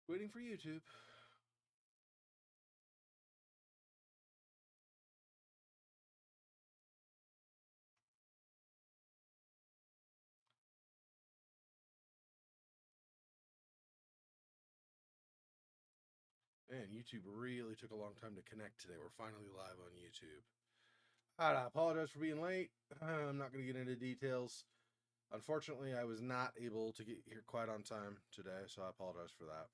Waiting for YouTube. Man, YouTube really took a long time to connect today. We're finally live on YouTube. I apologize for being late. I'm not going to get into details. Unfortunately, I was not able to get here quite on time today, so I apologize for that.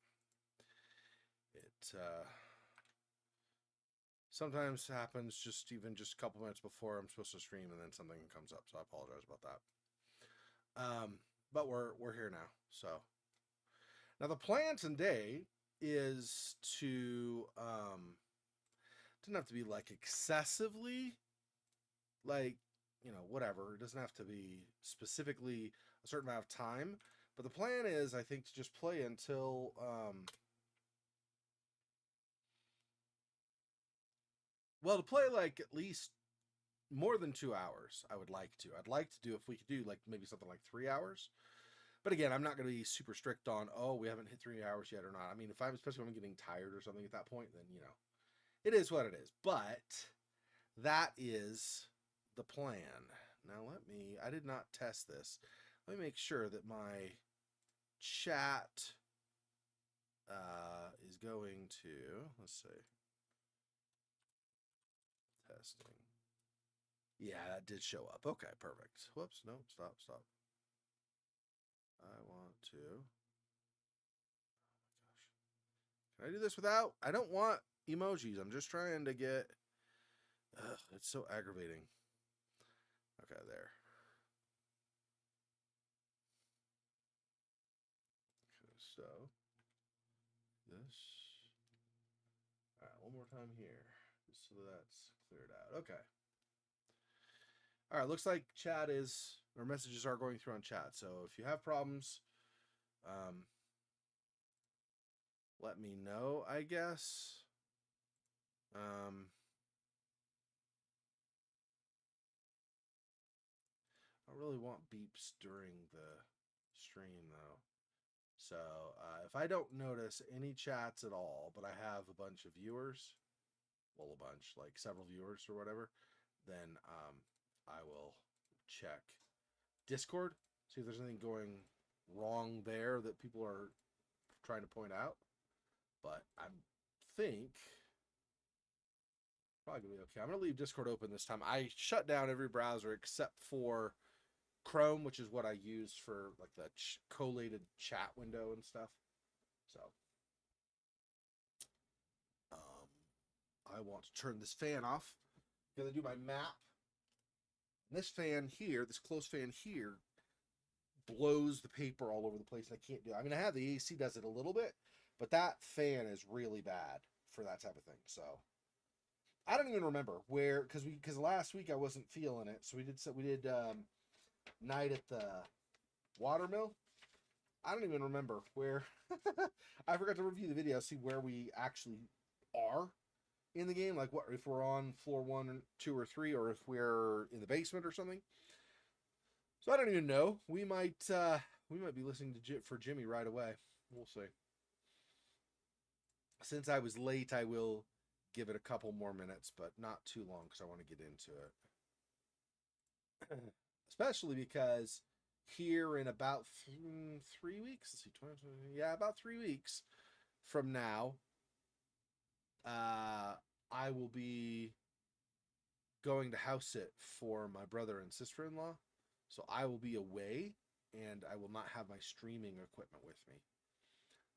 It sometimes happens just a couple minutes before I'm supposed to stream, and then something comes up, so I apologize about that. But we're here now. So now the plan today is to doesn't have to be like excessively like whatever. It doesn't have to be specifically a certain amount of time, but the plan is, I think, to just play until to play like at least more than 2 hours. I'd like to do, if we could do like maybe something like 3 hours. But again, I'm not going to be super strict on, oh, we haven't hit 3 hours yet or not. I mean, especially if I'm getting tired or something at that point, then it is what it is. But that is the plan. Now I did not test this. Let me make sure that my chat is going to, let's see, testing. Yeah, that did show up. Okay, perfect. Whoops, no, stop. I want to, oh my gosh. Can I do this without? I don't want emojis. I'm just trying to get, it's so aggravating. Okay, there. Okay, so this. All right, one more time here, just so that's cleared out. Okay. All right, looks like chat is, or messages are going through on chat. So if you have problems, let me know, I guess. I don't really want beeps during the stream, though. So if I don't notice any chats at all, but I have a bunch of viewers, well, a bunch, like several viewers or whatever, then I will check Discord, see if there's anything going wrong there that people are trying to point out. But I think probably gonna be okay. I'm gonna leave Discord open this time. I shut down every browser except for Chrome, which is what I use for like the collated chat window and stuff. So I want to turn this fan off. I'm gonna do my map. And this fan here, this close fan here, blows the paper all over the place, and I can't do it. I mean, I have the AC does it a little bit, but that fan is really bad for that type of thing. So I don't even remember where, because last week I wasn't feeling it, so we did night at the watermill. I don't even remember where. I forgot to review the video, see where we actually are in the game, like what if we're on floor 1, 2, or 3, or if we're in the basement or something. So I don't even know. We might be listening to for Jimmy right away. We'll see. Since I was late, I will give it a couple more minutes, but not too long because I want to get into it. Especially because here in about 3 weeks, let's see, 20, yeah, about 3 weeks from now, I will be going to house sit for my brother and sister-in-law. So I will be away, and I will not have my streaming equipment with me.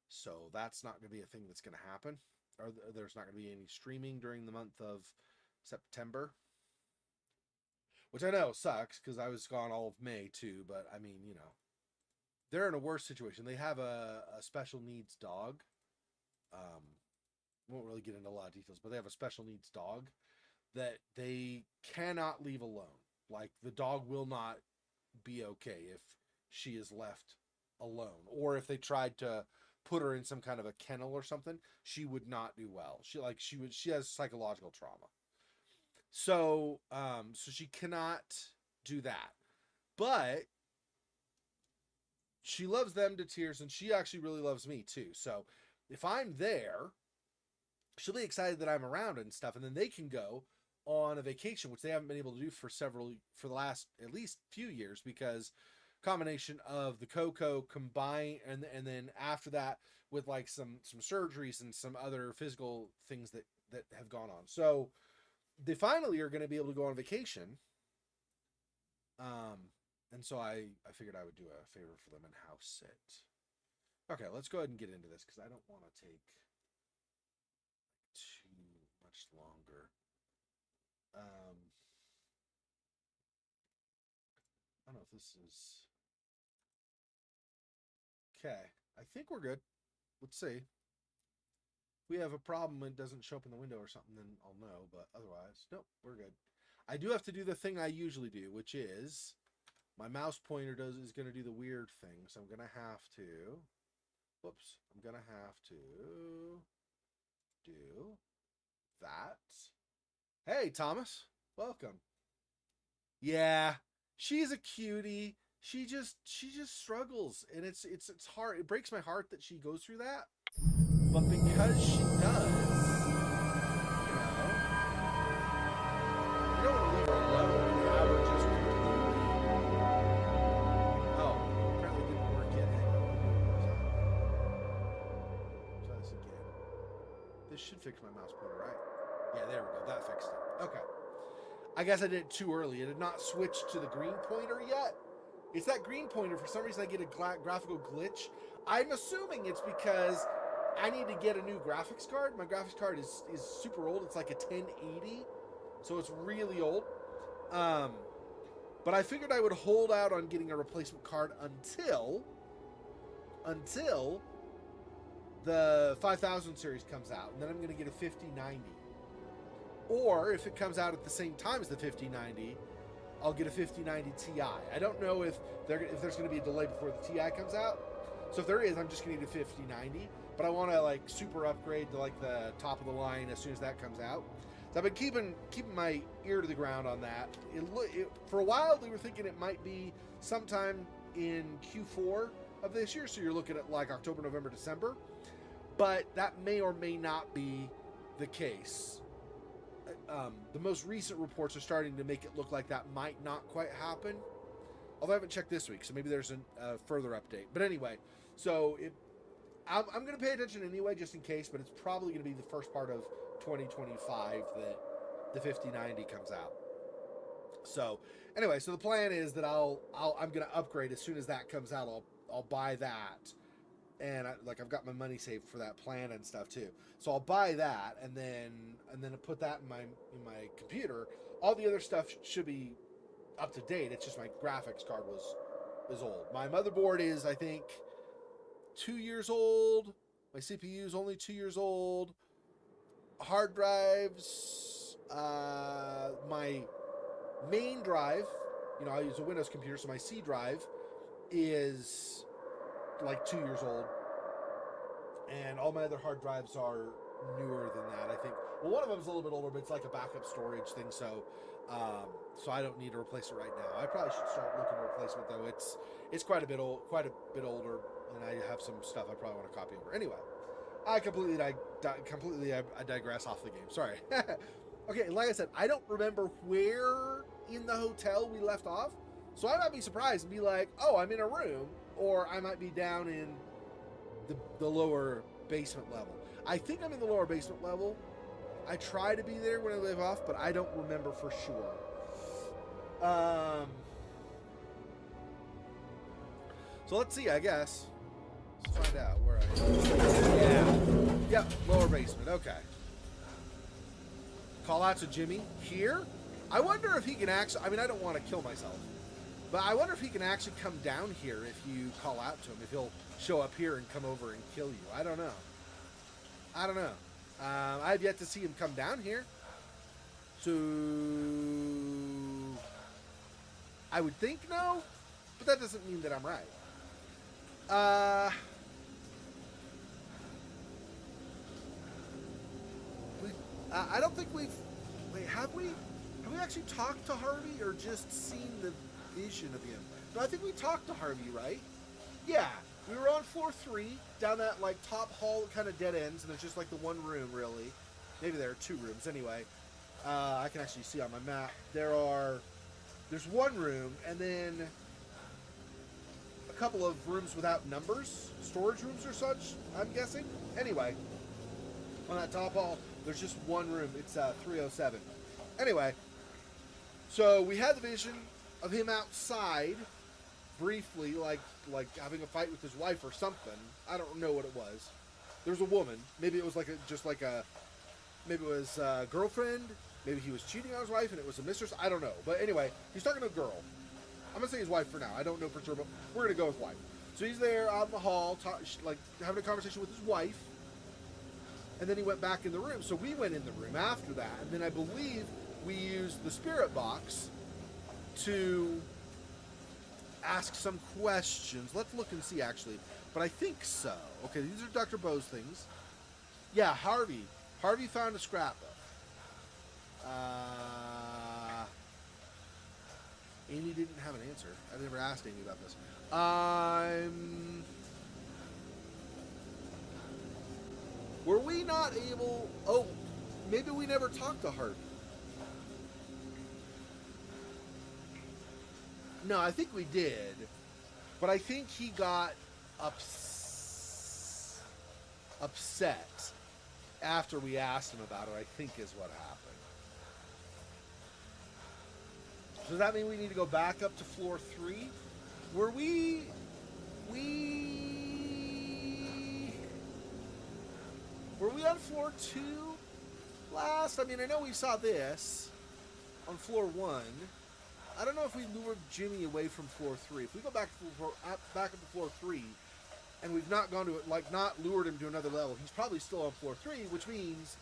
So that's not going to be a thing that's going to happen. Or there's not going to be any streaming during the month of September. Which I know sucks, because I was gone all of May, too. But, I mean, they're in a worse situation. They have a special needs dog. Won't really get into a lot of details, but they have a special needs dog that they cannot leave alone. Like, the dog will not be okay if she is left alone, or if they tried to put her in some kind of a kennel or something, she would not do well. She has psychological trauma. So she cannot do that. But she loves them to tears, and she actually really loves me too. So if I'm there, she'll be excited that I'm around and stuff, and then they can go on a vacation, which they haven't been able to do for the last at least few years, because combination of the cocoa combined, and then after that with like some surgeries and some other physical things that have gone on. So they finally are going to be able to go on vacation. And so I figured I would do a favor for them and house sit. Okay, let's go ahead and get into this because I don't want to take too much longer. I don't know if this is okay. I think we're good. Let's see. If we have a problem and it doesn't show up in the window or something, then I'll know. But otherwise, nope, we're good. I do have to do the thing I usually do, which is my mouse pointer is going to do the weird thing. So I'm going to have to. Whoops. I'm going to have to do that. Hey, Thomas. Welcome. Yeah, she's a cutie. She just struggles, and it's hard. It breaks my heart that she goes through that. But because she does, you don't want to leave her alone. I would just apparently it didn't work yet. Hang on. Try this again. This should fix my mouse pointer, right? Yeah, there we go. That fixed it. Okay. I guess I did it too early. It had not switched to the green pointer yet. It's that green pointer. For some reason, I get a graphical glitch. I'm assuming it's because I need to get a new graphics card. My graphics card is super old. It's like a 1080, so it's really old. But I figured I would hold out on getting a replacement card until the 5000 series comes out, and then I'm going to get a 5090. Or if it comes out at the same time as the 5090, I'll get a 5090 Ti. I don't know if there's going to be a delay before the Ti comes out. So if there is, I'm just going to need a 5090. But I want to like super upgrade to like the top of the line as soon as that comes out. So I've been keeping my ear to the ground on that. For a while, they were thinking it might be sometime in Q4 of this year. So you're looking at like October, November, December. But that may or may not be the case. The most recent reports are starting to make it look like that might not quite happen. Although I haven't checked this week, so maybe there's a further update. But anyway, so I'm going to pay attention anyway, just in case. But it's probably going to be the first part of 2025 that the 5090 comes out. So anyway, so the plan is that I'm going to upgrade as soon as that comes out. I'll buy that. And I've got my money saved for that plan and stuff too. So I'll buy that and then put that in my computer. All the other stuff should be up to date. It's just my graphics card is old. My motherboard is, I think, 2 years old. My CPU is only 2 years old. Hard drives, my main drive, I use a Windows computer, so my C drive is like 2 years old, and all my other hard drives are newer than that. I think. Well, one of them is a little bit older, but it's like a backup storage thing, so I don't need to replace it right now. I probably should start looking at replacement though. It's quite a bit older, and I have some stuff I probably want to copy over. Anyway, I completely digress off the game. Sorry. Okay, like I said, I don't remember where in the hotel we left off, so I might be surprised and be like, oh, I'm in a room. Or I might be down in the lower basement level. I think I'm in the lower basement level. I try to be there when I leave off, but I don't remember for sure. So let's see, I guess. Let's find out where I am. Yeah. Yep, lower basement. Okay. Call out to Jimmy here. I wonder if he can actually... I mean, I don't want to kill myself. But I wonder if he can actually come down here if you call out to him. If he'll show up here and come over and kill you. I don't know. I've yet to see him come down here. So... I would think no. But that doesn't mean that I'm right. I don't think we've... Wait, have we? Have we actually talked to Harvey or just seen the vision of him? No, I think we talked to Harvey, right? Yeah. We were on floor 3, down that like top hall that kind of dead ends, and there's just like the one room really. Maybe there are 2 rooms anyway. I can actually see on my map. There's one room, and then a couple of rooms without numbers, storage rooms or such, I'm guessing. Anyway, on that top hall, there's just one room. It's 307. Anyway, so we had the vision of him outside, briefly, like having a fight with his wife or something. I don't know what it was. There was a woman. Maybe it was maybe it was a girlfriend. Maybe he was cheating on his wife and it was a mistress. I don't know. But anyway, he's talking to a girl. I'm gonna say his wife for now. I don't know for sure, but we're gonna go with wife. So he's there out in the hall, having a conversation with his wife, and then he went back in the room. So we went in the room after that, and then I believe we used the spirit box to ask some questions. Let's look and see, actually. But I think so. Okay, these are Dr. Bo's things. Yeah, Harvey. Harvey found a scrapbook. Amy didn't have an answer. I've never asked Amy about this. Were we not able... Oh, maybe we never talked to Harvey. No, I think we did. But I think he got upset after we asked him about it, I think is what happened. So does that mean we need to go back up to floor 3? Were we on floor 2 last? I mean, I know we saw this on floor 1. I don't know if we lured Jimmy away from floor 3. If we go back up to floor 3, and we've not gone to it, like not lured him to another level, he's probably still on floor 3, which means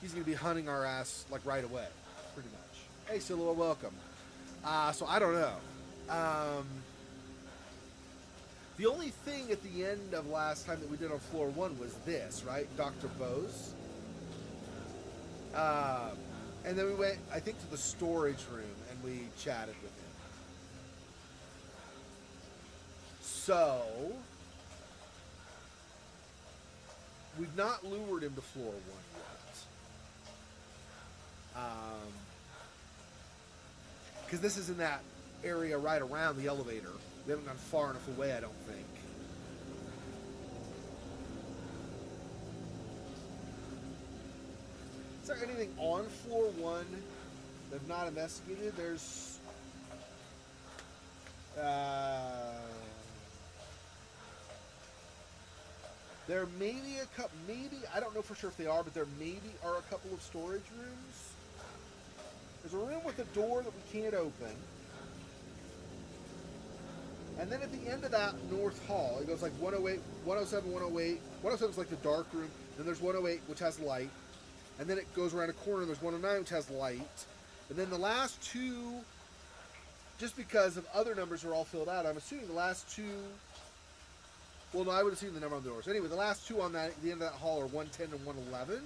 he's going to be hunting our ass like right away, pretty much. Hey, Silua, welcome. So I don't know. The only thing at the end of last time that we did on floor 1 was this, right? Dr. Bo's. And then we went, I think, to the storage room, and we chatted with him. So, we've not lured him to floor 1 yet. Because this is in that area right around the elevator. We haven't gone far enough away, I don't think. Is there anything on floor 1 that I've not investigated? There's... there may be a couple... Maybe, I don't know for sure if they are, but there maybe are a couple of storage rooms. There's a room with a door that we can't open. And then at the end of that north hall, it goes like 108, 107, 108. 107 is like the dark room. Then there's 108, which has light. And then it goes around a corner, and there's 109, which has light. And then the last 2, just because of other numbers are all filled out, I'm assuming the last 2... Well, no, I would have seen the number on the doors. Anyway, the last 2 on the end of that hall are 110 and 111.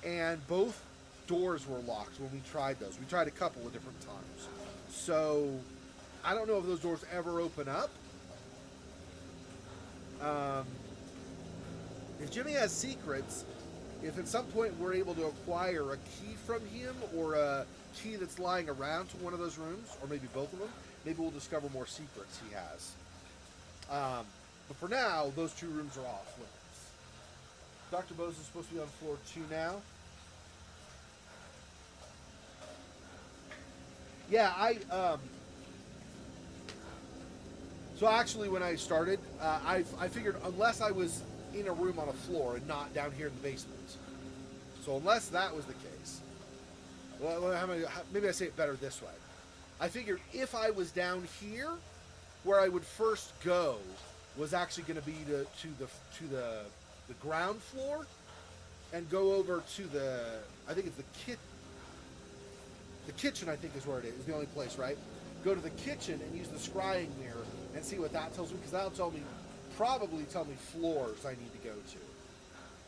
And both doors were locked when we tried those. We tried a couple of different times. So... I don't know if those doors ever open up. If Jimmy has secrets, if at some point we're able to acquire a key from him or a key that's lying around to one of those rooms, or maybe both of them, maybe we'll discover more secrets he has. But for now, those 2 rooms are off limits. Dr. Bose is supposed to be on floor 2 now. Yeah, so actually, when I started, I figured unless I was in a room on a floor and not down here in the basement. So unless that was the case, well, maybe I say it better this way. I figured if I was down here, where I would first go was actually going to be to the ground floor, and go over to I think it's the kitchen. I think is where it is the only place, right? Go to the kitchen and use the scrying mirror and see what that tells me, because that'll probably tell me floors I need to go to.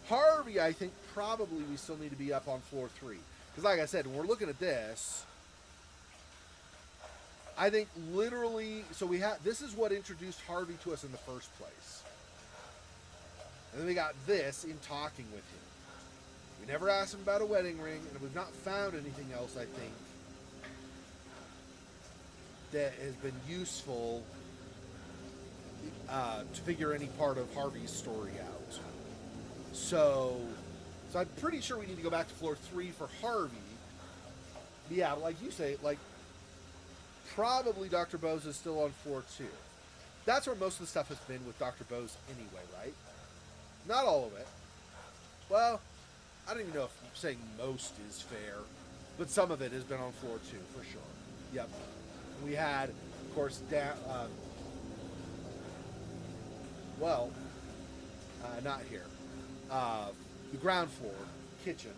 Harvey, I think probably we still need to be up on floor 3. Because like I said, when we're looking at this, I think literally, so we had, this is what introduced Harvey to us in the first place. And then we got this in talking with him. We never asked him about a wedding ring, and we've not found anything else, I think, that has been useful to figure any part of Harvey's story out. So I'm pretty sure we need to go back to floor 3 for Harvey. Yeah, like you say, like, probably Dr. Bose is still on floor 2. That's where most of the stuff has been with Dr. Bose anyway, right? Not all of it. Well, I don't even know if saying most is fair, but some of it has been on floor 2 for sure. Yep. We had, of course, down. Not here. The ground floor kitchen.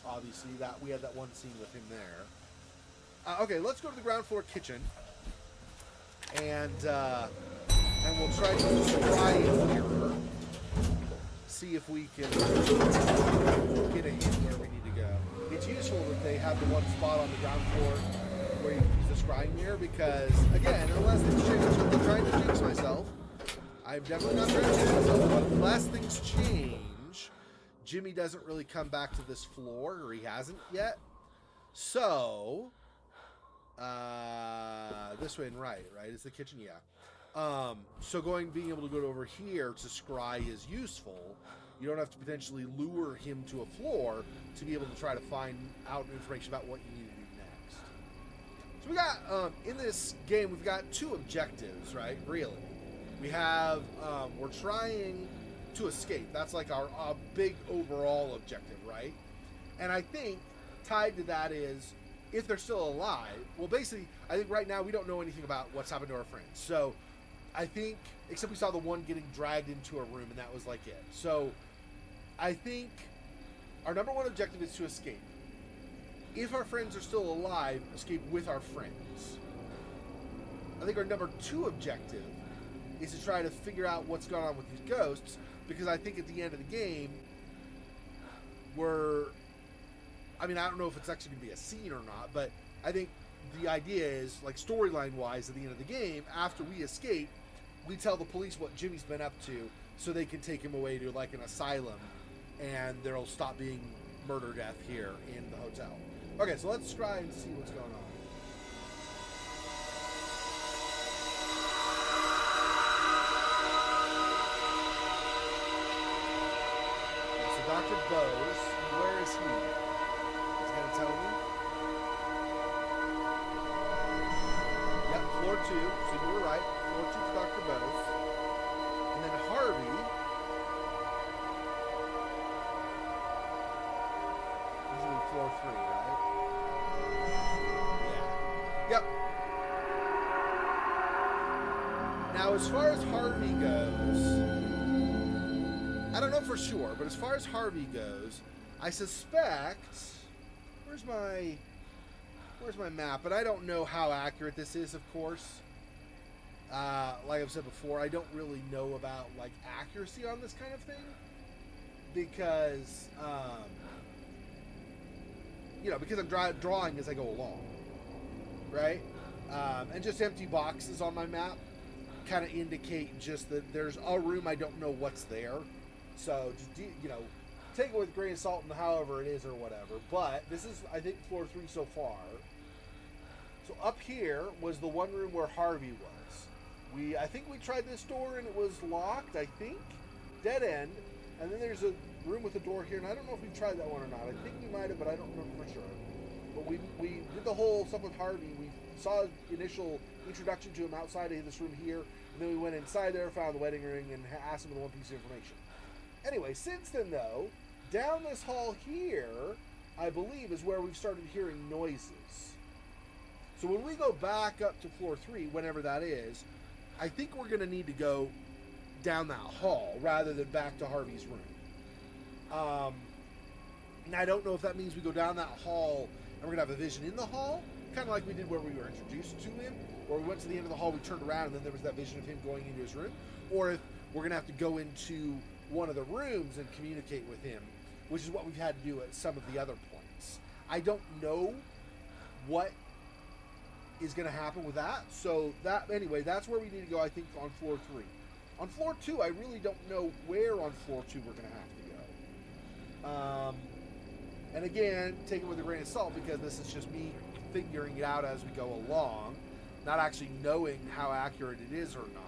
Obviously, that we had that one scene with him there. Okay, let's go to the ground floor kitchen, and we'll try to scry a mirror. See if we can get a hint where we need to go. It's useful that they have the one spot on the ground floor where you can use the scrying mirror because, again, unless things change, I'm trying to jinx myself. I'm definitely not trying to jinx myself, but unless things change, Jimmy doesn't really come back to this floor, or he hasn't yet. So, this way and right is the kitchen, yeah. So being able to go over here to scry is useful. You don't have to potentially lure him to a floor to be able to try to find out information about what you need to do next. So we got, in this game, we've got 2 objectives, right? Really. We have, we're trying to escape. That's like our big overall objective, right? And I think tied to that is, if they're still alive, well, basically, I think right now we don't know anything about what's happened to our friends. So I think, except we saw the one getting dragged into a room, and that was like it. So I think our number 1 objective is to escape. If our friends are still alive, escape with our friends. I think our number 2 objective is to try to figure out what's going on with these ghosts, because I think at the end of the game, I don't know if it's actually going to be a scene or not, but I think the idea is, like, storyline-wise, at the end of the game, after we escape, we tell the police what Jimmy's been up to so they can take him away to, like, an asylum, and there'll stop being murder death here in the hotel. Okay, so let's try and see what's going on. Okay, so Dr. Bose, where is he? He's going to tell me. Yep, floor 2, so you were right. Floor 2 for Dr. Bose. And then Harvey. Usually floor 3, right? Yeah. Yep. Now, as far as Harvey goes, I don't know for sure, but as far as Harvey goes, I suspect, where's my map? But I don't know how accurate this is, of course. Like I've said before, I don't really know about, like, accuracy on this kind of thing, because because I'm drawing as I go along, right? And just empty boxes on my map kind of indicate just that there's a room I don't know what's there. So just take it with a grain of salt and however it is or whatever. But this is, I think, floor 3 so far. So up here was the one room where Harvey was. I think we tried this door and it was locked, I think. Dead end. And then there's a room with a door here, and I don't know if we've tried that one or not. I think we might have, but I don't remember for sure. But we did the whole stuff with Harvey. We saw initial introduction to him outside of this room here, and then we went inside there, found the wedding ring, and asked him the one piece of information. Anyway, since then, though, down this hall here, I believe, is where we've started hearing noises. So when we go back up to floor 3, whenever that is, I think we're going to need to go down that hall rather than back to Harvey's room. And I don't know if that means we go down that hall and we're going to have a vision in the hall, kind of like we did where we were introduced to him, or we went to the end of the hall, we turned around, and then there was that vision of him going into his room, or if we're going to have to go into one of the rooms and communicate with him, which is what we've had to do at some of the other points. I don't know what is going to happen with that. So that anyway, that's where we need to go. I think on floor 3. On floor 2, I really don't know where on floor 2 we're going to have to go. And again, take it with a grain of salt because this is just me figuring it out as we go along, not actually knowing how accurate it is or not.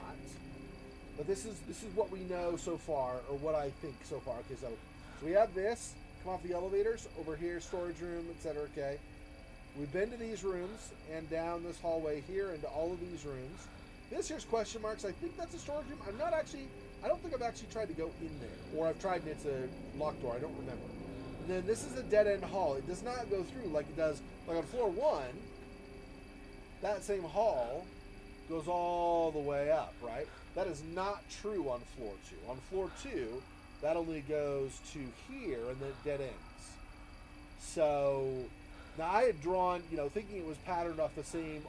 But this is what we know so far, or what I think so far. Okay, so we have this. Come off the elevators over here, storage room, etc. Okay, we've been to these rooms and down this hallway here into all of these rooms. This here's question marks. I think that's a storage room. I don't think I've actually tried to go in there, or I've tried and it's a locked door. I don't remember. And then this is a dead end hall. It does not go through like it does like on floor 1. That same hall goes all the way up, right? That is not true on floor 2. On floor 2, that only goes to here and then it dead ends. So now I had drawn, thinking it was patterned off the same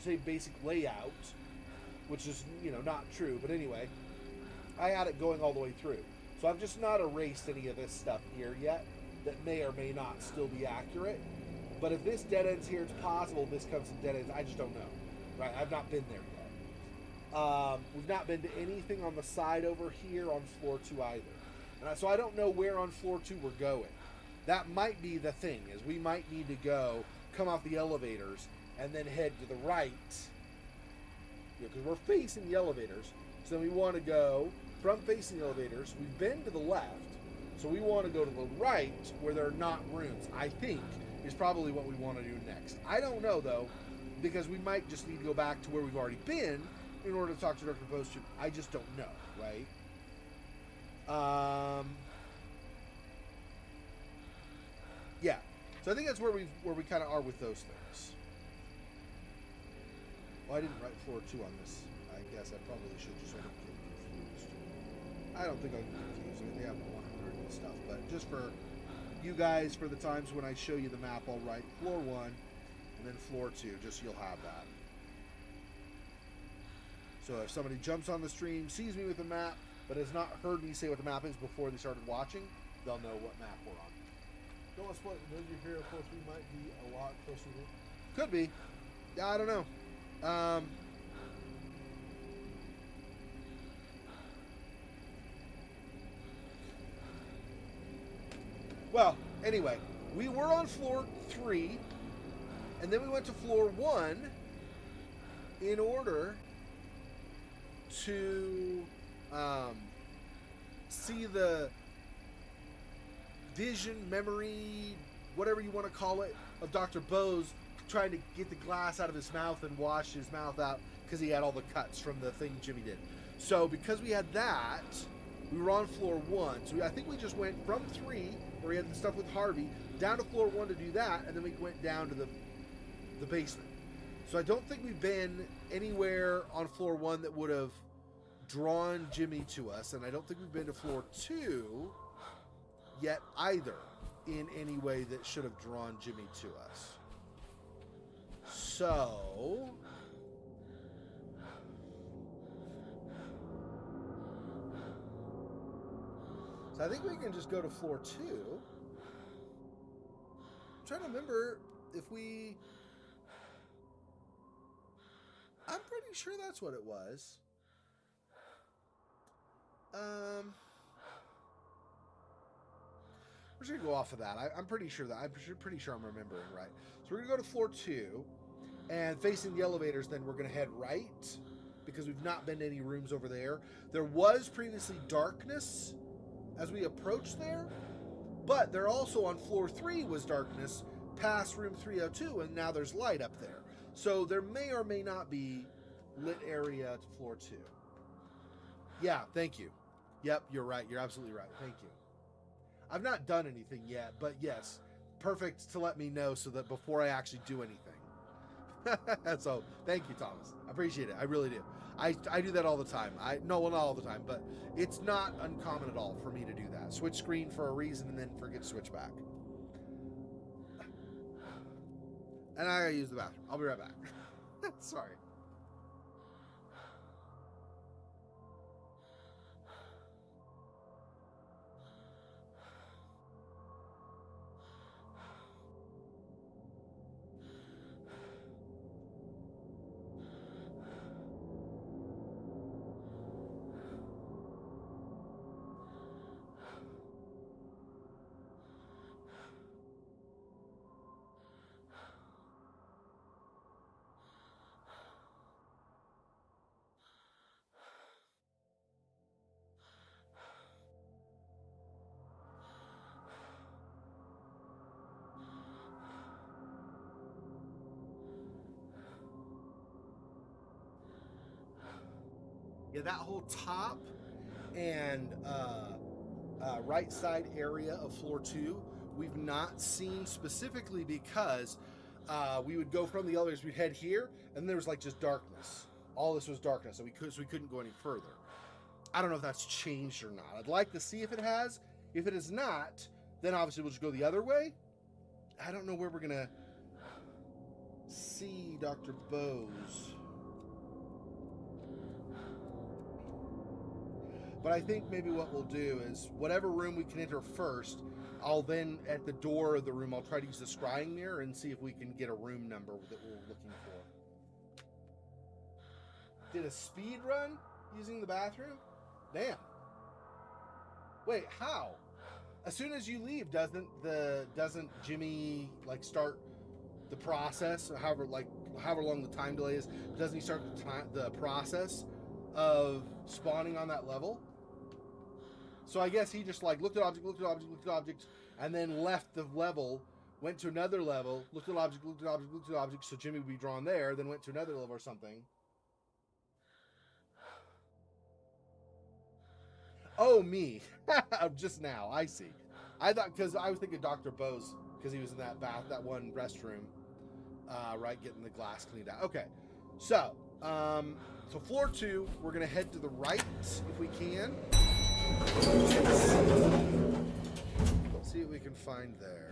same basic layout, which is, not true. But anyway, I had it going all the way through. So I've just not erased any of this stuff here yet that may or may not still be accurate. But if this dead ends here, it's possible this comes to dead ends. I just don't know. Right? I've not been there yet. We've not been to anything on the side over here on floor 2 either. And so I don't know where on floor 2 we're going. That might be the thing, is we might need to come off the elevators and then head to the right. Because we're facing the elevators. So then we want to go from facing the elevators. We've been to the left. So we want to go to the right where there are not rooms, I think, is probably what we want to do next. I don't know, though, because we might just need to go back to where we've already been in order to talk to Dr. Post. I just don't know, right? Yeah. So I think that's where we kind of are with those things. Well, I didn't write floor 2 on this. I guess I probably should just sort of get confused. I don't think I'll get confused. I mean, they have 100 and stuff, but just for you guys, for the times when I show you the map, I'll write floor 1 and then floor 2, just you'll have that. So if somebody jumps on the stream, sees me with the map, but has not heard me say what the map is before they started watching, they'll know what map we're on. Don't want to split. Maybe here, of course, we might be a lot closer to. Could be. Yeah, I don't know. Well, anyway, we were on floor 3, and then we went to floor 1 in order to see the vision, memory, whatever you want to call it, of Dr. Bose trying to get the glass out of his mouth and wash his mouth out because he had all the cuts from the thing Jimmy did. So because we had that, we were on floor 1. So I think we just went from 3, where we had the stuff with Harvey, down to floor 1 to do that, and then we went down to the basement. So I don't think we've been anywhere on floor 1 that would have drawn Jimmy to us, and I don't think we've been to floor 2 yet either in any way that should have drawn Jimmy to us. So I think we can just go to floor 2. I'm trying to remember if I'm pretty sure that's what it was. We're just gonna go off of that. I'm pretty sure I'm remembering right. So we're gonna go to floor 2, and facing the elevators. Then we're gonna head right because we've not been to any rooms over there. There was previously darkness as we approached there, but there also on floor 3 was darkness past room 302, and now there's light up there. So there may or may not be lit area to floor 2. Yeah, thank you. Yep, you're right. You're absolutely right. Thank you. I've not done anything yet, but yes, perfect to let me know so that before I actually do anything. So thank you, Thomas. I appreciate it. I really do. I do that all the time. Not all the time, but it's not uncommon at all for me to do that. Switch screen for a reason and then forget to switch back. And I gotta use the bathroom. I'll be right back. Sorry. Yeah, that whole top and right side area of floor 2, we've not seen specifically because we would go from the elevators, we'd head here, and there was like just darkness. All this was darkness, so we couldn't go any further. I don't know if that's changed or not. I'd like to see if it has. If it is not, then obviously we'll just go the other way. I don't know where we're gonna see Dr. Bose. But I think maybe what we'll do is whatever room we can enter first, I'll then, at the door of the room, I'll try to use the scrying mirror and see if we can get a room number that we're looking for. Did a speed run using the bathroom? Damn. Wait, how? As soon as you leave, doesn't Jimmy like start the process? However long the time delay is, doesn't he start the process of spawning on that level? So I guess he just like looked at object, and then left the level, went to another level, looked at object, so Jimmy would be drawn there, then went to another level or something. Oh, me. Just now, I see. I thought, because I was thinking Dr. Bose, because he was in that one restroom, right, getting the glass cleaned out. Okay, so floor 2, we're gonna head to the right if we can. See what we can find there.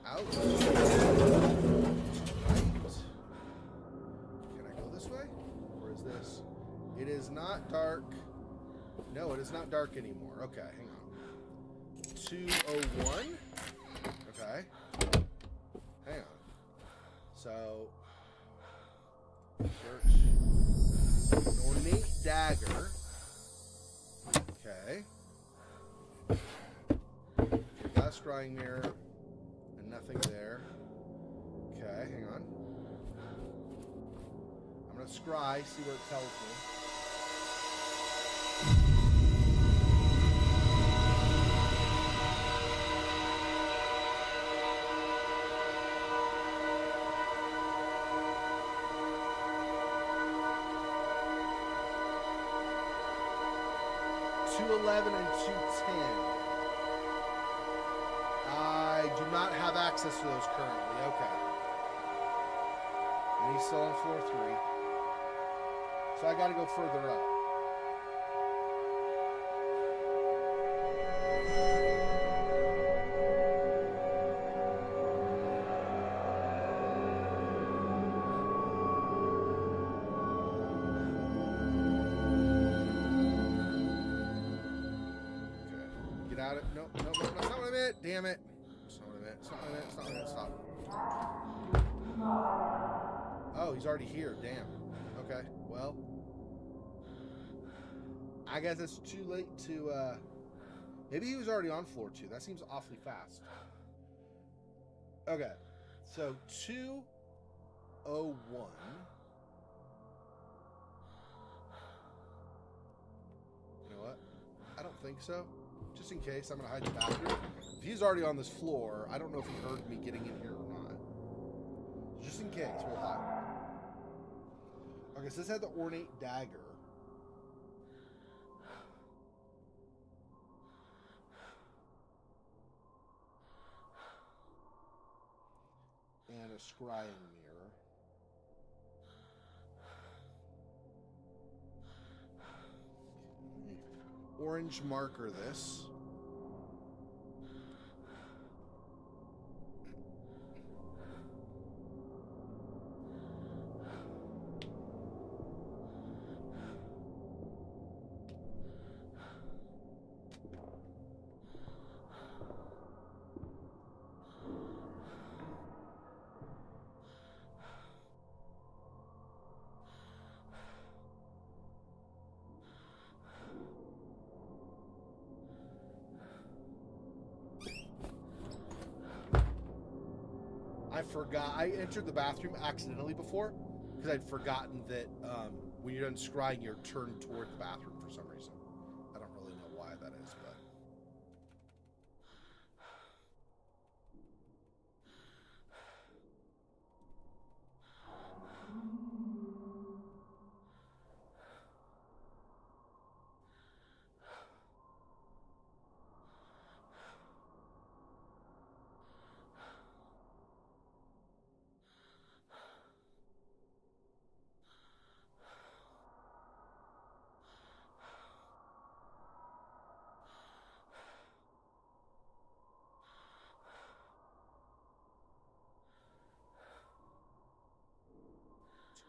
Out. Right. Can I go this way? Or is this? It is not dark. No, it is not dark anymore. Okay, hang on. 201. Okay. Hang on. So, search. An ornate dagger. Okay. Got a scrying mirror. And nothing there. Okay, hang on. I'm going to scry, see what it tells me. $211 and $210. I do not have access to those currently. Okay. And he's still on floor 3. So I got to go further up. Damn it. It's not what I meant. Stop. Oh, he's already here. Damn. Okay. Well, I guess it's too late to, maybe he was already on floor 2. That seems awfully fast. Okay. So, 201. You know what? I don't think so. Just in case, I'm going to hide the bathroom. If he's already on this floor, I don't know if he heard me getting in here or not. Just in case, we'll hide. Okay, so this had the ornate dagger. And a scrying mirror. Orange marker this. I forgot. I entered the bathroom accidentally before because I'd forgotten that when you're done scrying, you're turned toward the bathroom for some reason. I don't really know why that is, but.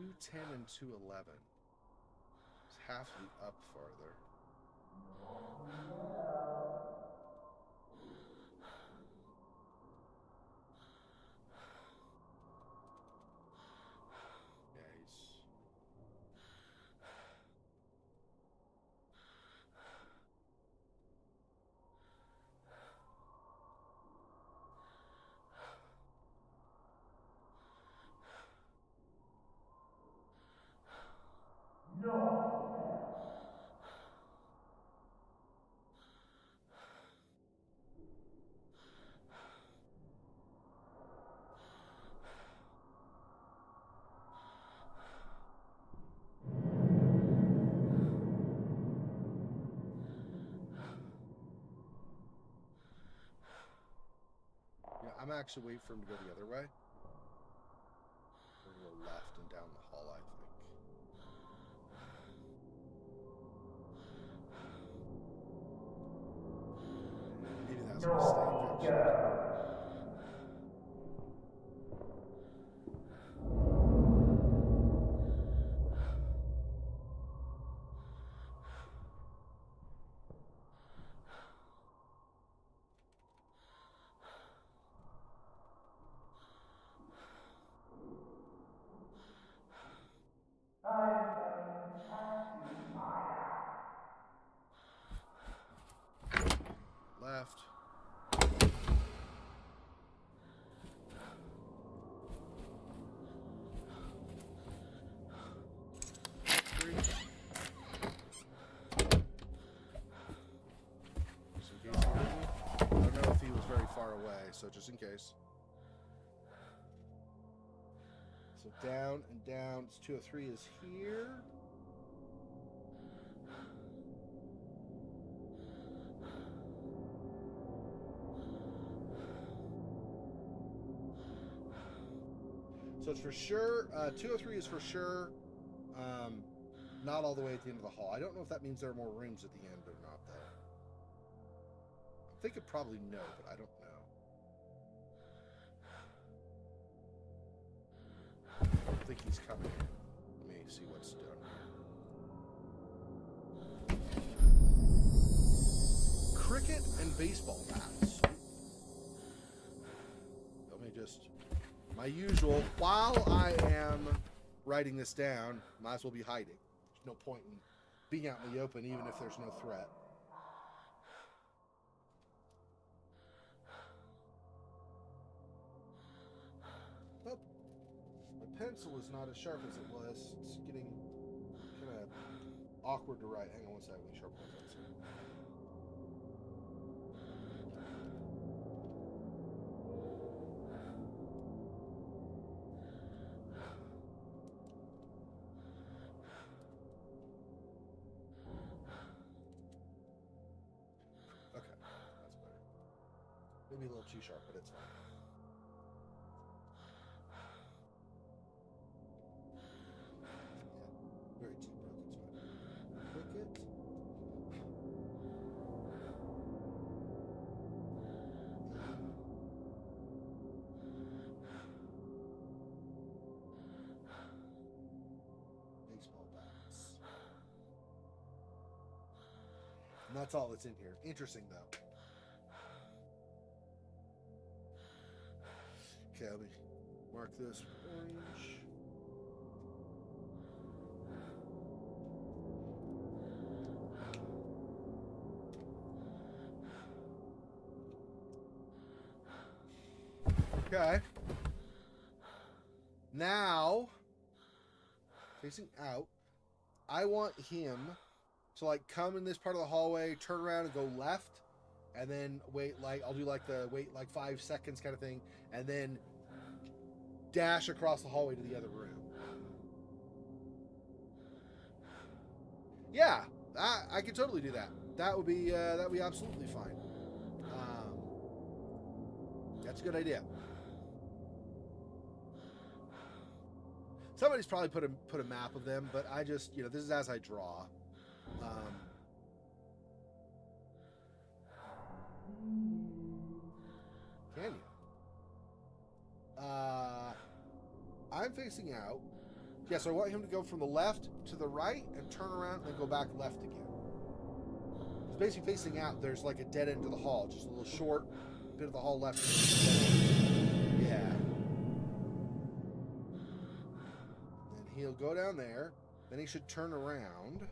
$210 and $211. It's half the up farther. Yeah, he's. Yeah, I'm actually waiting for him to go the other way. We're going to go left and down the hall, I think. Maybe that's a mistake, actually. I'm going to have to find out. Left. Three. Just in case he heard me. I don't know if he was very far away, so just in case. So down and down. It's 203 is here. So it's for sure. 203 is for sure. Not all the way at the end of the hall. I don't know if that means there are more rooms at the end or not, though. I'm thinking probably no, but I don't know. I don't think he's coming in. Let me see what's done here. Cricket and baseball bats. Let me just... My usual, while I am writing this down, might as well be hiding. There's no point in being out in the open, even if there's no threat. Oh, my pencil is not as sharp as it was. It's getting kind of awkward to write. Hang on one second, let me sharpen my pencil. Okay, that's better. Maybe a little too sharp, but it's fine. Yeah, very too broken. It's fine. Cricket. Baseball bats. And that's all that's in here. Interesting, though. Okay, let me mark this orange. Okay. Now, facing out, I want him to like come in this part of the hallway, turn around and go left, and then wait like I'll do like the wait like 5 seconds kind of thing, and then dash across the hallway to the other room. Yeah, I could totally do that. That would be absolutely fine. That's a good idea. Somebody's probably put a map of them, but I just, you know, this is as I draw. Can you? I'm facing out. Yeah, so I want him to go from the left to the right and turn around and then go back left again. He's basically facing out. There's like a dead end to the hall, just a little short bit of the hall left. Yeah. And he'll go down there. Then he should turn around.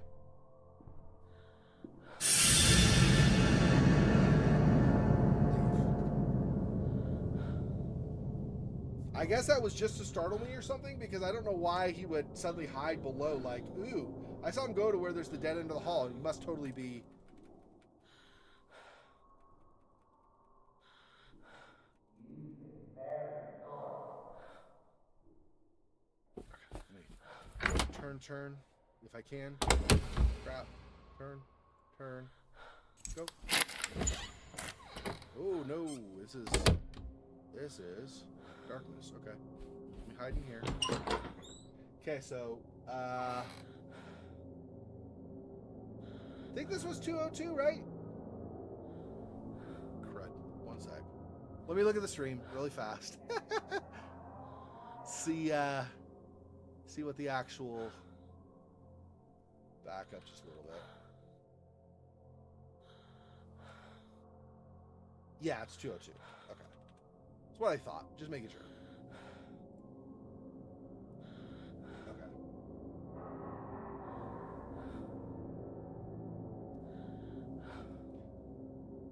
I guess that was just to startle me or something, because I don't know why he would suddenly hide below, like, ooh, I saw him go to where there's the dead end of the hall, and he must totally be... Turn, if I can. Crap. Turn. Go. Oh, no, this is darkness. Okay. Let me hide in here. Okay, so, I think this was 202, right? Crud. One sec. Let me look at the stream really fast. See what the actual... Back up just a little bit. Yeah, it's 202. Okay. That's what I thought. Just making sure. Okay.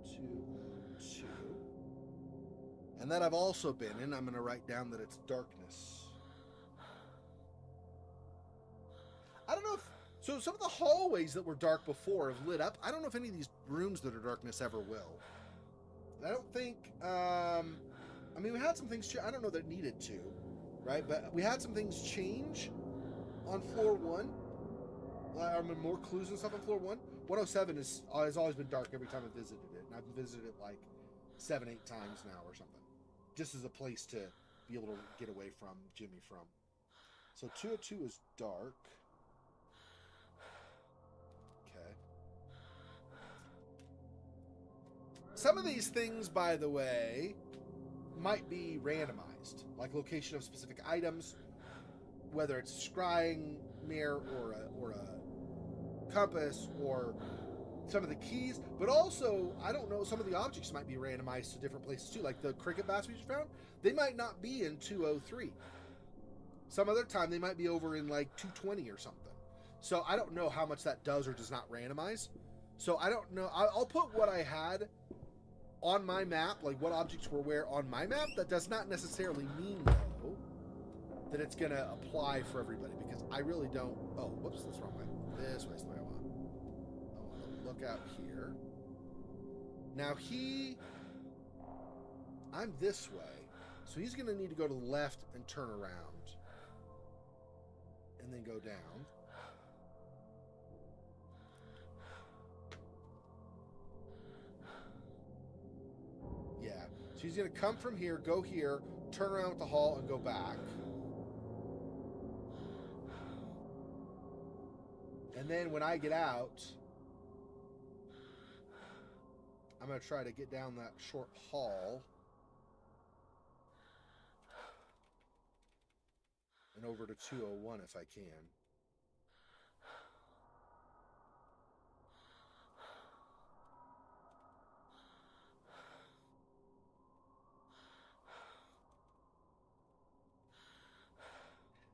202. And then I've also been in, I'm going to write down that it's darkness. I don't know if... So some of the hallways that were dark before have lit up. I don't know if any of these rooms that are darkness ever will. I don't think... I mean, we had some things... I don't know that needed to, right? But we had some things change on floor 1. I mean, more clues and stuff on floor 1. 107 has always been dark every time I visited it. And I've visited it like 7-8 times now or something. Just as a place to be able to get away from Jimmy from. So 202 is dark. Some of these things, by the way, might be randomized, like location of specific items, whether it's a scrying mirror or a compass or some of the keys, but also, I don't know, some of the objects might be randomized to different places too, like the cricket bats we just found, they might not be in 203. Some other time they might be over in like 220 or something. So I don't know how much that does or does not randomize. So I don't know. I'll put what I had on my map, like what objects were where on my map. That does not necessarily mean, though, that it's going to apply for everybody, because I really don't... Oh, whoops, that's the wrong way. This way's the way I want. I want to look out here. Now I'm this way, so he's going to need to go to the left and turn around. And then go down. Yeah. So he's going to come from here, go here, turn around with the hall, and go back. And then when I get out, I'm going to try to get down that short hall and over to 201 if I can.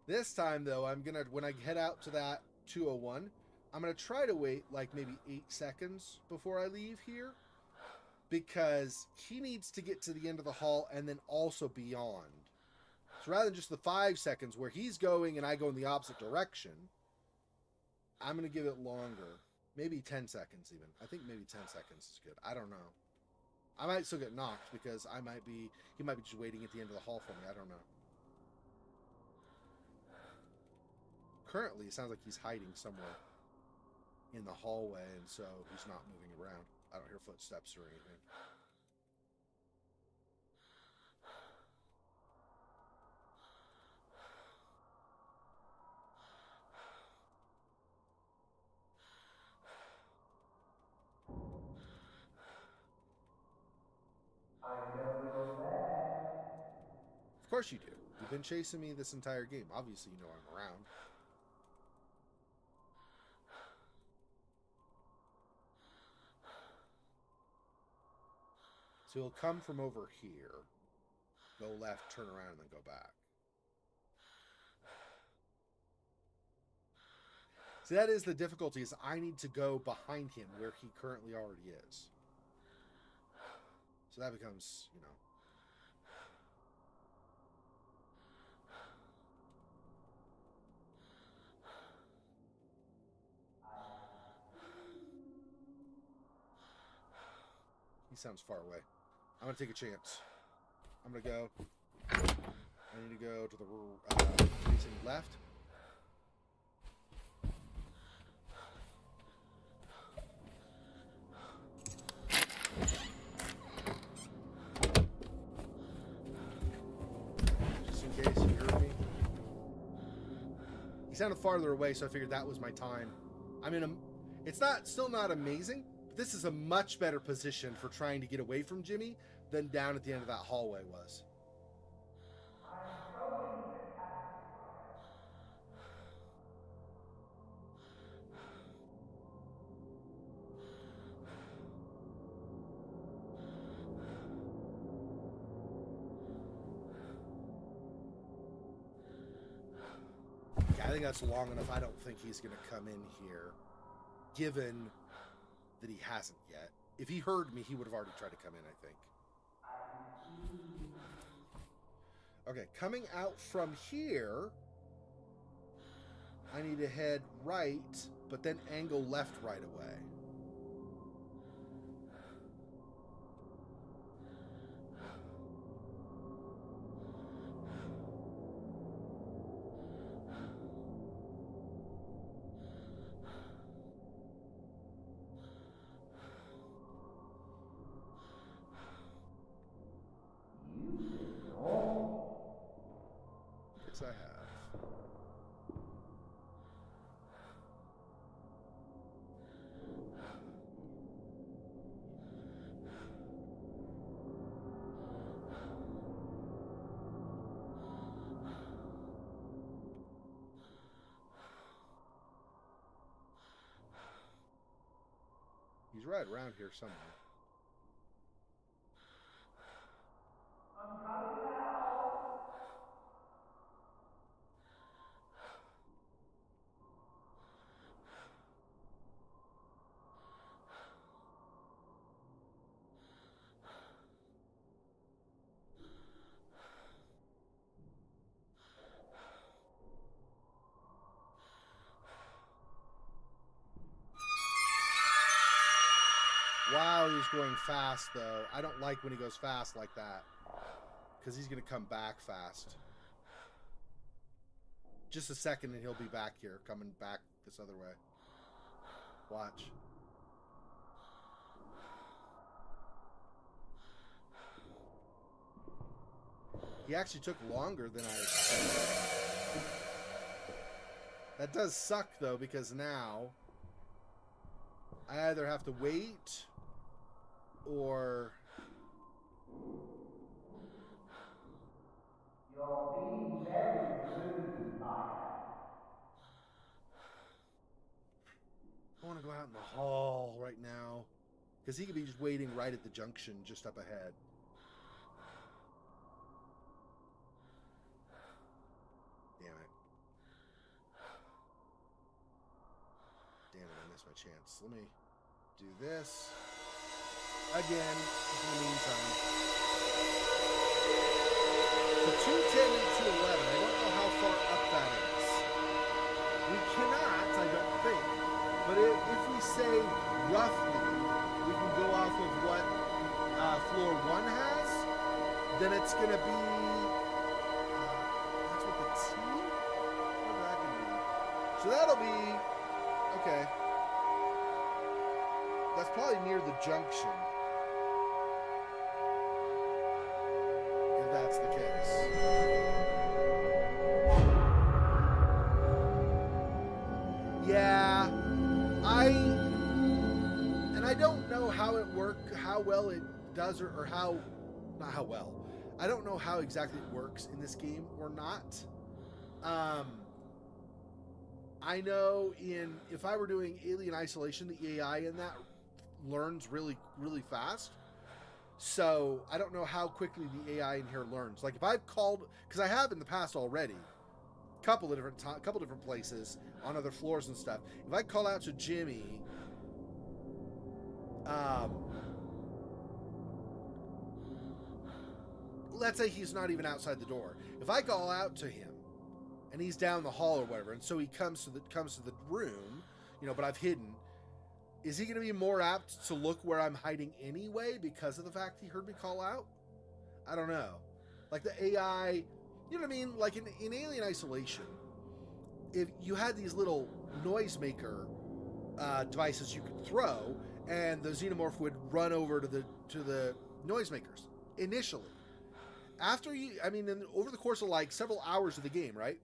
This time, though, when I head out to that 201, I'm going to try to wait like maybe 8 seconds before I leave here, because he needs to get to the end of the hall and then also beyond. So rather than just the 5 seconds where he's going and I go in the opposite direction, I'm going to give it longer. Maybe 10 seconds even. I think maybe 10 seconds is good. I don't know. I might still get knocked because he might be just waiting at the end of the hall for me. I don't know. Currently, it sounds like he's hiding somewhere in the hallway, and so he's not moving around. I don't hear footsteps or anything. I know you're there. Of course you do. You've been chasing me this entire game. Obviously you know I'm around. So he'll come from over here, go left, turn around, and then go back. See, that is the difficulty, is I need to go behind him where he currently already is. So that becomes, you know. He sounds far away. I'm going to take a chance. I'm going to go. I need to go to the facing left. Just in case he heard me. He sounded farther away, so I figured that was my time. I'm in a... It's still not amazing. This is a much better position for trying to get away from Jimmy than down at the end of that hallway was. I'm going to catch you, Brian. Yeah, I think that's long enough. I don't think he's going to come in here, given that he hasn't yet. If he heard me, he would have already tried to come in, I think. Okay, coming out from here, I need to head right, but then angle left right away. Yes, I have. He's right around here somewhere. I'm coming now. Wow, he's going fast, though. I don't like when he goes fast like that, because he's going to come back fast. Just a second and he'll be back here, coming back this other way. Watch. He actually took longer than I expected. That does suck, though, because now I either have to wait or... You're being very rude, Brian. I want to go out in the hall right now, because he could be just waiting right at the junction just up ahead. Damn it. Damn it, I missed my chance. Let me do this again in the meantime. So 210 and 211, I don't know how far up that is. We cannot, I don't think. But if we say roughly, we can go off of what floor 1 has, then it's going to be, that's what the T, whatever that can be. So that'll be, okay. That's probably near the junction. If that's the case. Yeah, I don't know how well it does, or how, not how well. I don't know how exactly it works in this game or not. I know if I were doing Alien Isolation, the AI in that learns really, really fast. So I don't know how quickly the AI in here learns. Like if I've called, because I have in the past already, couple different places on other floors and stuff. If I call out to Jimmy, let's say he's not even outside the door. If I call out to him and he's down the hall or whatever, and so he comes to the room, but I've hidden, is he going to be more apt to look where I'm hiding anyway because of the fact he heard me call out? I don't know. Like the AI, you know what I mean? Like in Alien Isolation, if you had these little noisemaker devices you could throw, and the xenomorph would run over to the noisemakers initially. After over the course of like several hours of the game, right?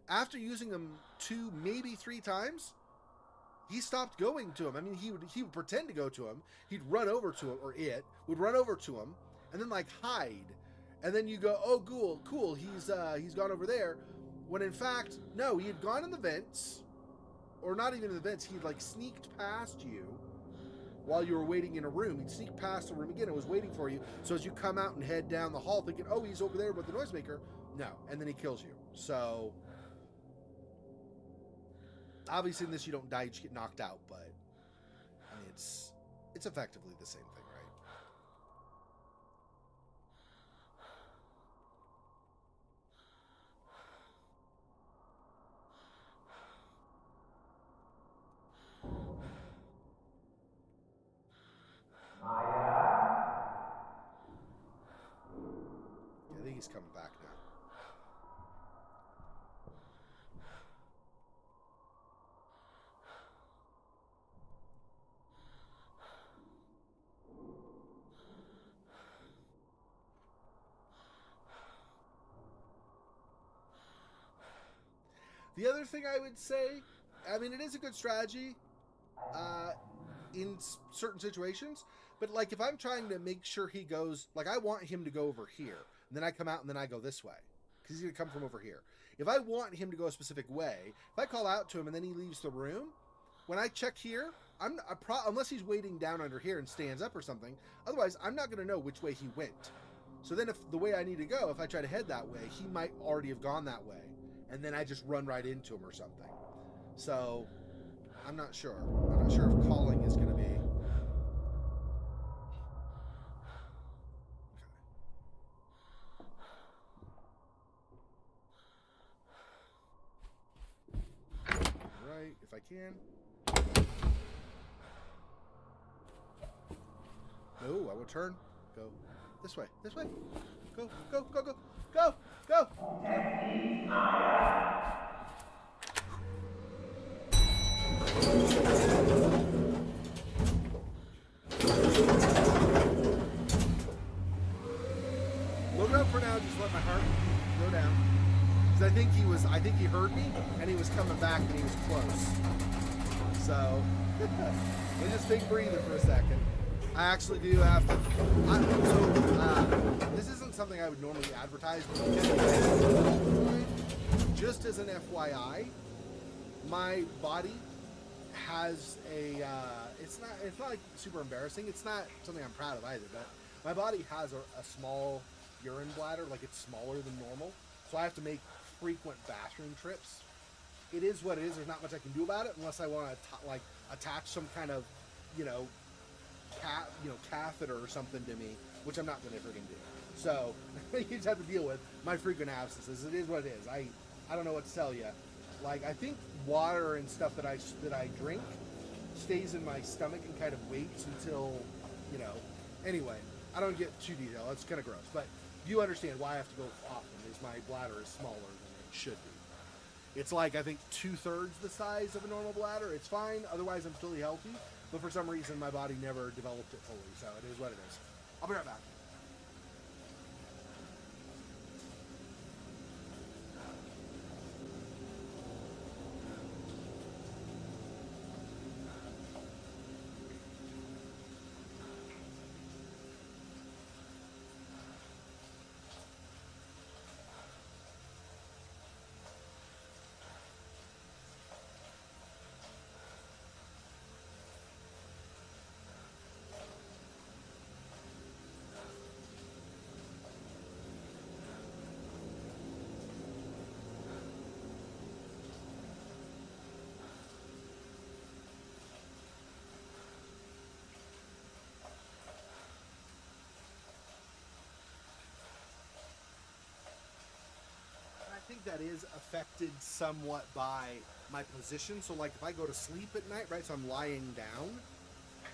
After using them 2, maybe 3 times, he stopped going to him. I mean, he would pretend to go to him. He'd run over to him, or it would run over to him, and then like hide. And then you go, oh, cool, he's gone over there. When in fact, no, he had gone in the vents, or not even in the vents. He'd like sneaked past you while you were waiting in a room. He'd sneak past the room again and was waiting for you. So as you come out and head down the hall thinking, oh, he's over there with the noisemaker, no, and then he kills you. So obviously in this you don't die, you just get knocked out, but I mean it's effectively the same thing, right? Maya? I think he's coming back now. The other thing I would say, I mean, it is a good strategy in certain situations, but like if I'm trying to make sure he goes, like I want him to go over here, and then I come out and then I go this way, because he's going to come from over here. If I want him to go a specific way, if I call out to him and then he leaves the room, when I check here, unless he's waiting down under here and stands up or something, otherwise I'm not going to know which way he went. So then if the way I need to go, if I try to head that way, he might already have gone that way, and then I just run right into him or something. So I'm not sure. I'm not sure if calling is going to be... Right, if I can. No, I will turn. Go this way. This way. Go. Go. Go. Go. Go. Go. Load up for now. Just let my heart go down. Because I think he heard me, and he was coming back, and he was close. So, let's just take a breather for a second. I actually do have to. This isn't something I would normally advertise, but just as an FYI, my body has a. It's not like super embarrassing. It's not something I'm proud of either. But my body has a small urine bladder, like it's smaller than normal. So I have to make frequent bathroom trips. It is what it is. There's not much I can do about it unless I want to attach some kind of, catheter or something to me, which I'm not going to freaking do. So you just have to deal with my frequent absences. It is what it is. I don't know what to tell you. Like, I think water and stuff that I drink stays in my stomach and kind of waits until, you know. Anyway, I don't get too detailed. It's kind of gross, but you understand why I have to go often. Is my bladder is smaller than it should be. It's like, I think 2/3 the size of a normal bladder. It's fine. Otherwise, I'm totally healthy. But for some reason, my body never developed it fully. So it is what it is. I'll be right back. I think that is affected somewhat by my position. So like if I go to sleep at night, right, so I'm lying down,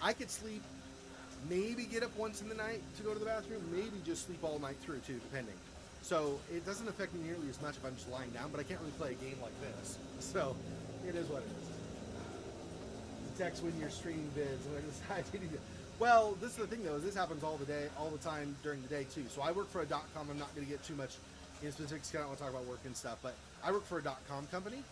I could sleep, maybe get up once in the night to go to the bathroom, maybe just sleep all night through too, depending. So it doesn't affect me nearly as much if I'm just lying down, but I can't really play a game like this. So it is what it is. Text when you're streaming vids and I decide to do that. Well, this is the thing though, is this happens all the time during the day too. So I work for a .com. I'm not going to get too much in specifics. I don't want to talk about work and stuff, but I work for a .com company,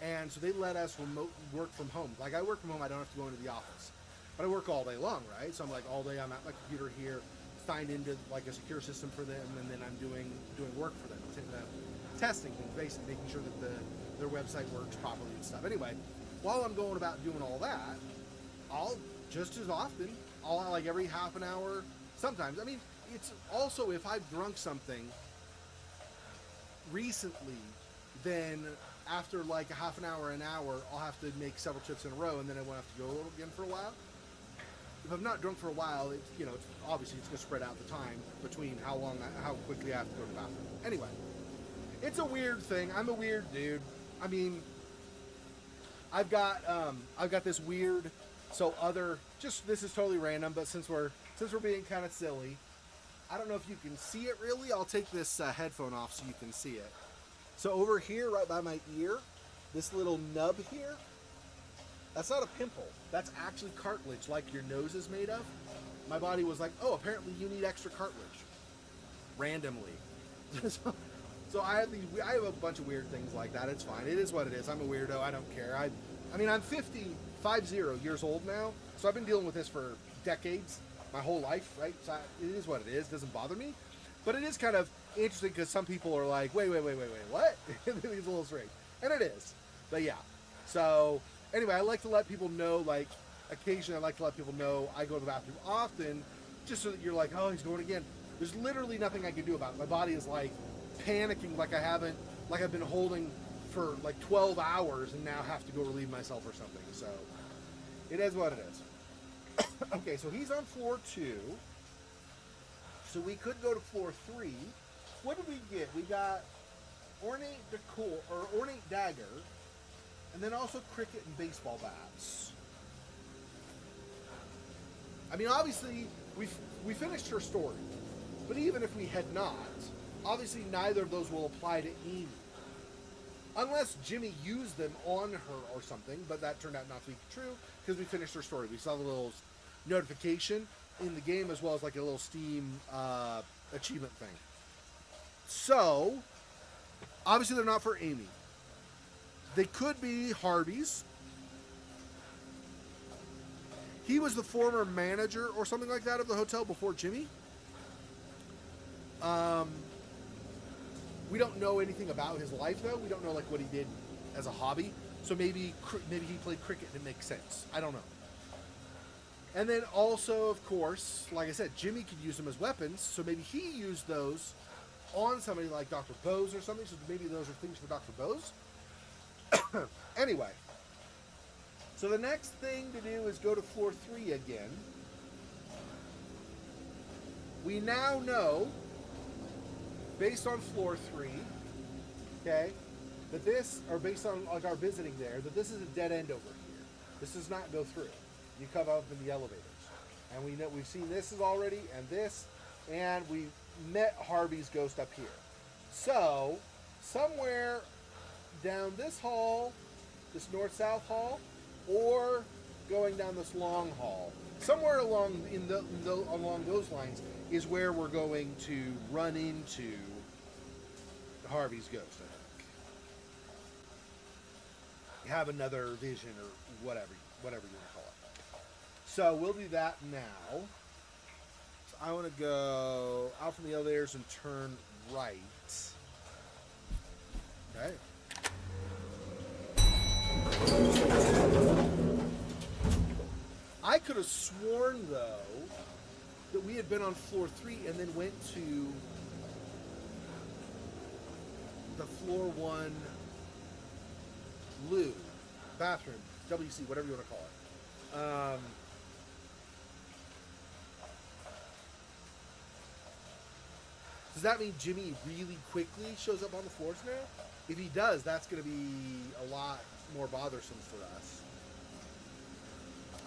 and so they let us remote work from home. Like I work from home, I don't have to go into the office, but I work all day long, right? So I'm like all day I'm at my computer here, signed into like a secure system for them, and then I'm doing work for them, testing things, basically making sure that their website works properly and stuff. Anyway, while I'm going about doing all that, I'll just as often, I'll like every half an hour, sometimes. I mean, it's also if I've drunk something recently, then after like a half an hour, I'll have to make several trips in a row, and then I won't have to go again for a while. If I'm not drunk for a while, it's, you know, it's obviously it's going to spread out the time between how quickly I have to go to the bathroom. Anyway, it's a weird thing. I'm a weird dude. I mean, I've got this weird. So this is totally random, but since we're being kind of silly, I don't know if you can see it really. I'll take this headphone off so you can see it. So over here, right by my ear, this little nub here, that's not a pimple. That's actually cartilage, like your nose is made of. My body was like, oh, apparently you need extra cartilage. Randomly. So I have a bunch of weird things like that. It's fine. It is what it is. I'm a weirdo. I don't care. I mean, I'm 50 years old now, so I've been dealing with this for decades, my whole life, right? So it is what it is. It doesn't bother me, but it is kind of interesting because some people are like, wait, what? It's a little strange, and it is. But yeah. So anyway, I like to let people know, like, occasionally I like to let people know I go to the bathroom often, just so that you're like, oh, he's going again. There's literally nothing I can do about it. My body is like panicking, like I've been holding for like 12 hours and now have to go relieve myself or something. So it is what it is. Okay, so he's on floor 2. So we could go to floor 3. What did we get? We got ornate decor or ornate dagger, and then also cricket and baseball bats. I mean, obviously we finished her story, but even if we had not, obviously neither of those will apply to Amy. Unless Jimmy used them on her or something, but that turned out not to be true because we finished her story. We saw the little notification in the game as well as like a little Steam achievement thing. So, obviously they're not for Amy. They could be Harvey's. He was the former manager or something like that of the hotel before Jimmy. We don't know anything about his life, though. We don't know like what he did as a hobby. So maybe he played cricket and it makes sense. I don't know. And then also, of course, like I said, Jimmy could use them as weapons. So maybe he used those on somebody like Dr. Bose or something. So maybe those are things for Dr. Bose. Anyway. So the next thing to do is go to floor 3 again. We now know, based on floor 3, okay, that this, or based on like our visiting there, that this is a dead end over here. This does not go through. You come up in the elevators, and we know we've seen this already, and this, and we met Harvey's ghost up here. So somewhere down this hall, this north-south hall, or going down this long hall, somewhere along along those lines is where we're going to run into Harvey's ghost. I think. Have another vision or whatever you want to call it. So we'll do that now. So I want to go out from the elevators and turn right. Okay. I could have sworn, though, that we had been on floor 3 and then went to the floor 1 loo, bathroom, WC, whatever you want to call it. Does that mean Jimmy really quickly shows up on the floors now? If he does, that's going to be a lot more bothersome for us.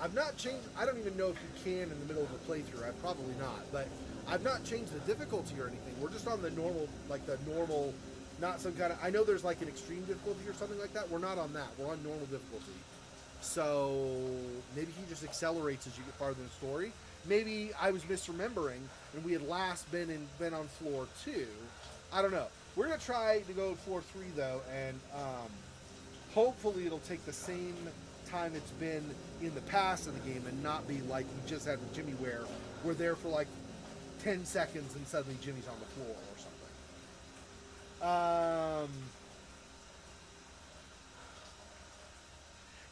I've not changed. I don't even know if you can in the middle of a playthrough. I've probably not, but I've not changed the difficulty or anything. We're just on the normal, not some kind of. I know there's like an extreme difficulty or something like that. We're not on that. We're on normal difficulty. So maybe he just accelerates as you get farther in the story. Maybe I was misremembering, and we had last been on floor 2. I don't know. We're gonna try to go to floor 3 though, and hopefully it'll take the same time it's been in the past of the game and not be like we just had with Jimmy where we're there for like 10 seconds and suddenly Jimmy's on the floor or something.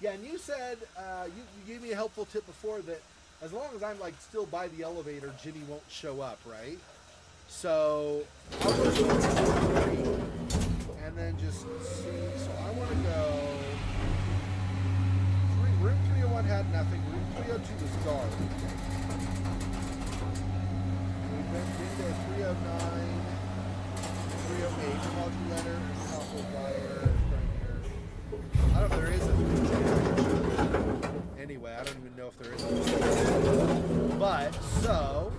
Yeah, and you said you gave me a helpful tip before that as long as I'm like still by the elevator, Jimmy won't show up, right? So I'll go to floor 3 and then just see. So I want to go. Room 301 had nothing. Room 302 was dark. We've been to 309, 308, Apology letter, household fire, I don't know if there is a anyway, I don't even know if there is a but, so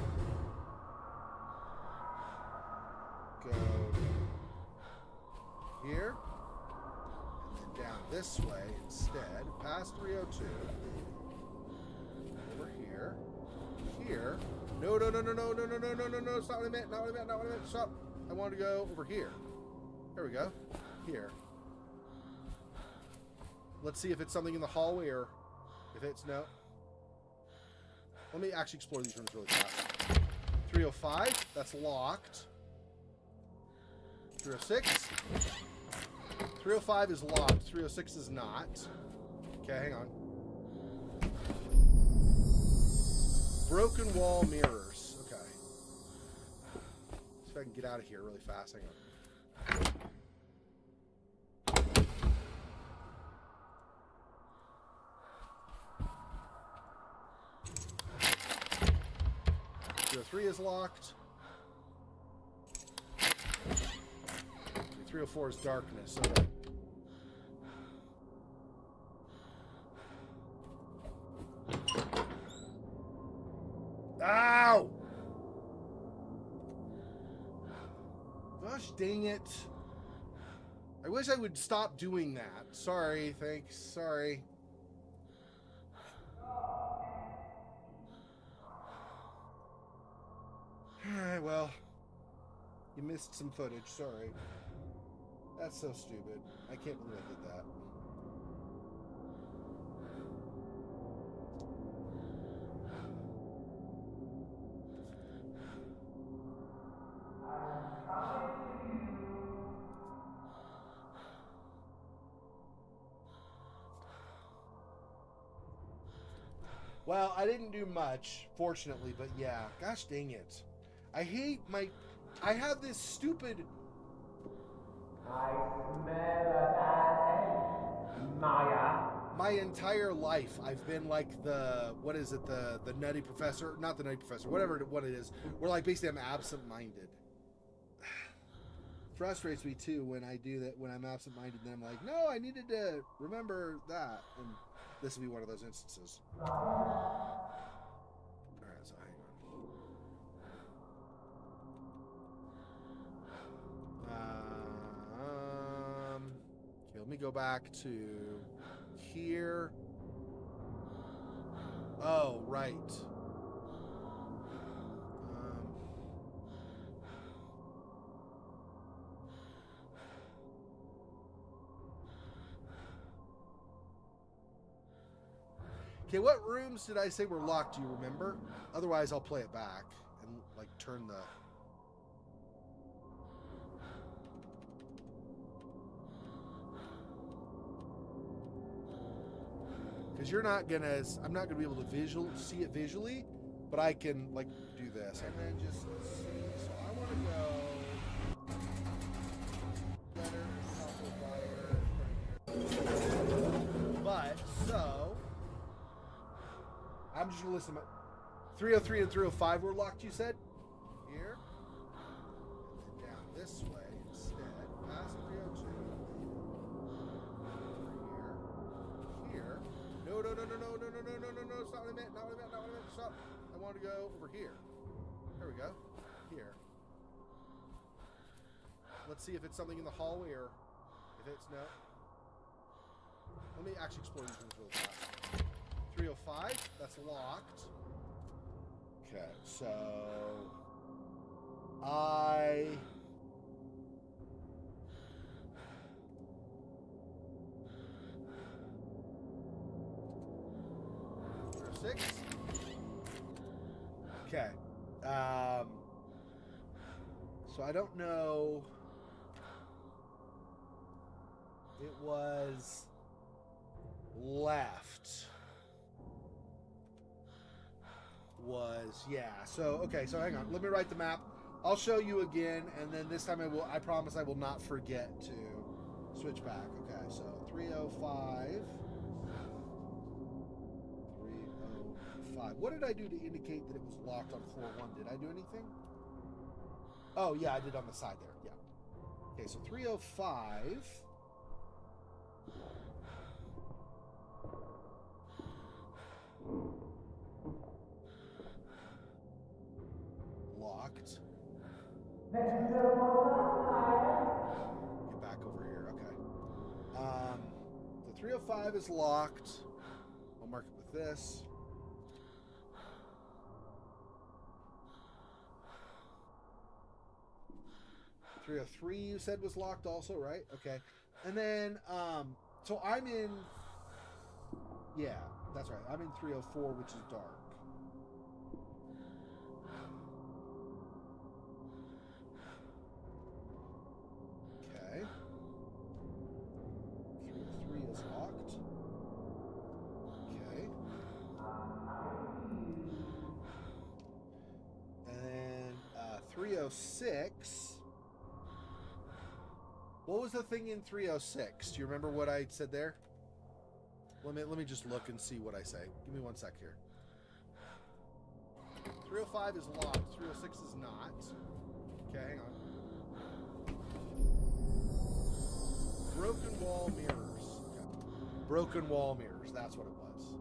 go here. Down this way instead, past 302, over here, no, it's not what I meant, stop, I want to go over here, there we go, here, let's see if it's something in the hallway or if it's no, let me actually explore these rooms really fast. 305, that's locked, 306, 305 is locked. 306 is not. Okay, hang on. Broken wall mirrors. Okay. See if I can get out of here really fast. Hang on. Three is locked. 304 is darkness. Okay. Ow! Gosh dang it. I wish I would stop doing that. Sorry, thanks. Sorry. Alright, well. You missed some footage, sorry. That's so stupid. I can't believe I did that. Well, I didn't do much, fortunately, but yeah. Gosh dang it. I hate my... I have this stupid... I smell a bad egg, Maya. My entire life, I've been like the... What is it? The nutty professor? Not the nutty professor. Whatever what it is. Where, like, basically I'm absent-minded. frustrates me too when I do that, when I'm absent-minded and I'm like, no, I needed to remember that. And this will be one of those instances. Alright, so hang on. Okay, let me go back to here. Oh, right. Okay, what rooms did I say were locked? Do you remember? Otherwise, I'll play it back and like turn the. Because you're not gonna, I'm not gonna be able to see it visually, but I can like do this and then just see. So I want to go. But so I'm just gonna listen. 303 and 305 were locked. You said here, and then down this way instead. Past 302. Here. No. It's not what I meant. Stop. I want to go over here. There we go. Here. Let's see if it's something in the hallway or if it's no. Let me actually explore these rooms really fast. 305, that's locked. Okay, so I six. Okay. So I don't know. It was left. Yeah. So okay. So hang on. Let me write the map. I'll show you again, and then this time I promise I will not forget to switch back. Okay. So 305. 305. What did I do to indicate that it was locked on floor 1? Did I do anything? Oh yeah, I did on the side there. Yeah. Okay. So 305. Locked. Get back over here. Okay. The 305 is locked. I'll mark it with this. The 303 you said was locked also, right? Okay. And then so I'm in. Yeah, that's right. I'm in 304, which is dark. Okay. 303 is locked. Okay. And then 306. What was the thing in 306? Do you remember what I said there? Let me just look and see what I say. Give me 1 sec here. 305 is locked. 306 is not. Okay, hang on. Broken wall mirrors. Okay. Broken wall mirrors. That's what it was.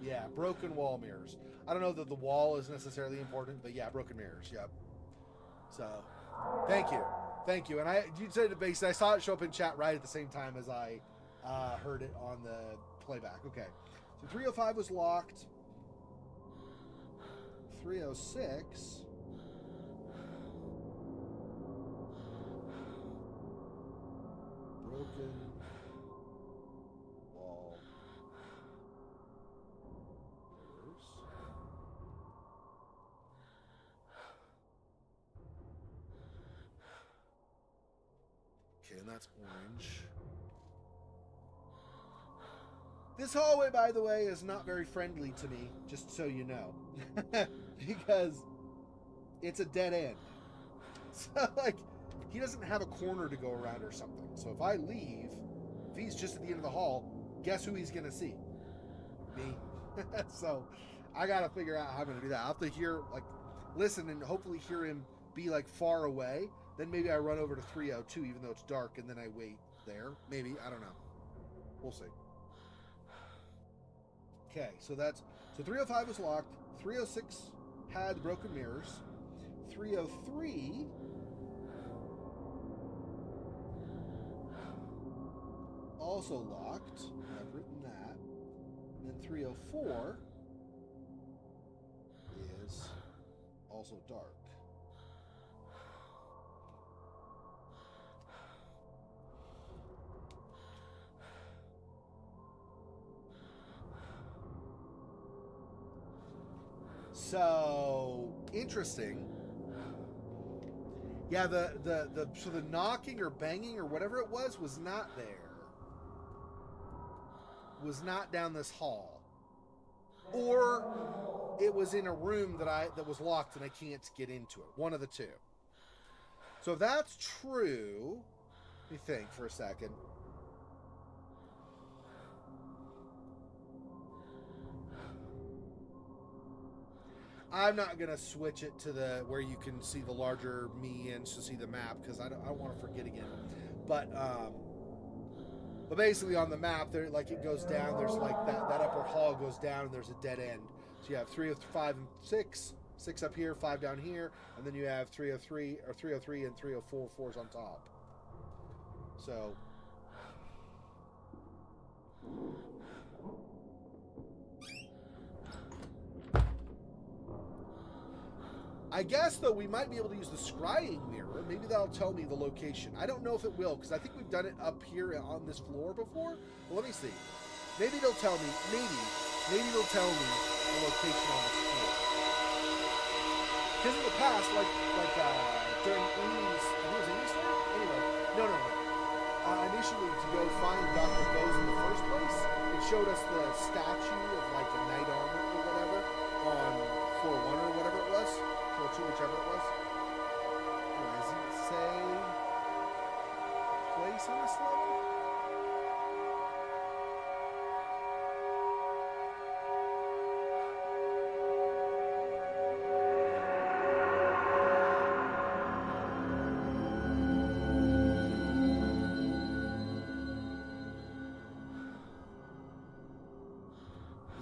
Yeah, broken wall mirrors. I don't know that the wall is necessarily important, but yeah, broken mirrors. Yep. So, thank you. Thank you. And you said it basically, I saw it show up in chat right at the same time as I heard it on the playback. Okay. So 305 was locked. 306. Broken wall mirrors. Okay, and that's orange. This hallway, by the way, is not very friendly to me, just so you know. Because it's a dead end. So, like, he doesn't have a corner to go around or something. So if I leave, if he's just at the end of the hall, guess who he's going to see? Me. So I got to figure out how I'm going to do that. I'll have to listen and hopefully hear him be, like, far away. Then maybe I run over to 302 even though it's dark, and then I wait there. Maybe, I don't know. We'll see. Okay, so 305 was locked. 306 had broken mirrors. 303 also locked. I've written that. And then 304 is also dark. So interesting. Yeah, so the knocking or banging or whatever it was not there. Was not down this hall. Or it was in a room that was locked and I can't get into it. One of the two. So if that's true, let me think for a second. I'm not gonna switch it to the where you can see the larger me and to see the map because I don't want to forget again. But basically on the map there, like it goes down. There's like that upper hall goes down and there's a dead end. So you have 305 and 6 up here, 5 down here, and then you have 303 and 304 4s on top. So. I guess, though, we might be able to use the scrying mirror. Maybe that'll tell me the location. I don't know if it will, because I think we've done it up here on this floor before. But let me see. Maybe it'll tell me, maybe it'll tell me the location on this floor. Because in the past, like during Amy's, I think it was Amy's floor? Anyway, no. Initially, to go find Dr. Bose in the first place, it showed us the statue of, like, a knight armor or whatever on floor 1 or whatever it was. Or 2, whichever it was. Does it say place on this level?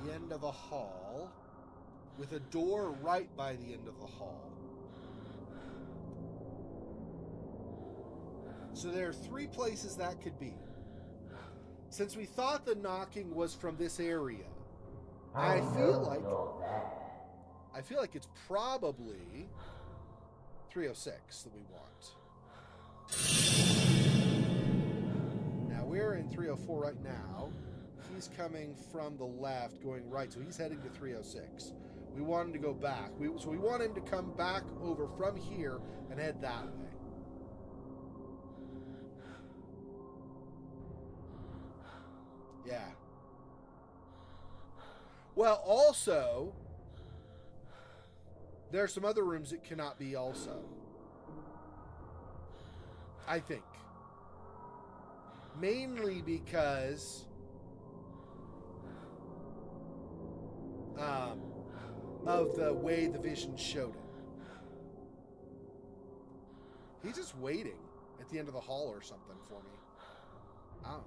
The end of a hall. With a door right by the end of the hall. So there are 3 places that could be. Since we thought the knocking was from this area, I feel like it's probably 306 that we want. Now we're in 304 right now. He's coming from the left, going right, so he's heading to 306. We want him to go back. So we want him to come back over from here and head that way. Yeah. Well, also, there are some other rooms that cannot be also. I think. Mainly because of the way the vision showed it. He's just waiting at the end of the hall or something for me. I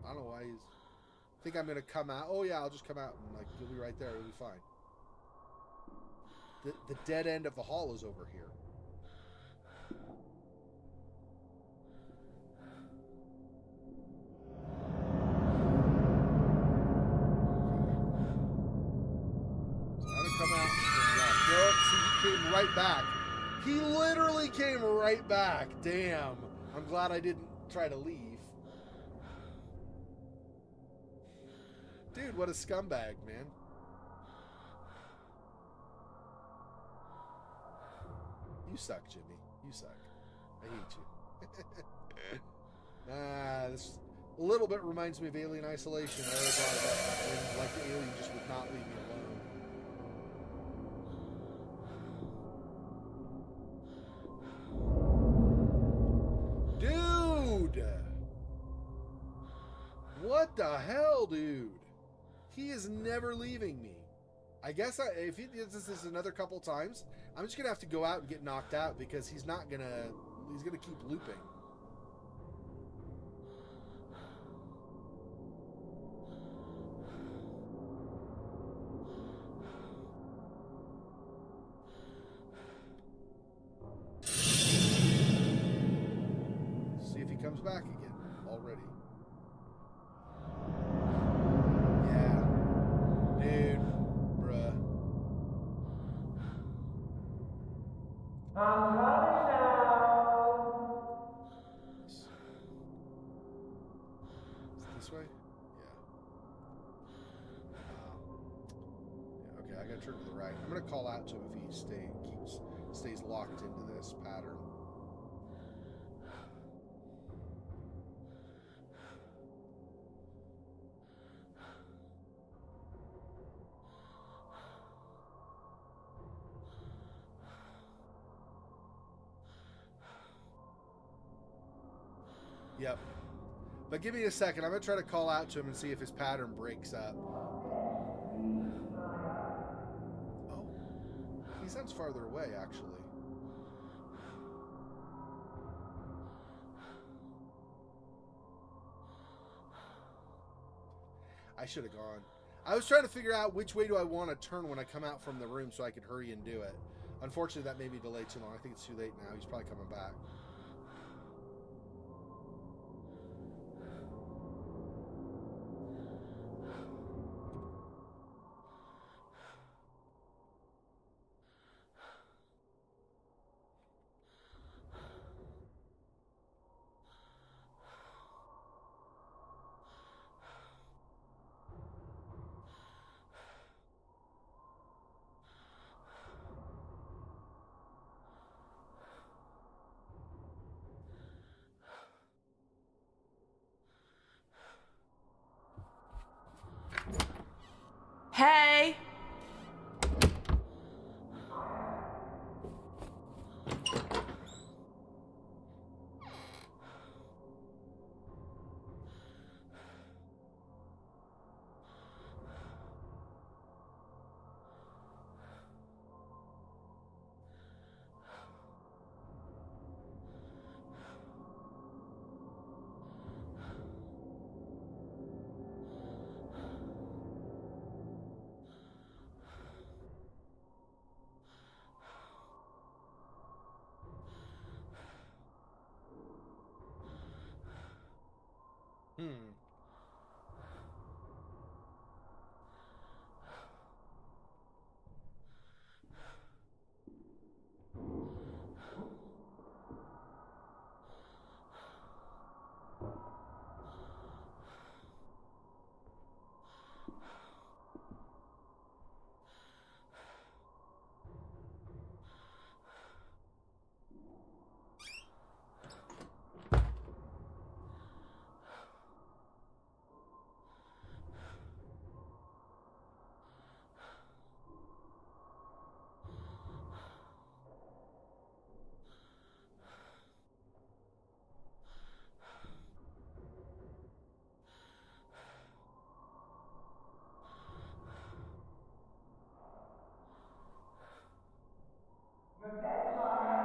don't know why he's... I think I'm going to come out. Oh, yeah, I'll just come out and, like, you'll be right there. It'll be fine. The dead end of the hall is over here. Came right back. He literally came right back. Damn. I'm glad I didn't try to leave. Dude, what a scumbag, man. You suck, Jimmy. You suck. I hate you. This a little bit reminds me of Alien Isolation. I already thought about that when, like, the alien just would not leave me alone. What the hell, dude? He is never leaving me. I guess if he does this another couple times, I'm just going to have to go out and get knocked out because he's not going to He's gonna keep looping. See if he comes back again already. Yeah. Dude. Bruh. I'm coming now. Is it this way? Yeah. Yeah, okay, I gotta turn to the right. I'm gonna call out to him if he stays locked into this pattern. Yep. But give me a second. I'm going to try to call out to him and see if his pattern breaks up. Oh. He sounds farther away, actually. I should have gone. I was trying to figure out which way do I want to turn when I come out from the room so I could hurry and do it. Unfortunately, that made me delay too long. I think it's too late now. He's probably coming back. Hey! Hmm. You're dead, Maya.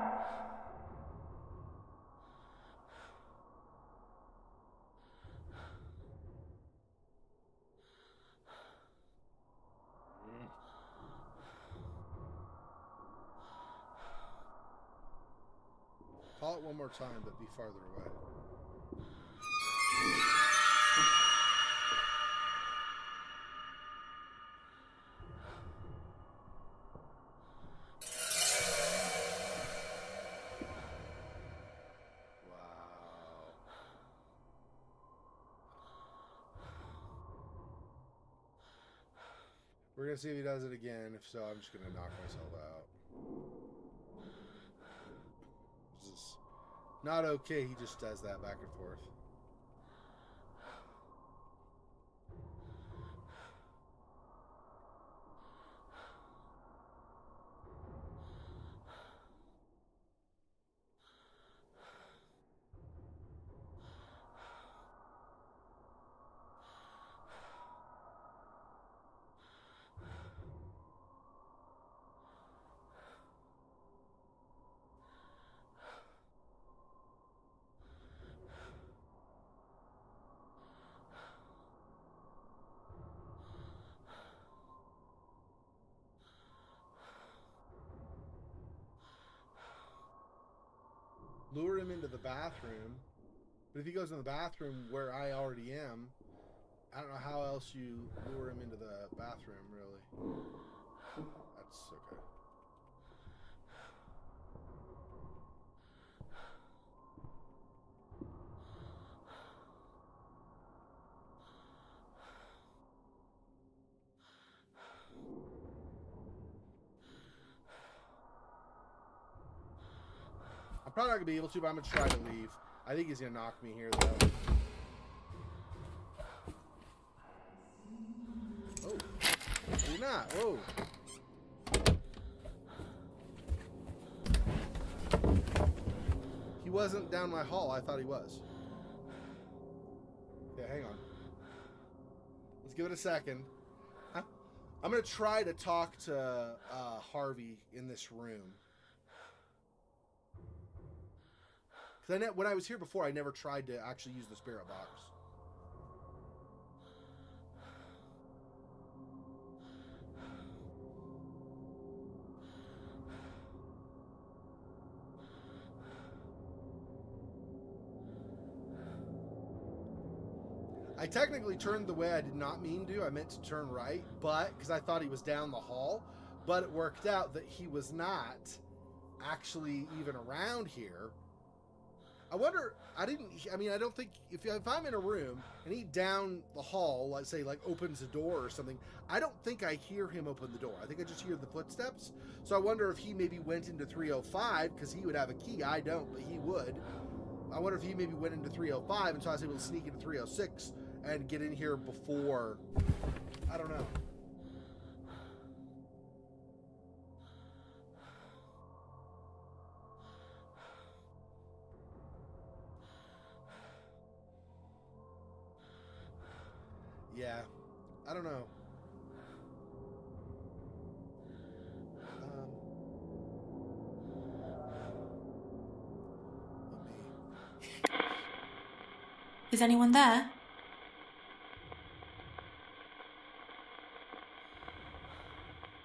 Call it one more time, but be farther away. Wow. We're going to see if he does it again. If so, I'm just going to knock myself out. This is not okay. He just does that back and forth. lure him into the bathroom. But if he goes in the bathroom where I already am, I don't know how else you lure him into the bathroom, really. That's okay. I'm probably not going to be able to, but I'm going to try to leave. I think he's going to knock me here, though. Oh. Maybe not. Whoa. He wasn't down my hall. I thought he was. Yeah, hang on. Let's give it a second. I'm going to try to talk to Harvey in this room. Because when I was here before, I never tried to actually use the spirit box. I technically turned the way I did not mean to. I meant to turn right, but because I thought he was down the hall. But it worked out that he was not actually even around here. I wonder, I don't think, if I'm in a room and he down the hall, let's say, like, opens a door or something, I don't think I hear him open the door. I think I just hear the footsteps. So I wonder if he maybe went into 305, because he would have a key. I don't, but he would. I wonder if he maybe went into 305, and so I was able to sneak into 306 and get in here before. I don't know. Yeah, I don't know. Is anyone there?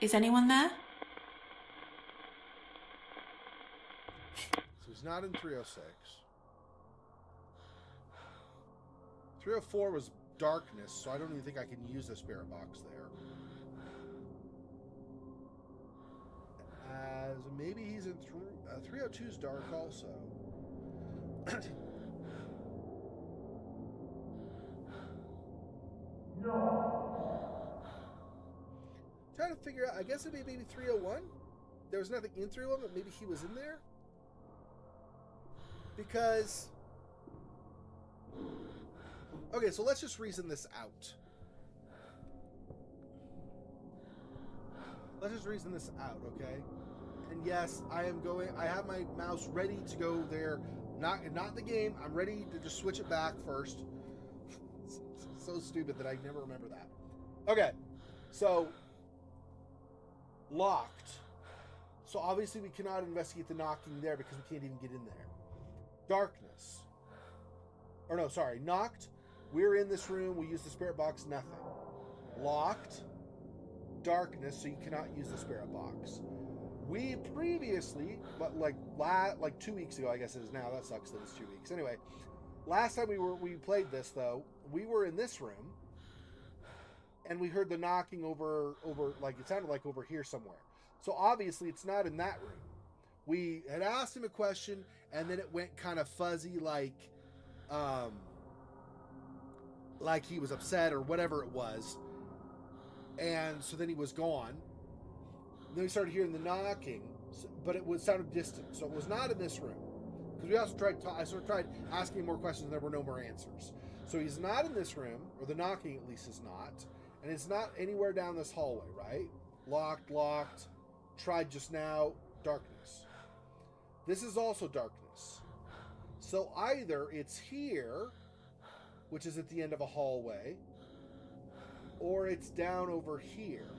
Is anyone there? So he's not in 306. 304 was darkness, so I don't even think I can use the spirit box there. As maybe he's in 302 is dark also. Trying to figure out, I guess it'd be maybe 301. There was nothing in 301, but maybe he was in there. Because, okay, so let's just reason this out. Let's just reason this out, okay? And yes, I have my mouse ready to go there. Not the game. I'm ready to just switch it back first. It's so stupid that I never remember that. Okay, so locked. So obviously we cannot investigate the knocking there because we can't even get in there. Darkness. Or no, sorry, knocked. We're in this room. We use the spirit box. Nothing. Locked. Darkness. So you cannot use the spirit box. We previously, but like 2 weeks ago, I guess it is now. That sucks that it's 2 weeks. Anyway, last time we played this though, we were in this room, and we heard the knocking over like it sounded like over here somewhere. So obviously it's not in that room. We had asked him a question, and then it went kind of fuzzy, like he was upset or whatever it was. And so then he was gone. Then we started hearing the knocking, but it sounded distant, so it was not in this room. Because we also tried asking him more questions, and there were no more answers. So he's not in this room, or the knocking at least is not, and it's not anywhere down this hallway, right? Locked. Tried just now, darkness. This is also darkness. So either it's here, which is at the end of a hallway, or it's down over here.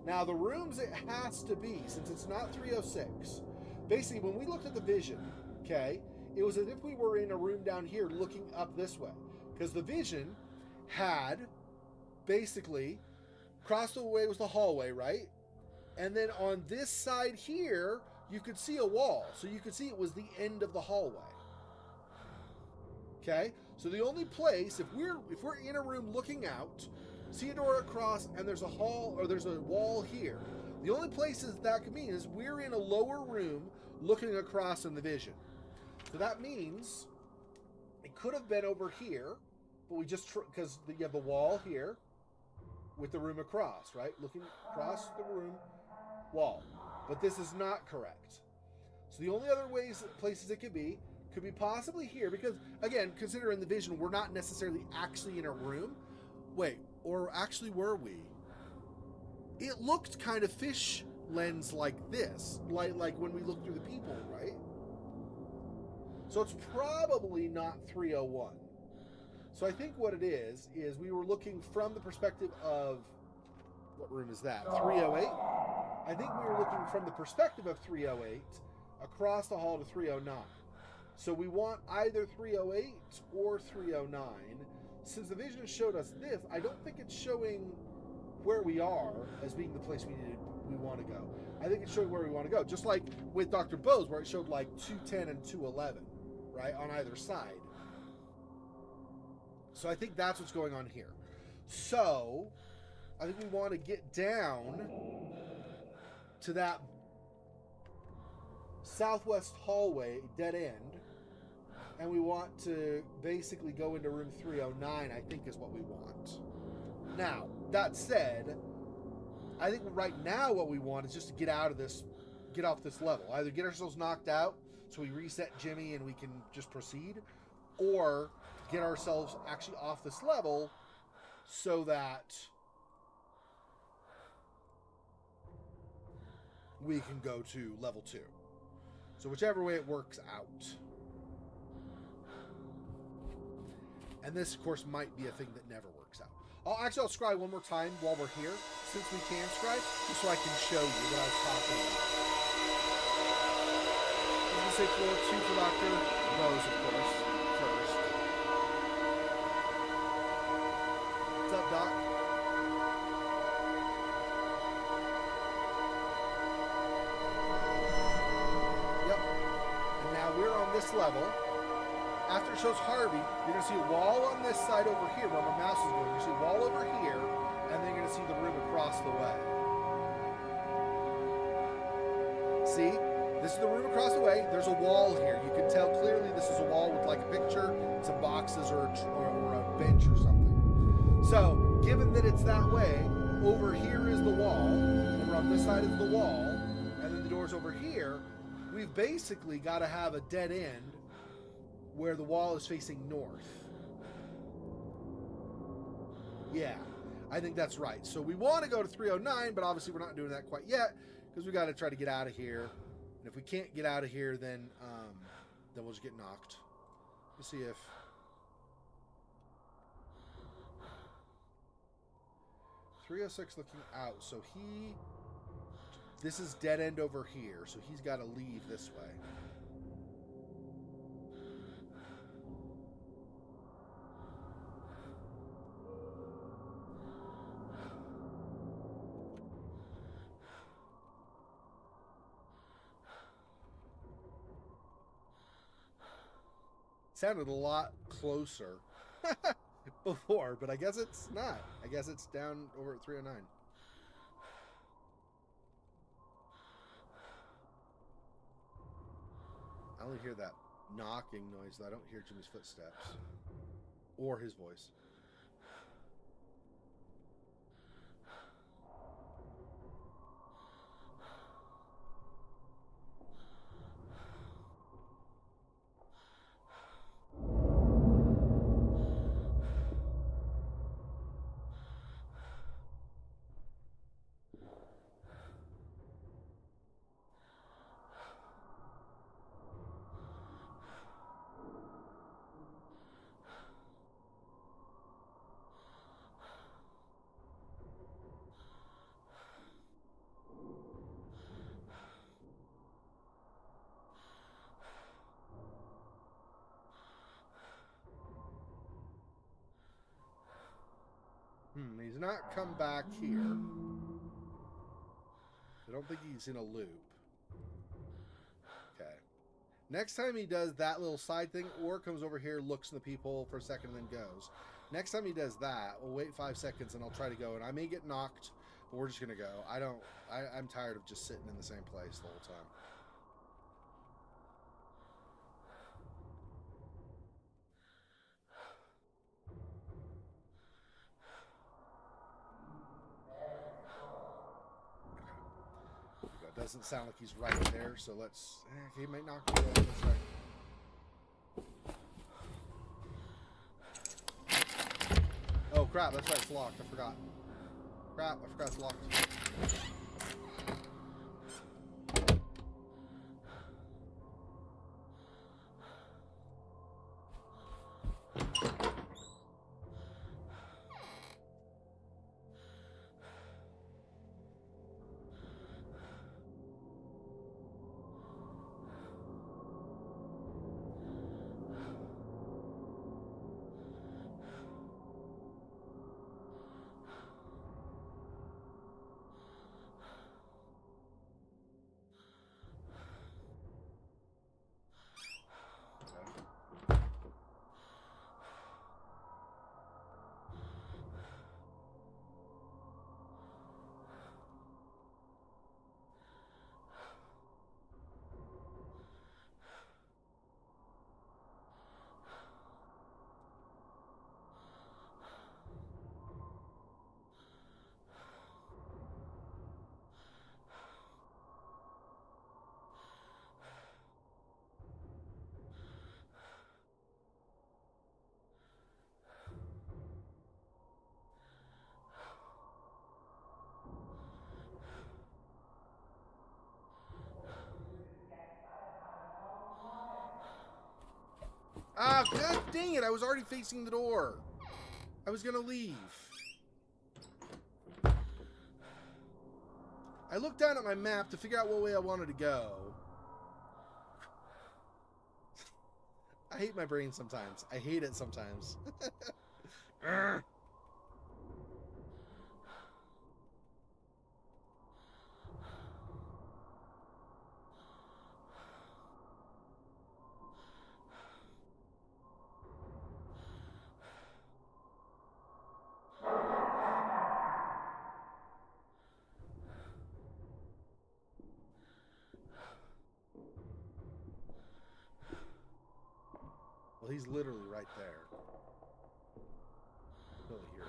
Now, the rooms it has to be, since it's not 306, basically, when we looked at the vision, okay, it was as if we were in a room down here looking up this way. Because the vision had, basically, across the way was the hallway, right? And then on this side here, you could see a wall. So you could see it was the end of the hallway. Okay? So the only place, if we're in a room looking out, see a door across, and there's a hall or there's a wall here, the only places that could mean is we're in a lower room looking across in the vision. So that means it could have been over here, but we just, because you have the wall here with the room across, right? Looking across the room, wall. But this is not correct. So the only other places it could be possibly here, because again, consider in the vision, we're not necessarily actually in a room. Wait, or actually were we? It looked kind of fish lens like this, like when we look through the people, right? So it's probably not 301. So I think what it is we were looking from the perspective of, what room is that? 308? I think we were looking from the perspective of 308 across the hall to 309. So we want either 308 or 309. Since the vision showed us this, I don't think it's showing where we are as being the place we want to go. I think it's showing where we want to go. Just like with Dr. Bose, where it showed like 210 and 211, right, on either side. So I think that's what's going on here. So I think we want to get down to that southwest hallway, dead end, and we want to basically go into room 309, I think is what we want. Now, that said, I think right now what we want is just to get off this level. Either get ourselves knocked out so we reset Jimmy and we can just proceed, or get ourselves actually off this level so that we can go to level 2. So whichever way it works out. And this, of course, might be a thing that never works out. I'll scry one more time while we're here, since we can scry, just so I can show you what I was talking about. I'm going to say floor 2 for Dr. Bose, of course, first. What's up, Doc? Yep. And now we're on this level. After it shows Harvey, you're going to see a wall on this side over here where my mouse is going. You're going to see a wall over here, and then you're going to see the room across the way. See? This is the room across the way. There's a wall here. You can tell clearly this is a wall with like a picture, some boxes, or a bench or something. So, given that it's that way, over here is the wall, over on this side is the wall, and then the door's over here. We've basically got to have a dead end where the wall is facing north. Yeah, I think that's right. So we want to go to 309, but obviously we're not doing that quite yet because we got to try to get out of here. And if we can't get out of here, then we'll just get knocked. Let's see if 306 looking out. So this is dead end over here. So he's got to leave this way. Sounded a lot closer before, but I guess it's not. I guess it's down over at 309. I only hear that knocking noise, though I don't hear Jimmy's footsteps or his voice. He's not come back here. I don't think he's in a loop. Next time he does that little side thing or comes over here, looks in the peephole for a second, and then goes. Next time he does that, we'll wait 5 seconds and I'll try to go. And I may get knocked, but we're just going to go. I'm tired of just sitting in the same place the whole time. It doesn't sound like he's right there, so let's... he might knock me over. Let's try. Oh, crap. That's right. It's locked. I forgot. Crap. I forgot it's locked. Ah, good dang it. I was already facing the door. I was going to leave. I looked down at my map to figure out what way I wanted to go. I hate my brain sometimes. I hate it sometimes. Well, he's literally right there. Really here.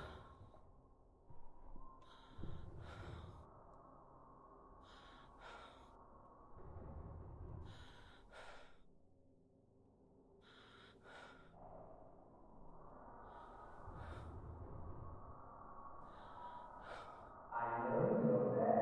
I know you're there.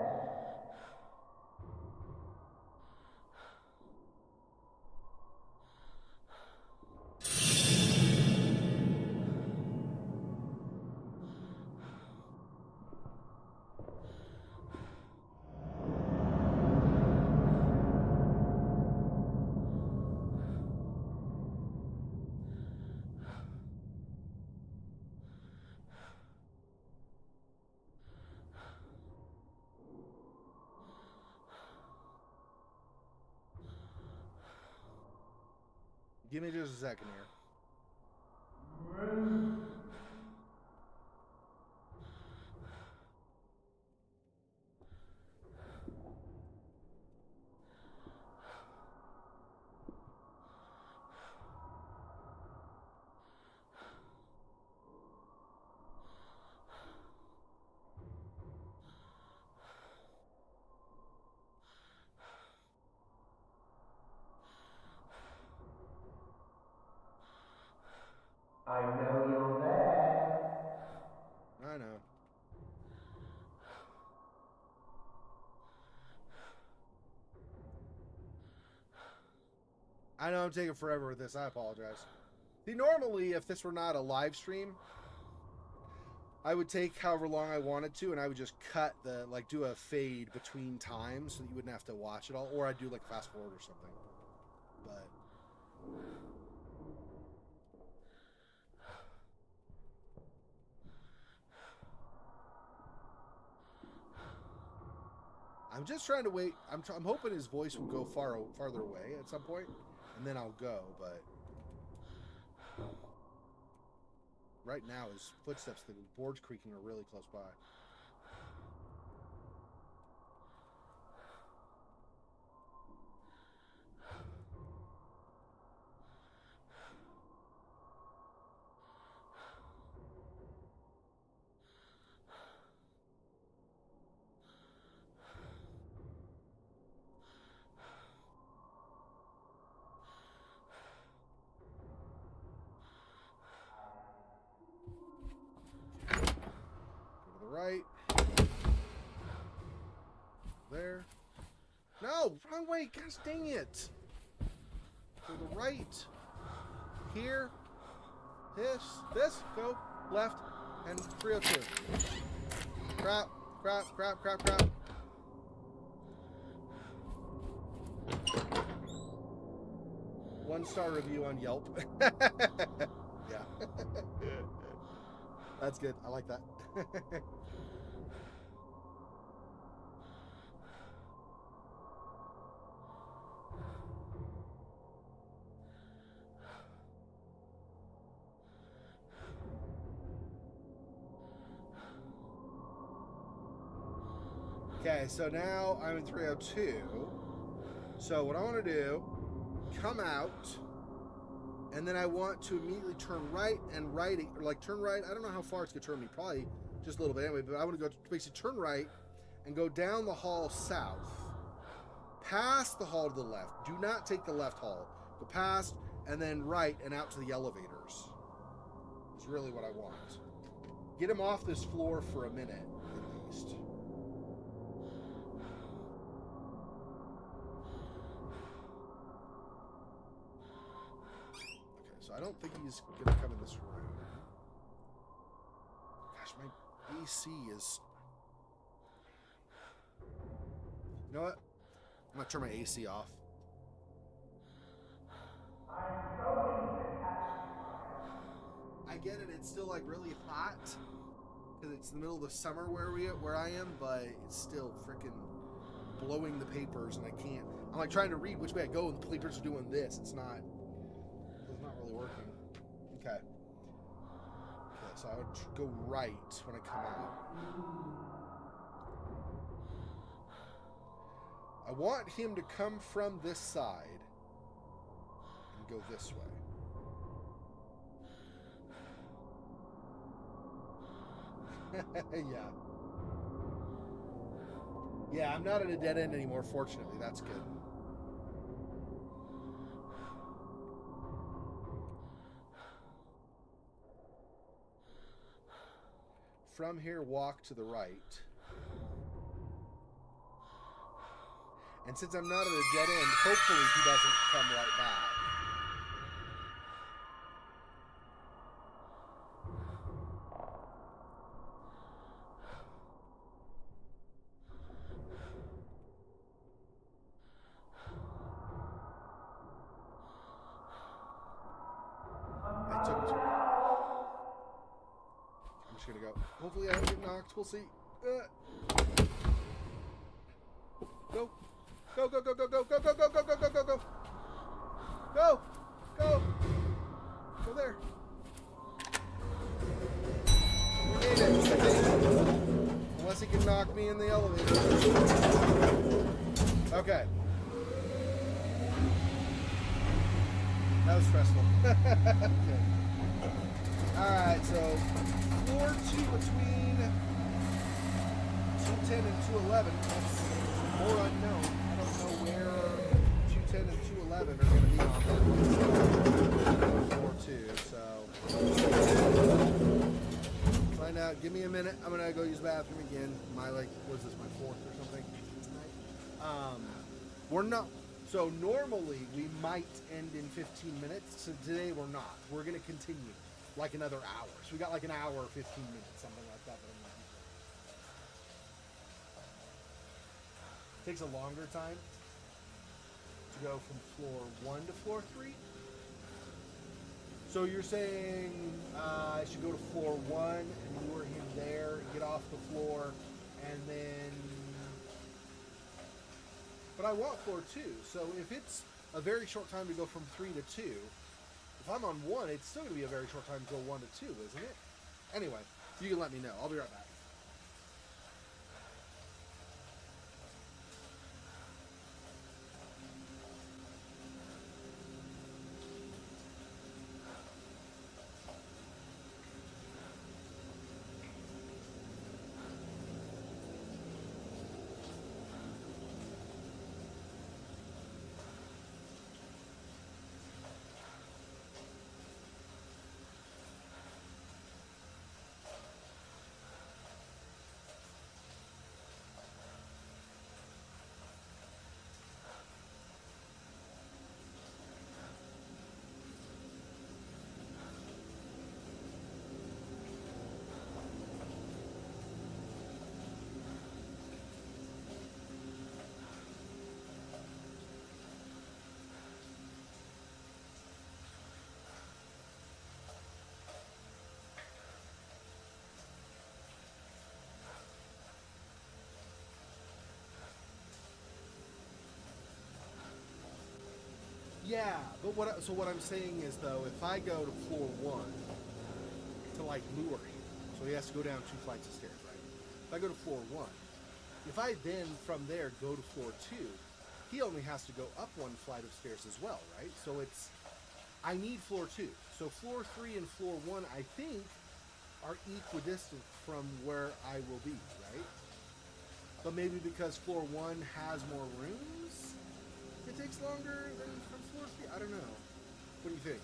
Give me just a second here. I know you're there. I know. I know I'm taking forever with this. I apologize. See, normally, if this were not a live stream, I would take however long I wanted to, and I would just cut the, like, do a fade between times so that you wouldn't have to watch it all, or I'd do, like, fast forward or something. But I'm just trying to wait. I'm hoping his voice will go farther away at some point, and then I'll go. But right now, his footsteps, the boards creaking, are really close by. Go to the right. There. No, wrong way. Gosh dang it. To the right. Here. This. Go. Left. And 302. Crap. 1-star review on Yelp. Yeah. That's good. I like that. Okay, so now I'm in 302. So what I want to do, come out, and then I want to immediately turn right and right, or like turn right. I don't know how far it's going to turn me, probably just a little bit anyway, but I want to go basically turn right and go down the hall south, past the hall to the left. Do not take the left hall. Go past and then right and out to the elevators. Is really what I want. Get him off this floor for a minute, at least. So I don't think he's going to come in this room. Gosh, my AC is... You know what? I'm going to turn my AC off. I'm going to catch I get it. It's still like really hot because it's the middle of the summer where I am, but it's still freaking blowing the papers, and I can't. I'm like trying to read which way I go, and the papers are doing this. It's not really working. Okay. So I would go right when I come out. I want him to come from this side and go this way. Yeah. Yeah, I'm not at a dead end anymore, fortunately. That's good. From here, walk to the right. And since I'm not at a dead end, hopefully he doesn't come right back. I'm just gonna go. Hopefully I don't get knocked. We'll see. Go. Go, go, go, go, go, go, go, go, go, go, go, go, go. Go. Go. Go there. We made it. Unless he can knock me in the elevator. Okay. That was stressful. Okay. Alright, so floor 2 between 210 and 211. That's more unknown. I don't know where 210 and 211 are going to be on floor 2. So find out. Give me a minute. I'm going to go use the bathroom again. My, like, what is this, my 4th or something tonight? We're not. So normally we might end in 15 minutes. So today we're not. We're going to continue like another hour. So we got like an hour, 15 minutes, something like that. But I'm not. It takes a longer time to go from floor 1 to floor 3. So you're saying I should go to floor 1 and lure him there, get off the floor, and then... But I want floor 2, so if it's a very short time to go from 3 to 2. If I'm on 1, it's still going to be a very short time to go 1 to 2, isn't it? Anyway, you can let me know. I'll be right back. Yeah, but what I'm saying is, though, if I go to floor 1 to like lure him, so he has to go down 2 flights of stairs, right? If I go to floor 1, if I then from there go to floor 2, he only has to go up 1 flight of stairs as well, right? So I need floor 2. So floor 3 and floor 1, I think, are equidistant from where I will be, right? But maybe because floor 1 has more rooms, it takes longer than from floor 3. I don't know. What do you think?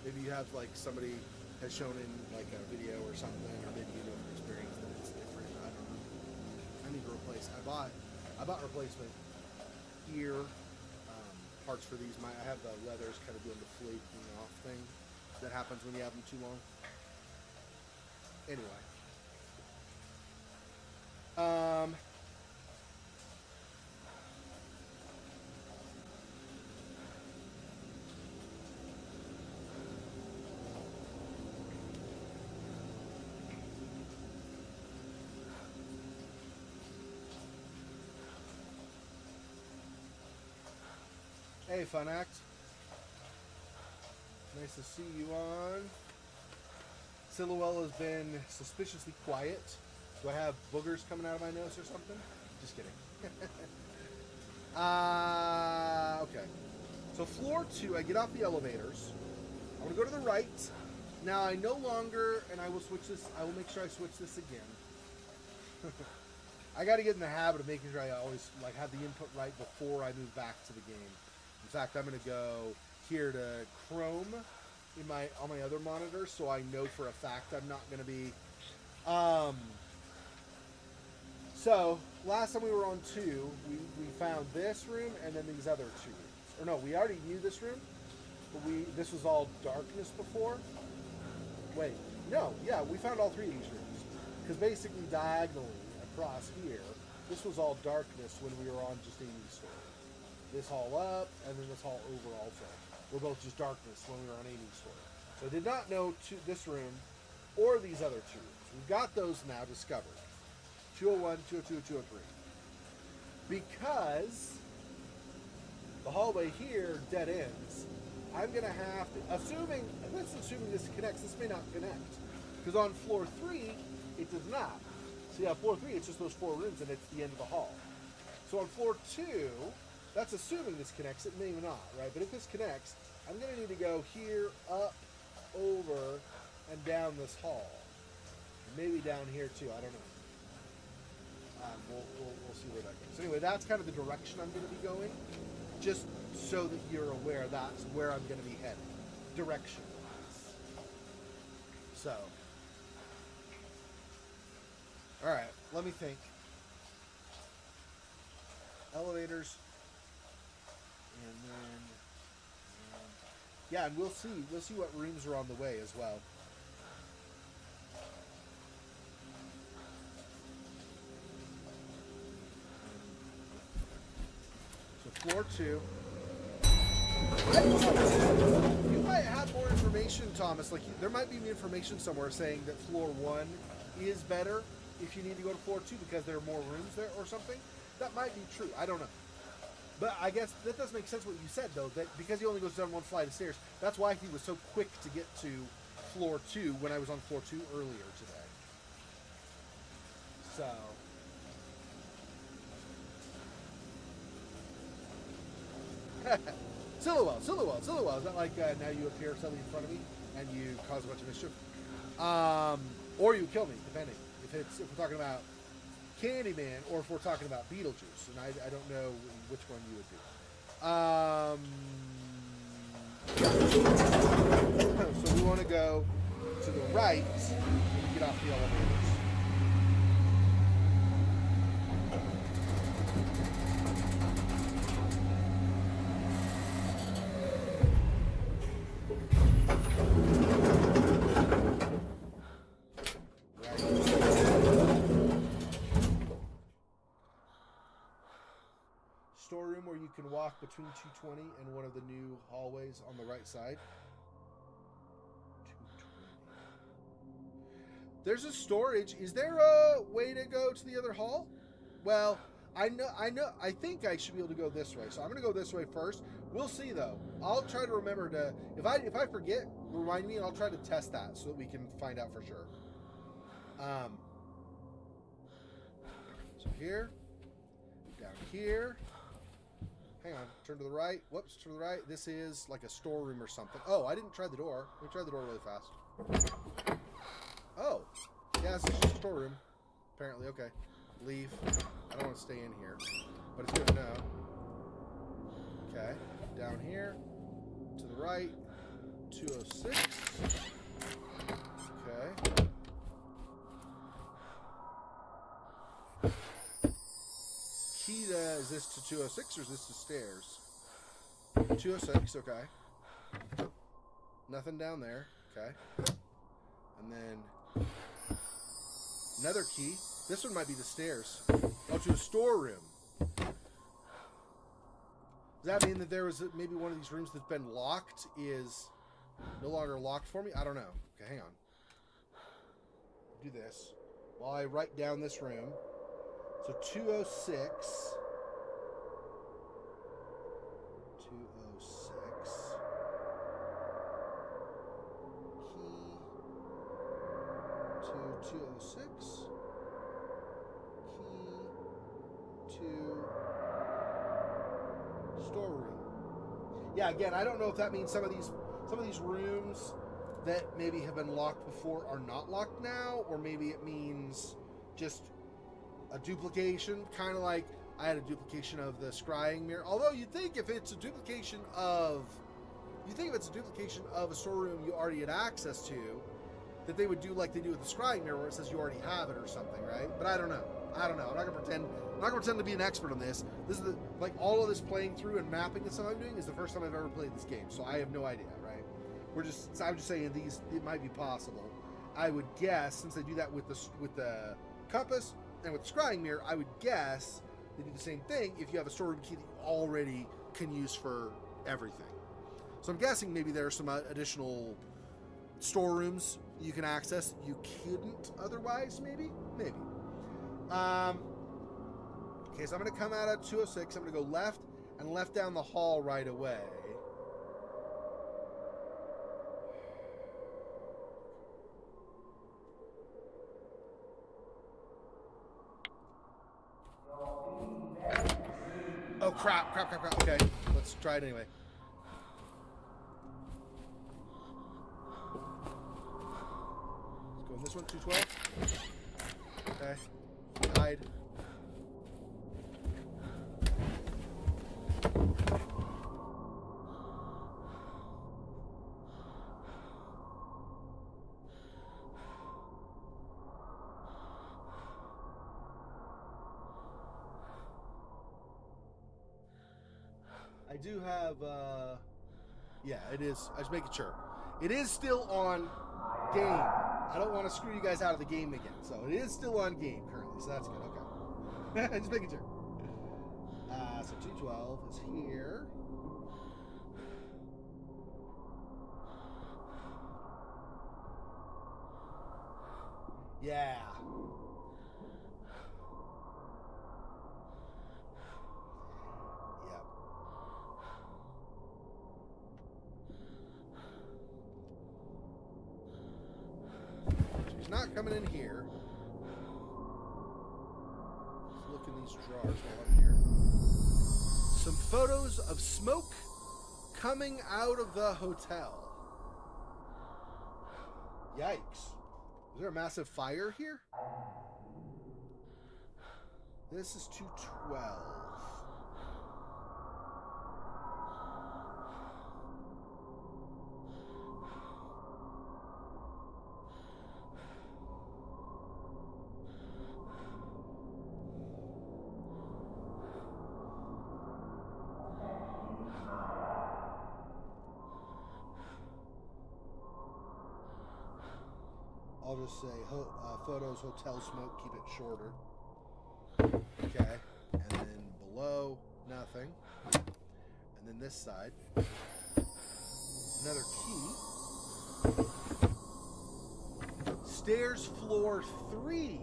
Maybe you have like somebody has shown in like a video or something, or maybe you know from experience that it's different. I don't know. I need to replace. I bought replacement ear parts for these. I have the leathers kind of doing the flaking off thing that happens when you have them too long. Anyway. Hey, Fun Act. Nice to see you on. Silhouette has been suspiciously quiet. Do I have boogers coming out of my nose or something? Just kidding. Okay. So floor 2, I get off the elevators. I'm gonna go to the right. Now I no longer, and I will switch this. I will make sure I switch this again. I got to get in the habit of making sure I always like have the input right before I move back to the game. In fact, I'm gonna go here to Chrome on my other monitor, so I know for a fact I'm not gonna be. So last time we were on 2, we found this room and then these other 2 rooms. Or no, we already knew this room, but this was all darkness before. Wait, no, yeah, we found all 3 of these rooms because basically diagonally across here, this was all darkness when we were on just Amy's story. This hall up and then this hall over also. We're both just darkness when we were on Amy's story. So I did not know this room or these other 2 rooms. We've got those now discovered. 201, 202, 203. Because the hallway here dead ends, I'm going to have to, assuming this connects, this may not connect. Because on floor 3, it does not. So yeah, floor 3, it's just those 4 rooms and it's the end of the hall. So on floor 2, that's assuming this connects, it may not, right? But if this connects, I'm going to need to go here, up, over, and down this hall. Maybe down here too, I don't know. We'll see where that goes. So anyway, that's kind of the direction I'm going to be going, just so that you're aware that's where I'm going to be headed, direction-wise. So, all right, let me think. Elevators, and then yeah, and we'll see what rooms are on the way as well. Floor 2. You might have more information, Thomas. Like there might be information somewhere saying that floor 1 is better if you need to go to floor 2 because there are more rooms there or something. That might be true. I don't know. But I guess that does make sense what you said, though, that because he only goes down one flight of stairs, that's why he was so quick to get to floor 2 when I was on floor 2 earlier today. So... Silhouette. Is that like now you appear suddenly in front of me and you cause a bunch of mischief? Or you kill me, depending. If we're talking about Candyman or if we're talking about Beetlejuice, and I don't know which one you would do. So we want to go to the right when we get off the elevators. Storeroom where you can walk between 220 and one of the new hallways on the right side. 220. There's a storage. Is there a way to go to the other hall? Well, I think I should be able to go this way. So I'm going to go this way first. We'll see though. I'll try to remember to, if I forget, remind me and I'll try to test that so that we can find out for sure. So here, down here. Hang on, turn to the right. Whoops, to the right. This is like a storeroom or something. Oh, I didn't try the door. Let me try the door really fast. Oh, yeah, this is just a storeroom. Apparently, okay. Leave. I don't want to stay in here, but it's good to know. Okay, down here, to the right, 206. Okay. Key to, is this to 206 or is this to stairs? 206, okay. Nothing down there, okay. And then another key. This one might be the stairs. Oh, to a storeroom. Does that mean that there was maybe one of these rooms that's been locked is no longer locked for me? I don't know. Okay, hang on. Do this while I write down this room. So 206. 206. Key to 206. Key to storeroom. Yeah, again, I don't know if that means some of these rooms that maybe have been locked before are not locked now, or maybe it means just a duplication, kind of like I had a duplication of the scrying mirror. Although you'd think if it's a duplication of a storeroom you already had access to, that they would do like they do with the scrying mirror, where it says you already have it or something, right? But I don't know. I'm not gonna pretend to be an expert on this. This is all of this playing through and mapping and stuff I'm doing is the first time I've ever played this game, so I have no idea, right? I'm just saying it might be possible. I would guess, since they do that with the compass and with the scrying mirror, I would guess they do the same thing if you have a storeroom key that you already can use for everything. So I'm guessing maybe there are some additional storerooms you can access you couldn't otherwise, maybe. Okay, so I'm going to come out of 206. I'm going to go left and left down the hall right away. Oh, crap. Okay, let's try it anyway. Let's go in this one, 212. Okay, hide. I do have, yeah, it is. I was making sure. It is still on game. I don't want to screw you guys out of the game again. So it is still on game currently. So that's good. Okay. Just making sure. So 212 is here. Yeah. not coming in here. Let's look in these drawers while I'm here. Some photos of smoke coming out of the hotel. Yikes. Is there a massive fire here? This is 212. I'll just say photos, hotel smoke, keep it shorter. Okay. And then below, nothing. And then this side, another key. Stairs floor 3.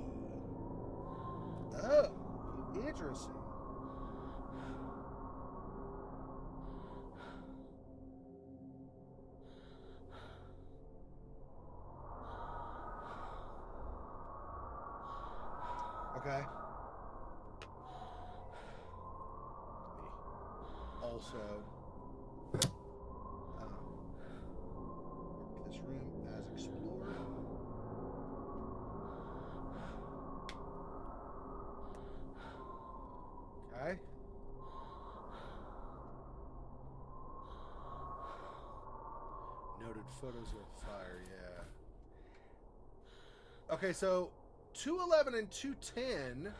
Oh, interesting. Okay. Also, mark this room as explored. Okay. Noted photos of fire, yeah. Okay, so 211 and 210,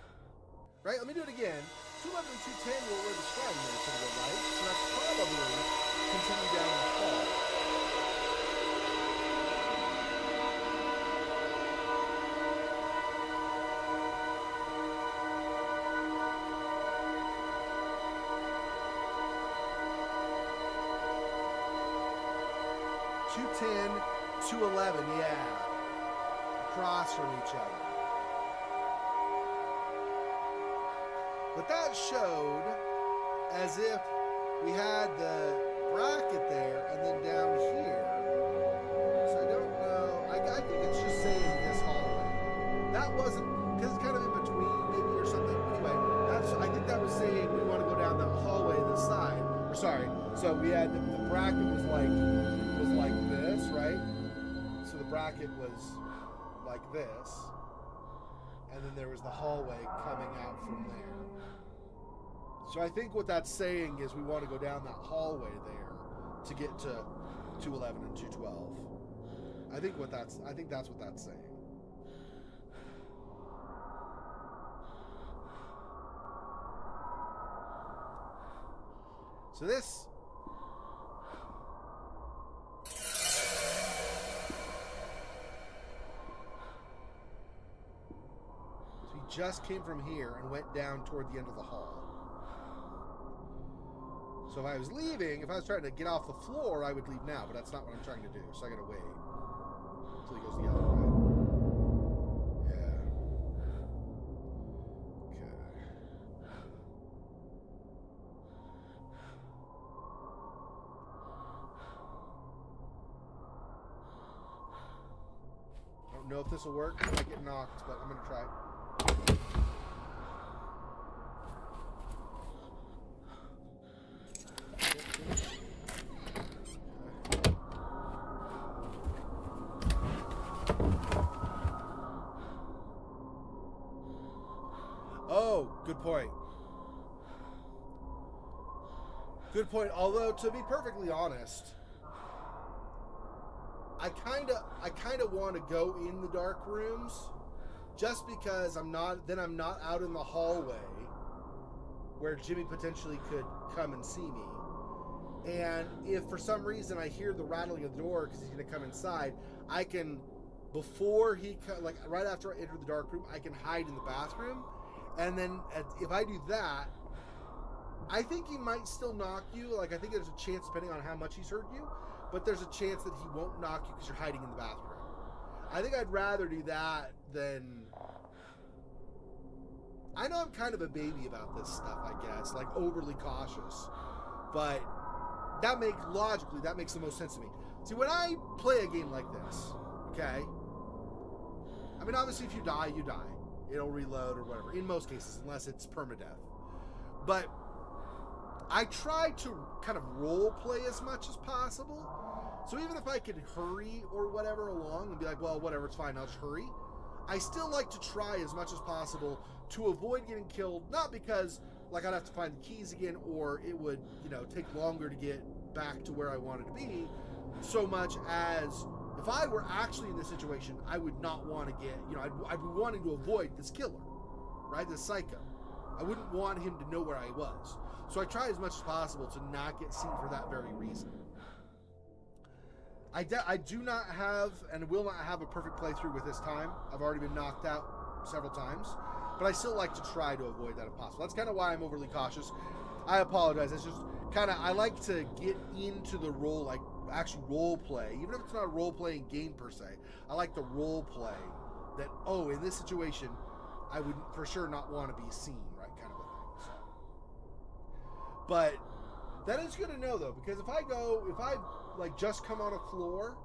right? Let me do it again. 211 and 210 were where the shrine is to the right, so that's probably continue down the hall. $210, $211, yeah. Across from each other. But that showed as if we had the bracket there and then down here. So I don't know. I think it's just saying this hallway. That wasn't, because it's kind of in between maybe or something. Anyway, I think that was saying we want to go down that hallway this side. Or sorry. So we had the bracket was like this, right? So the bracket was like this. And then there was the hallway coming out from there. So I think what that's saying is we want to go down that hallway there to get to 211 and 212. I think that's what that's saying. So this just came from here and went down toward the end of the hall. So if I was leaving, if I was trying to get off the floor, I would leave now, but that's not what I'm trying to do. So I gotta wait until he goes the other way. Yeah. Okay. I don't know if this will work. I might get knocked, but I'm gonna try. Oh, good point. Good point. Although, to be perfectly honest, I kind of want to go in the dark rooms, just because I'm not out in the hallway where Jimmy potentially could come and see me. And if for some reason I hear the rattling of the door because he's going to come inside, I can, before he right after I enter the dark room, I can hide in the bathroom. And then if I do that, I think he might still knock you. Like, I think there's a chance, depending on how much he's hurt you, but there's a chance that he won't knock you because you're hiding in the bathroom. I think I'd rather do that than... I know I'm kind of a baby about this stuff, I guess, like overly cautious, but that makes the most sense to me. See, when I play a game like this, okay, I mean, obviously, if you die, you die. It'll reload or whatever. In most cases, unless it's permadeath. But I try to kind of role play as much as possible. So even if I could hurry or whatever along and be like, well, whatever, it's fine, I'll just hurry. I still like to try as much as possible to avoid getting killed, not because like I'd have to find the keys again or it would, take longer to get back to where I wanted to be, so much as if I were actually in this situation, I would not want to get, I'd be wanting to avoid this killer, right? This psycho. I wouldn't want him to know where I was. So I try as much as possible to not get seen for that very reason. I do not have and will not have a perfect playthrough with this time. I've already been knocked out several times, but I still like to try to avoid that if possible. That's kind of why I'm overly cautious. I apologize. It's just kind of, I like to get into the role, like actually role play, even if it's not a role playing game per se. I like to role play that, oh, in this situation, I would for sure not want to be seen, right, kind of a thing. So. But that is good to know though, because if I like just come on a floor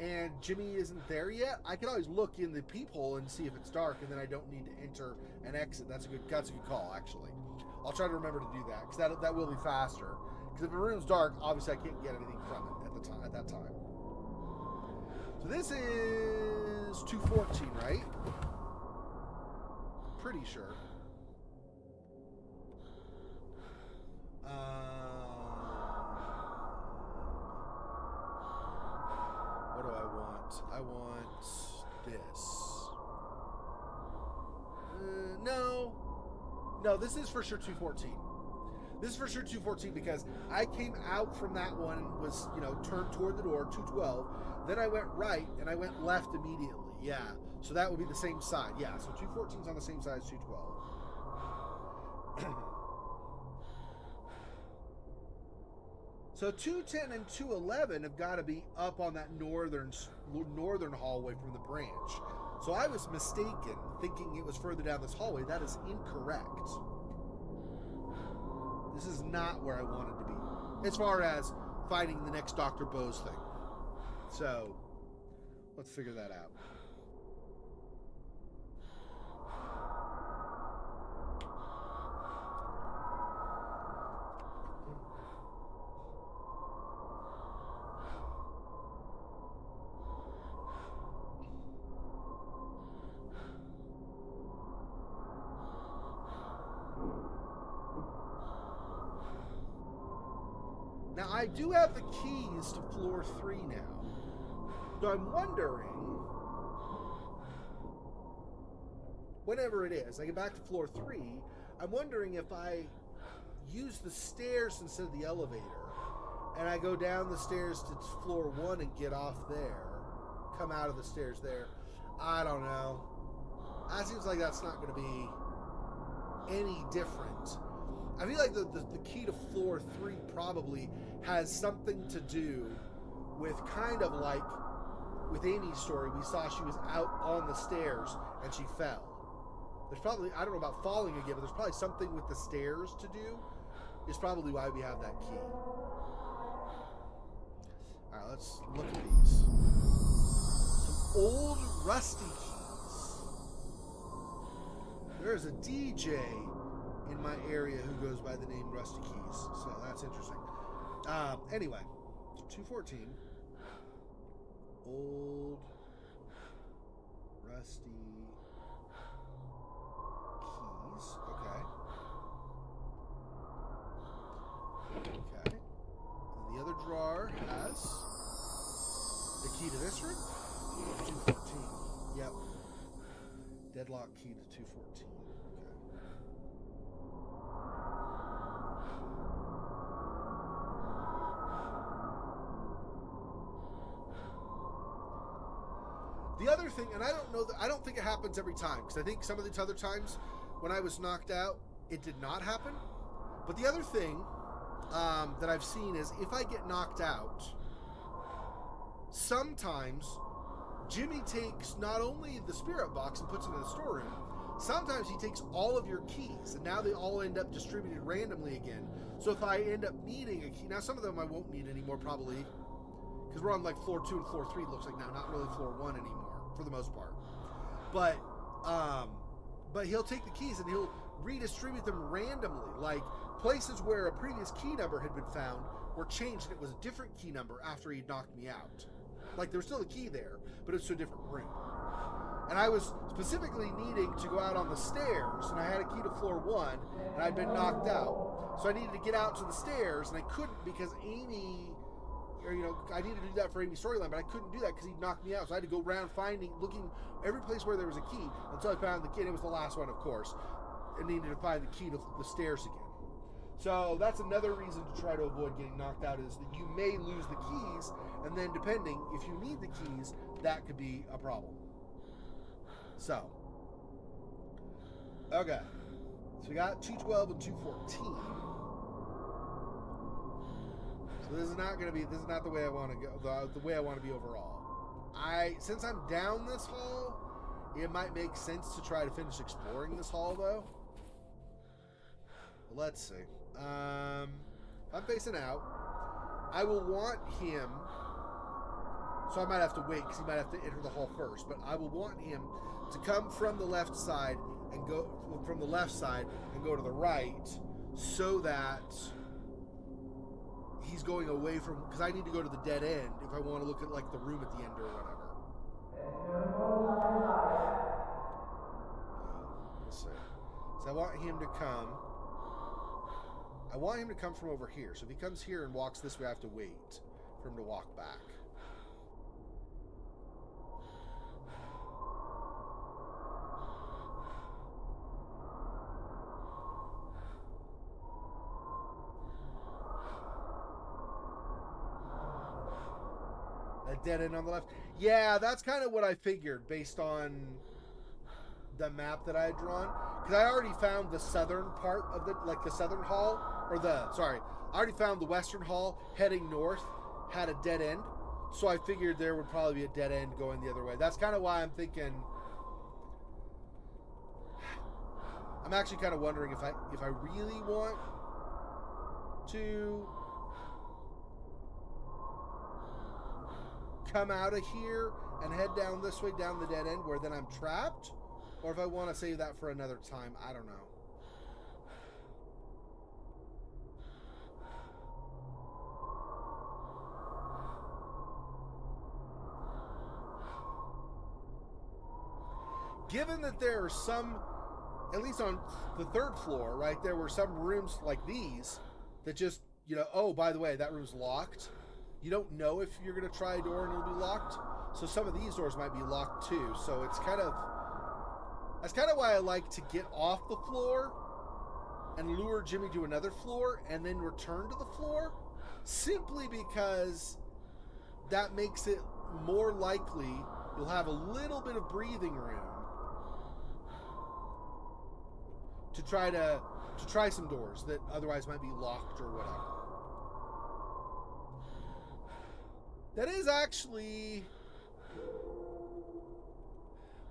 and Jimmy isn't there yet, I can always look in the peephole and see if it's dark, and then I don't need to enter and exit. That's a good call, actually. I'll try to remember to do that, because that will be faster. Because if the room's dark, obviously I can't get anything from it at that time. So this is 214, right? Pretty sure. What do I want? I want this. No, this is for sure 214. This is for sure 214 because I came out from that one and was, turned toward the door, 212. Then I went right and I went left immediately. Yeah. So that would be the same side. Yeah. So 214 is on the same side as 212. So 210 and 211 have got to be up on that northern hallway from the branch. So I was mistaken, thinking it was further down this hallway. That is incorrect. This is not where I wanted to be, as far as finding the next Dr. Bose thing. So, let's figure that out. Now, I do have the keys to floor 3 now. So I'm wondering, whenever it is, I get back to floor 3, I'm wondering if I use the stairs instead of the elevator, and I go down the stairs to floor 1 and get off there, come out of the stairs there. I don't know. That seems like that's not going to be any different. I feel like the key to floor 3 probably has something to do with kind of like with Amy's story. We saw she was out on the stairs and she fell. There's probably, I don't know about falling again, but there's probably something with the stairs to do. Is probably why we have that key. Alright, let's look at these. Some old rusty keys. There's a DJ in my area who goes by the name Rusty Keys, so that's interesting. Anyway, 214. Old rusty keys. Okay. And the other drawer has the key to this room. 214. Yep. Deadlock key to 214. The other thing, and I don't think it happens every time, because I think some of the other times when I was knocked out, it did not happen. But the other thing that I've seen is if I get knocked out, sometimes Jimmy takes not only the spirit box and puts it in the storeroom, sometimes he takes all of your keys, and now they all end up distributed randomly again. So if I end up needing a key, now some of them I won't need anymore probably, because we're on like floor 2 and floor 3, looks like now, not really floor 1 anymore, for the most part. but he'll take the keys and he'll redistribute them randomly. Like places where a previous key number had been found were changed and it was a different key number after he knocked me out. Like there was still a key there, but it was to a different room. And I was specifically needing to go out on the stairs, and I had a key to floor 1, and I'd been knocked out. So I needed to get out to the stairs, and I couldn't because Amy, or I needed to do that for Amy's storyline, but I couldn't do that because he knocked me out. So I had to go around looking every place where there was a key until I found the key. And it was the last one, of course. And needed to find the key to the stairs again. So that's another reason to try to avoid getting knocked out, is that you may lose the keys, and then depending, if you need the keys, that could be a problem. So, okay. So we got 212 and 214. So this is not the way I want to go, the way I want to be overall. Since I'm down this hall, it might make sense to try to finish exploring this hall, though. Let's see. I'm facing out. I will want him, so I might have to wait because he might have to enter the hall first, but I will want him to come from the left side and go to the right, so that he's going away from, because I need to go to the dead end if I want to look at like the room at the end or whatever. Let's see. So I want him to come. I want him to come from over here. So if he comes here and walks this way, I have to wait for him to walk back. That dead end on the left. Yeah, that's kind of what I figured based on the map that I had drawn. Because I already found the southern part of the southern hall, I already found the western hall heading north had a dead end. So I figured there would probably be a dead end going the other way. That's kind of why I'm thinking, I'm actually kind of wondering if I really want to come out of here and head down this way, down the dead end where then I'm trapped, or if I want to save that for another time. I don't know. Given that there are some, at least on the third floor, right, there were some rooms like these that just, oh, by the way, that room's locked. You don't know if you're going to try a door and it'll be locked. So some of these doors might be locked too. So that's kind of why I like to get off the floor and lure Jimmy to another floor and then return to the floor, simply because that makes it more likely you'll have a little bit of breathing room to try some doors that otherwise might be locked or whatever. That is actually,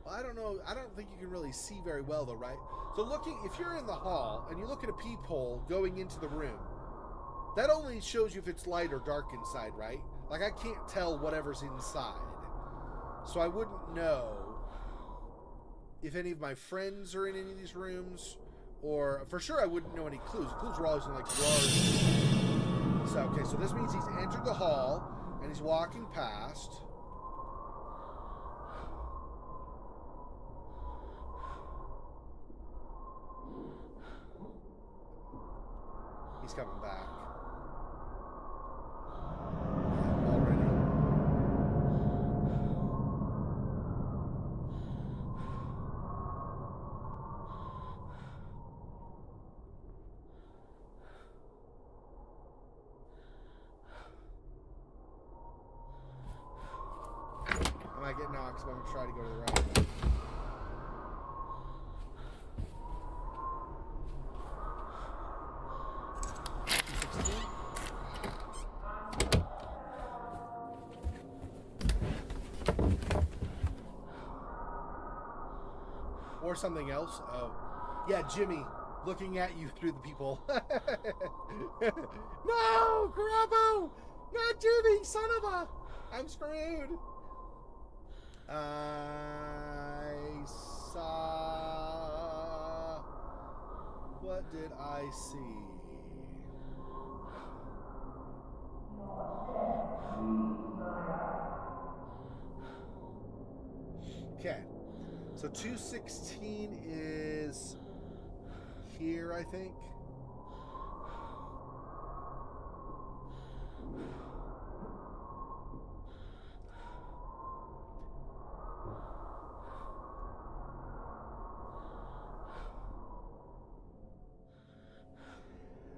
well, I don't know. I don't think you can really see very well though, right? So if you're in the hall and you look at a peephole going into the room, that only shows you if it's light or dark inside, right? Like I can't tell whatever's inside. So I wouldn't know if any of my friends are in any of these rooms, or for sure I wouldn't know any clues. The clues were always in like drawers. So, okay, so this means he's entered the hall and he's walking past. He's coming back. Already. I might get knocked, so I'm going to try to go to the right. Or something else. Oh. Yeah, Jimmy looking at you through the people. No, Carabo! Not Jimmy, son of a... I'm screwed. I What did I see? Okay. So 216 is here, I think.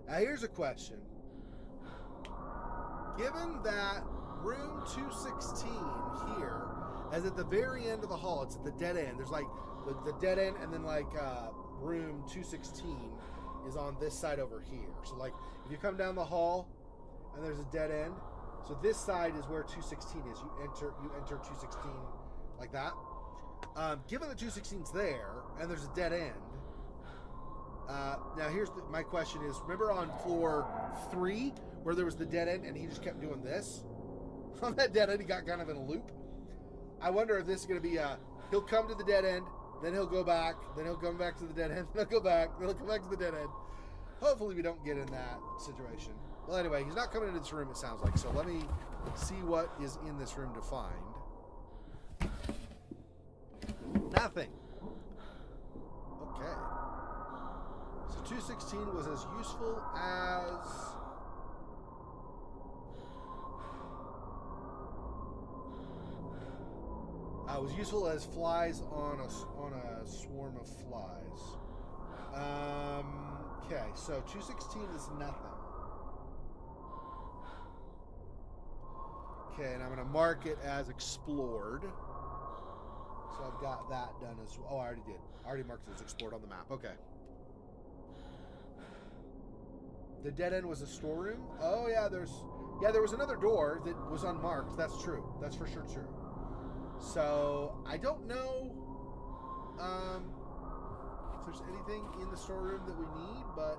Now here's a question. Given that room 216 here is at the very end of the hall, it's at the dead end. There's like the dead end, and then like room 216 is on this side over here. So like if you come down the hall and there's a dead end, so this side is where 216 is. You enter 216 like that. Given that 216's there and there's a dead end, now here's my question is, remember on floor 3 where there was the dead end and he just kept doing this? On that dead end he got kind of in a loop. I wonder if this is going to be he'll come to the dead end, then he'll go back, then he'll come back to the dead end, then he'll go back, then he'll come back to the dead end. Hopefully we don't get in that situation. Well, anyway, he's not coming into this room, it sounds like, so let me see what is in this room to find. Nothing. Okay. So 216 was as useful as... it was useful as flies on a swarm of flies. Okay, so 216 is nothing. Okay, and I'm going to mark it as explored. So I've got that done as well. Oh, I already did. I already marked it as explored on the map. Okay. The dead end was a storeroom? Oh, yeah, there was another door that was unmarked. That's true. That's for sure true. So, I don't know if there's anything in the storeroom that we need, but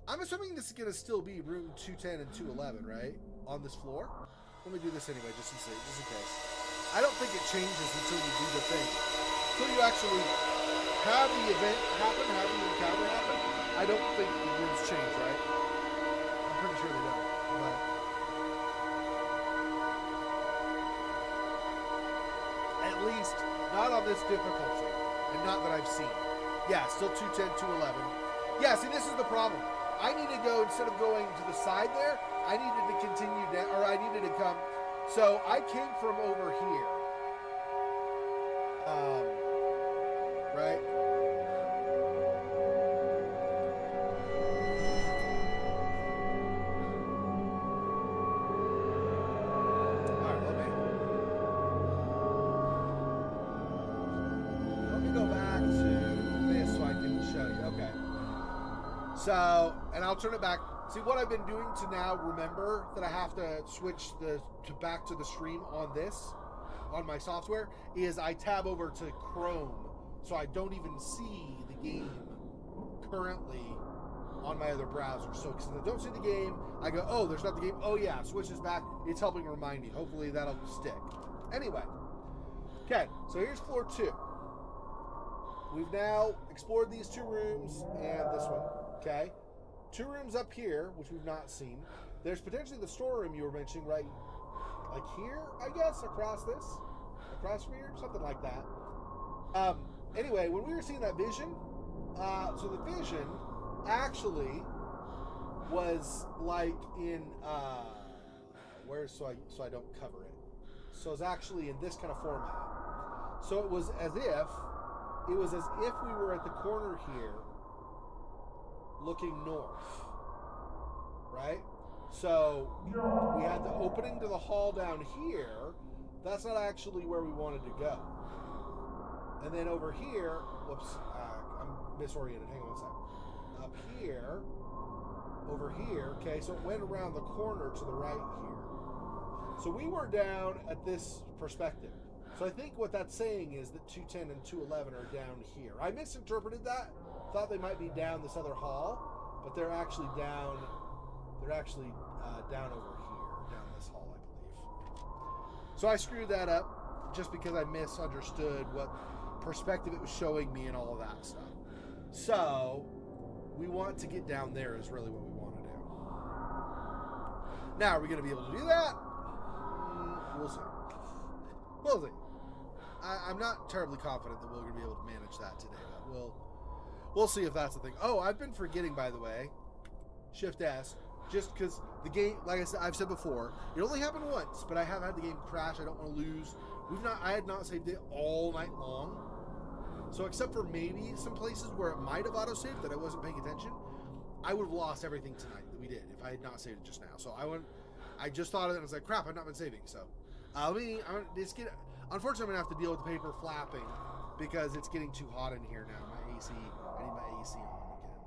I'm assuming this is going to still be room 210 and 211, right? On this floor? Let me do this anyway, just in case. I don't think it changes until you do the thing. Until you actually have the event happen, have the encounter happen, I don't think the rooms change, right? I'm pretty sure they don't, but... At least, not on this difficulty, and not that I've seen. Yeah, still 210, 211. Yeah, see, this is the problem. I need to go, instead of going to the side there, I needed to continue down, or I needed to come. So I came from over here. Right? Alright, let me go back to this so I can show you. Okay. So, and I'll turn it back. See, what I've been doing to now remember that I have to switch back to the stream on my software, is I tab over to Chrome, so I don't even see the game currently on my other browser. So, because I don't see the game, I go, oh, there's not the game. Oh yeah, switches back. It's helping remind me. Hopefully that'll stick. Anyway, okay, so here's floor 2. We've now explored these 2 rooms and this one. Okay. 2 rooms up here, which we've not seen. There's potentially the storeroom you were mentioning, right? Like here, I guess, across from here, something like that. Anyway, when we were seeing that vision, so the vision actually was like in so I don't cover it. So it's actually in this kind of format. So it was as if we were at the corner here, looking north, right? So we had the opening to the hall down here. That's not actually where we wanted to go. And then over here, whoops, I'm misoriented. Hang on a second. Up here, over here, okay, so it went around the corner to the right here. So we were down at this perspective. So I think what that's saying is that 210 and 211 are down here. I misinterpreted that. Thought they might be down this other hall, but they're actually down. They're actually down over here, down this hall, I believe. So I screwed that up just because I misunderstood what perspective it was showing me and all of that stuff. So we want to get down there is really what we want to do. Now, are we going to be able to do that? We'll see. We'll see. I'm not terribly confident that we're going to be able to manage that today, but we'll see if that's the thing. Oh, I've been forgetting, by the way, Shift S, just because the game, like I've said before, it only happened once, but I have had the game crash. I don't want to lose. I had not saved it all night long. So except for maybe some places where it might have auto-saved that I wasn't paying attention, I would have lost everything tonight that we did if I had not saved it just now. So I just thought of it and I was like, crap, I've not been saving. So unfortunately, I'm going to have to deal with the paper flapping because it's getting too hot in here now. I need my AC on again.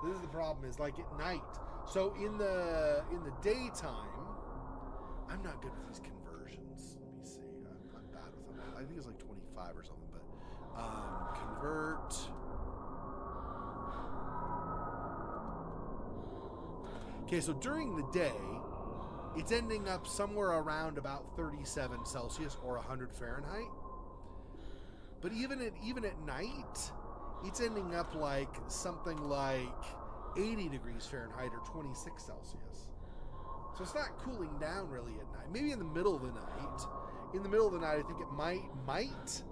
This is the problem, is like at night. So in the daytime, I'm not good with these conversions. Let me see. I'm bad with them. I think it's like 25 or something, but convert. Okay, so during the day, it's ending up somewhere around about 37 Celsius or 100 Fahrenheit. But even at night, it's ending up like something like 80 degrees Fahrenheit or 26 Celsius. So it's not cooling down really at night. Maybe in the middle of the night. In the middle of the night, I think it might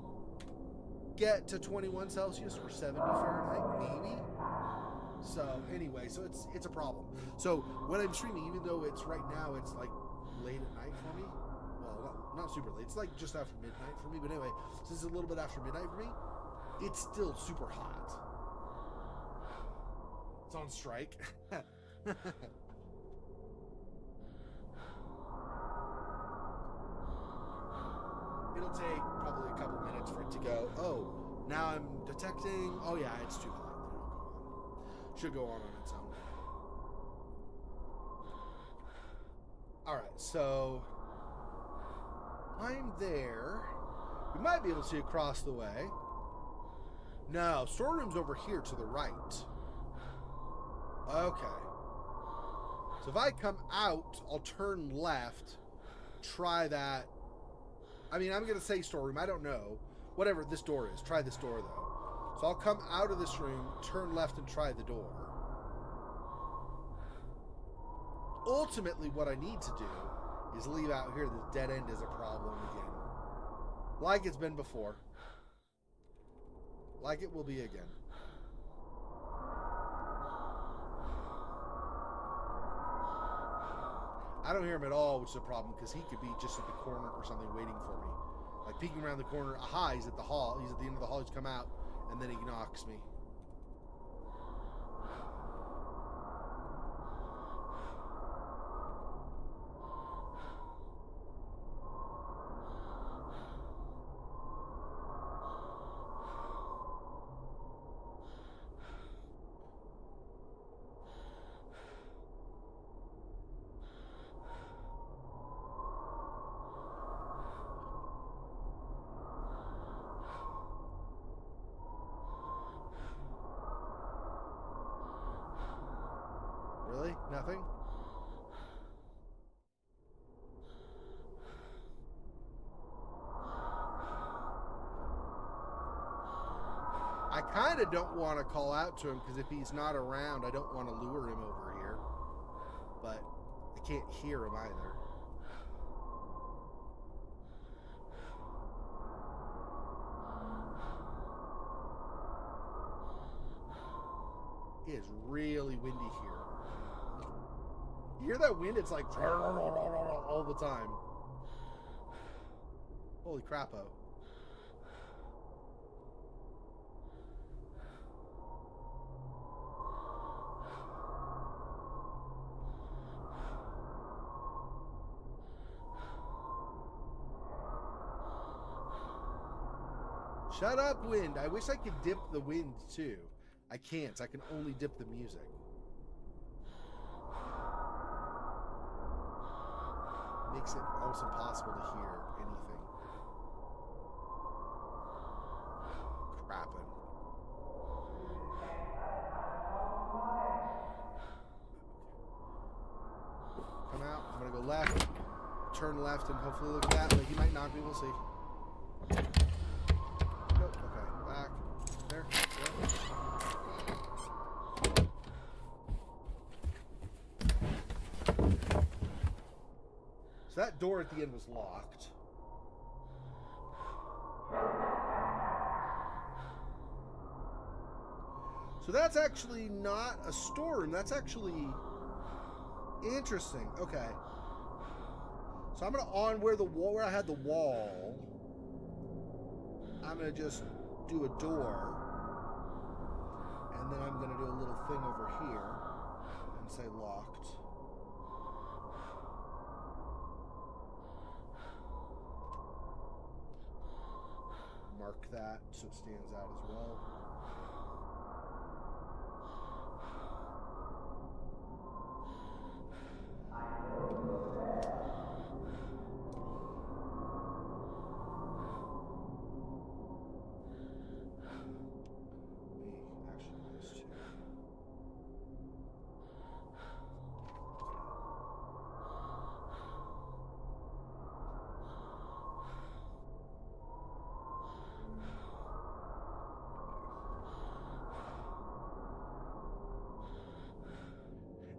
get to 21 Celsius or 70 Fahrenheit, maybe. So anyway, so it's a problem. So when I'm streaming, even though it's right now, it's like late at night for me. Well, not super late. It's like just after midnight for me. But anyway, since it's a little bit after midnight for me, it's still super hot. It's on strike. It'll take probably a couple minutes for it to go, oh, now I'm detecting, oh yeah, it's too hot. Should go on its own. Alright, so I'm there. We might be able to see across the way. No, storeroom's over here to the right. Okay. So if I come out, I'll turn left, try that. I mean, I'm going to say storeroom. I don't know. Whatever this door is. Try this door, though. So I'll come out of this room, turn left, and try the door. Ultimately, what I need to do is leave out here. This dead end is a problem again. Like it's been before. Like it will be again. I don't hear him at all, which is a problem, because he could be just at the corner or something waiting for me. Like peeking around the corner. Aha, he's at the hall. He's at the end of the hall. He's come out. And then he knocks me. Really? Nothing? I kind of don't want to call out to him because if he's not around, I don't want to lure him over here. But I can't hear him either. It is really windy here. You hear that wind? It's like all the time. Holy crap-o. Shut up, wind. I wish I could dip the wind too. I can't. I can only dip the music. Makes it almost impossible to hear anything. Crapping. Come out. I'm gonna go left. Turn left and hopefully look at that. Like he might knock me. We'll see. Nope. Okay. Back. There. door at the end was locked. So that's actually not a storeroom. That's actually interesting. Okay. So I'm gonna, on where the wall, where I had the wall, I'm gonna just do a door, and then I'm gonna do a little thing over here and say locked. Mark that so it stands out as well.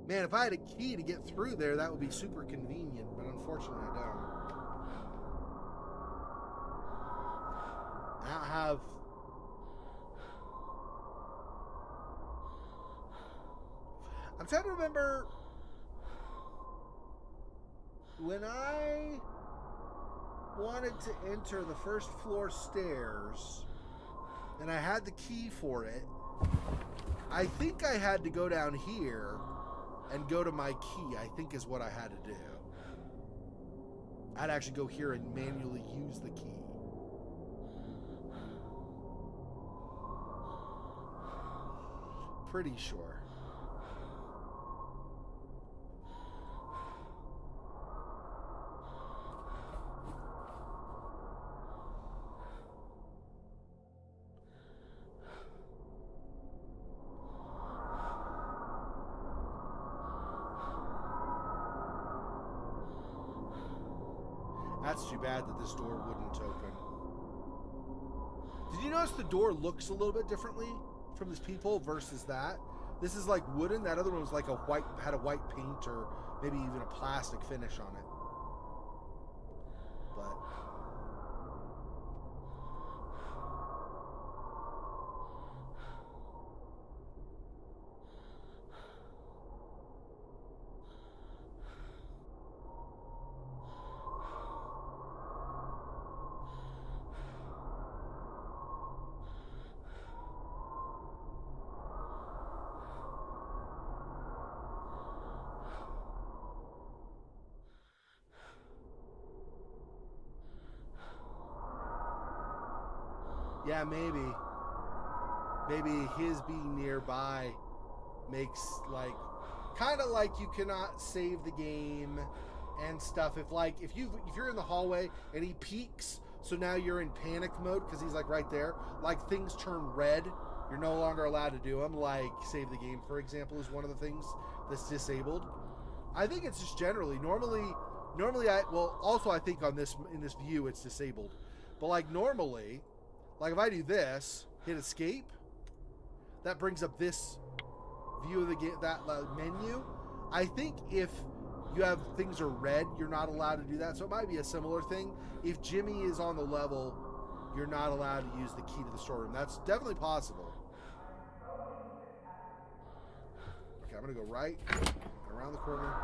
Man, if I had a key to get through there, that would be super convenient, but unfortunately I don't. I have... I'm trying to remember when I wanted to enter the first floor stairs and I had the key for it. I think I had to go down here and go to my key, I think is what I had to do. I'd actually go here and manually use the key. Pretty sure. That's too bad that this door wouldn't open. Did you notice the door looks a little bit differently from this peephole versus that? This is like wooden. That other one was like a white, had a white paint or maybe even a plastic finish on it. But yeah, maybe his being nearby makes like kind of like you cannot save the game and stuff. If you're in the hallway and he peeks, so now you're in panic mode because he's like right there, like things turn red, you're no longer allowed to do them. Like save the game, for example, is one of the things that's disabled. I think it's just normally also I think in this view it's disabled, but like normally, like if I do this, hit escape, that brings up this view of the game, that menu. I think if you have things are red, you're not allowed to do that. So it might be a similar thing. If Jimmy is on the level, you're not allowed to use the key to the storeroom. That's definitely possible. Okay, I'm gonna go right around the corner.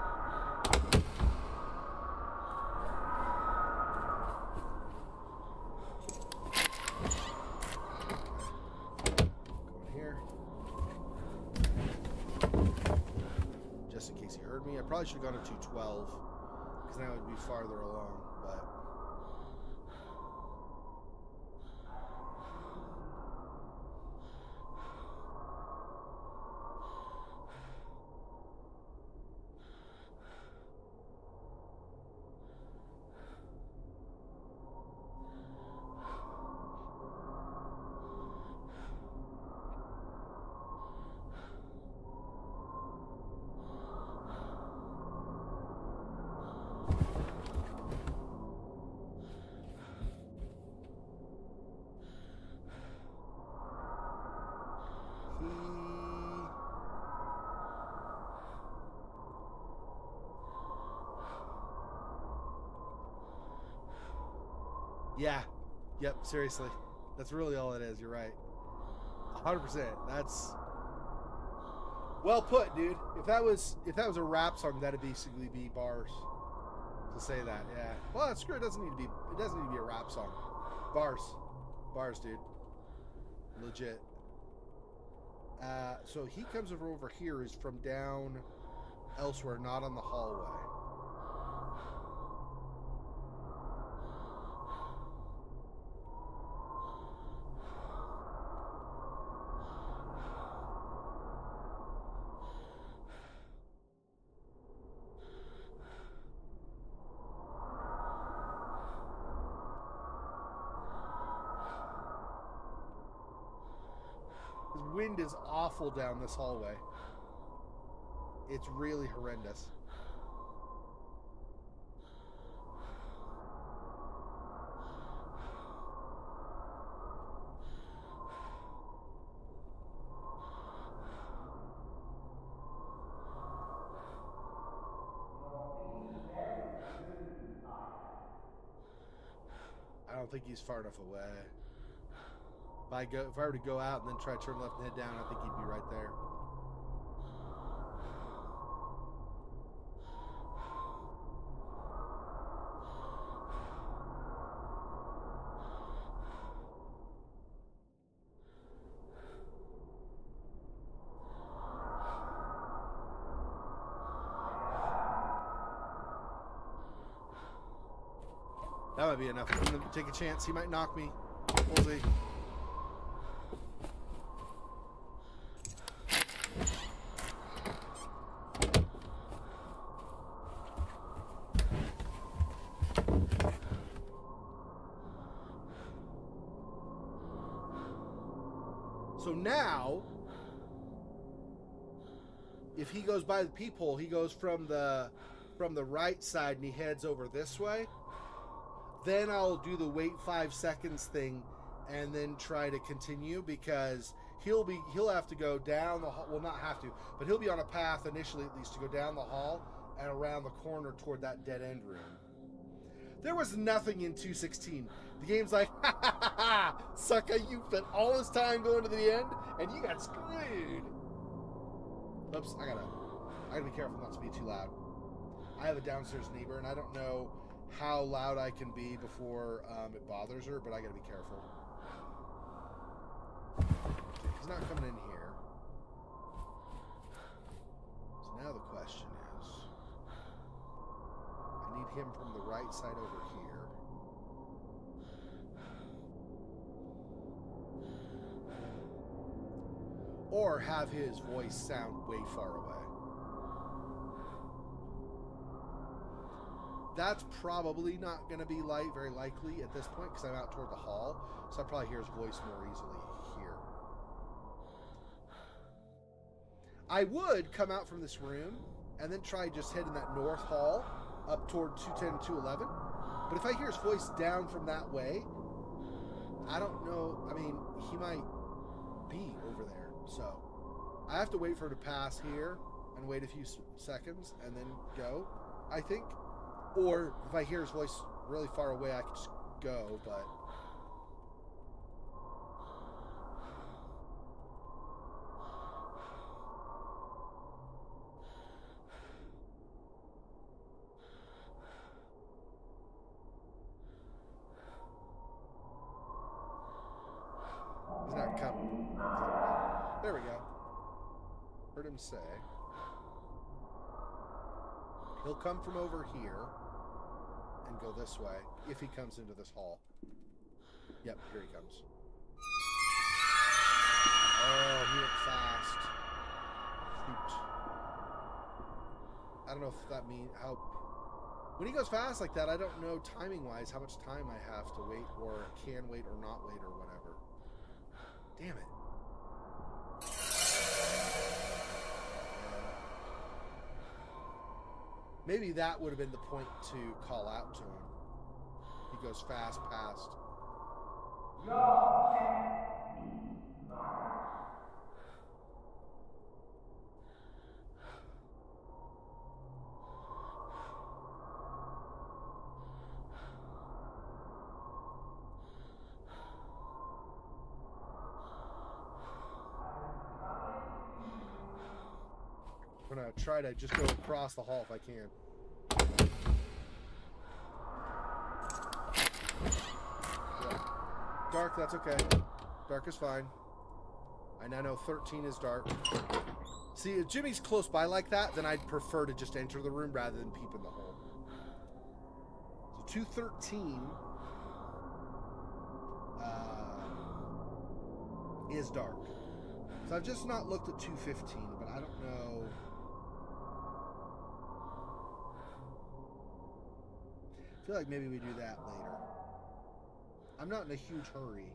Just in case he heard me. I probably should have gone to 212 because now it would be farther along, but Yeah. Yep, seriously. That's really all it is. You're right. 100%. That's well put, dude. If that was a rap song, that'd basically be bars to say that. Yeah. Well, that's screw. It doesn't need to be a rap song. Bars, dude. Legit. So he comes over here is from down elsewhere, not on the hallway. The wind is awful down this hallway. It's really horrendous. I don't think he's far enough away. If I were to go out and then try to turn left and head down, I think he'd be right there. That might be enough. I'm gonna take a chance. He might knock me. We'll see. So now, if he goes by the peephole, he goes from the right side and he heads over this way. Then I'll do the wait 5 seconds thing and then try to continue, because he'll have to go down the hall. Well, not have to, but he'll be on a path initially, at least, to go down the hall and around the corner toward that dead end room. There was nothing in 216. The game's like, ha ha ha ha, sucker, you spent all this time going to the end and you got screwed. Oops, I gotta be careful not to be too loud. I have a downstairs neighbor and I don't know how loud I can be before it bothers her, but I gotta be careful. Okay, he's not coming in here. So now the question is, I need him from the right side over here. Or have his voice sound way far away. That's probably not going to be very likely at this point, because I'm out toward the hall, so I probably hear his voice more easily here. I would come out from this room and then try just heading that north hall up toward 210 and 211. But if I hear his voice down from that way, I don't know. I mean, he might be over there. So I have to wait for her to pass here and wait a few seconds and then go, I think. Or if I hear his voice really far away, I can just go, but... He's not coming. There we go. Heard him say. He'll come from over here and go this way if he comes into this hall. Yep, here he comes. Oh, he went fast. Shoot. I don't know if that means how... When he goes fast like that, I don't know timing-wise how much time I have to wait, or can wait or not wait or whatever. Damn it. Maybe that would have been the point to call out to him. He goes fast past. I'm gonna try to just go across the hall if I can. Yeah. Dark, that's okay. Dark is fine. I now know 13 is dark. See, if Jimmy's close by like that, then I'd prefer to just enter the room rather than peep in the hole. So 213 is dark. So I've just not looked at 215, but I don't know. I feel like maybe we do that later. I'm not in a huge hurry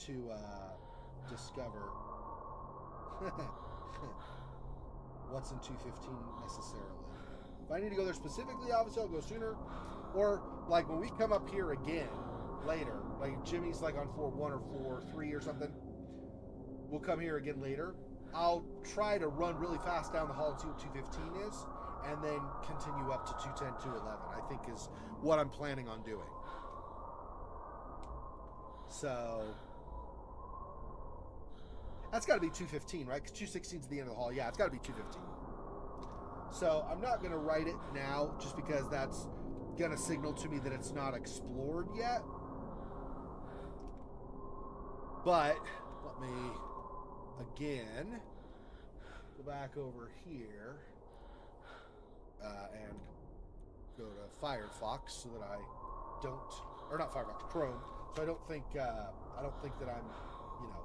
to discover what's in 215 necessarily. If I need to go there specifically, obviously I'll go sooner. Or like when we come up here again later, like Jimmy's like on floor 1 or floor 3 or something, we'll come here again later. I'll try to run really fast down the hall to what 215 is, and then continue up to 210, 211, I think is what I'm planning on doing. So that's got to be 215, right? Because 216 is the end of the hall. Yeah, it's got to be 215. So I'm not going to write it now just because that's going to signal to me that it's not explored yet. But let me, again, go back over here and go to Firefox so that I don't, or not Firefox, Chrome, so I don't think that I'm, you know,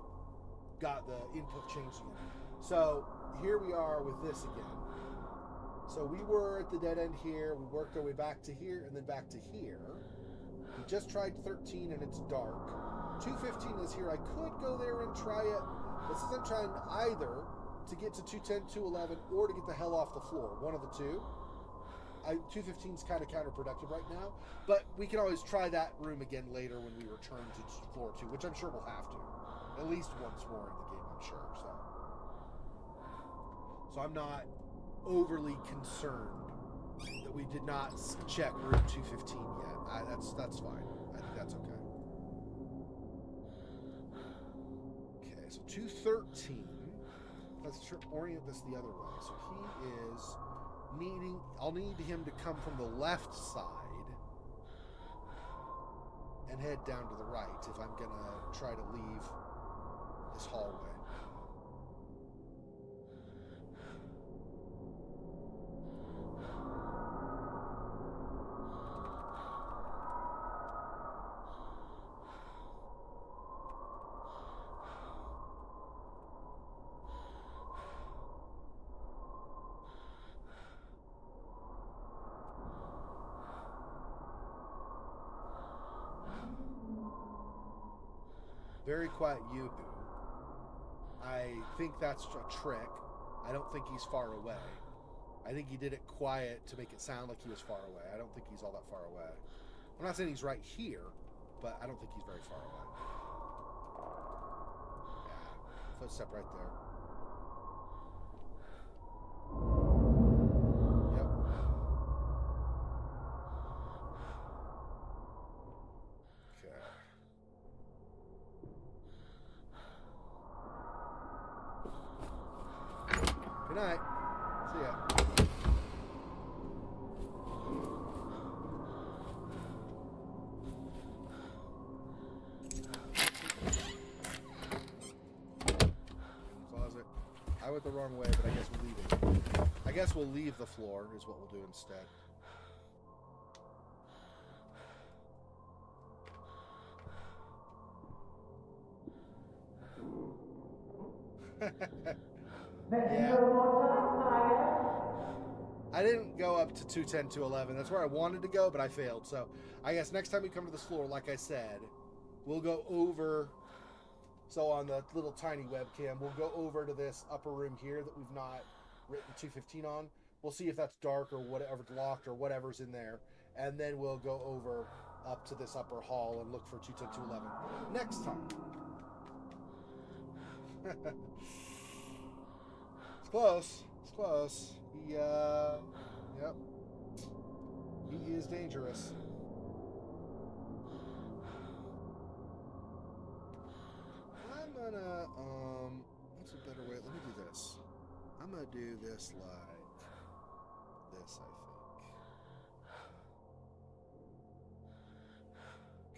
got the input changed again. So here we are with this again. So we were at the dead end here. We worked our way back to here and then back to here. We just tried 13 and it's dark. 215 is here. I could go there and try it, but since I'm trying either to get to 210, 211, or to get the hell off the floor, one of the two, 215 is kind of counterproductive right now, but we can always try that room again later when we return to floor 2, which I'm sure we'll have to. At least once more in the game, I'm sure. So I'm not overly concerned that we did not check room 215 yet. That's fine. I think that's okay. Okay, so 213. Let's orient this the other way. So he is needing. I'll need him to come from the left side and head down to the right if I'm gonna try to leave this hallway. Very quiet Yoo-hoo. I think that's a trick. I don't think he's far away. I think he did it quiet to make it sound like he was far away. I don't think he's all that far away. I'm not saying he's right here, but I don't think he's very far away. Yeah, footstep right there. Yep. Okay. Good night. See ya. Closet. I went the wrong way, but I guess we'll leave it. I guess we'll leave the floor is what we'll do instead. Yeah. I didn't go up to 210, 211. That's where I wanted to go, but I failed. So I guess next time we come to this floor, like I said, we'll go over. So on the little tiny webcam, we'll go over to this upper room here that we've not written 215 on. We'll see if that's dark or whatever, locked or whatever's in there. And then we'll go over up to this upper hall and look for 210, 211 next time. It's close. It's close. Yep. He is dangerous. I'm gonna, what's a better way? Let me do this. I'm gonna do this like this, I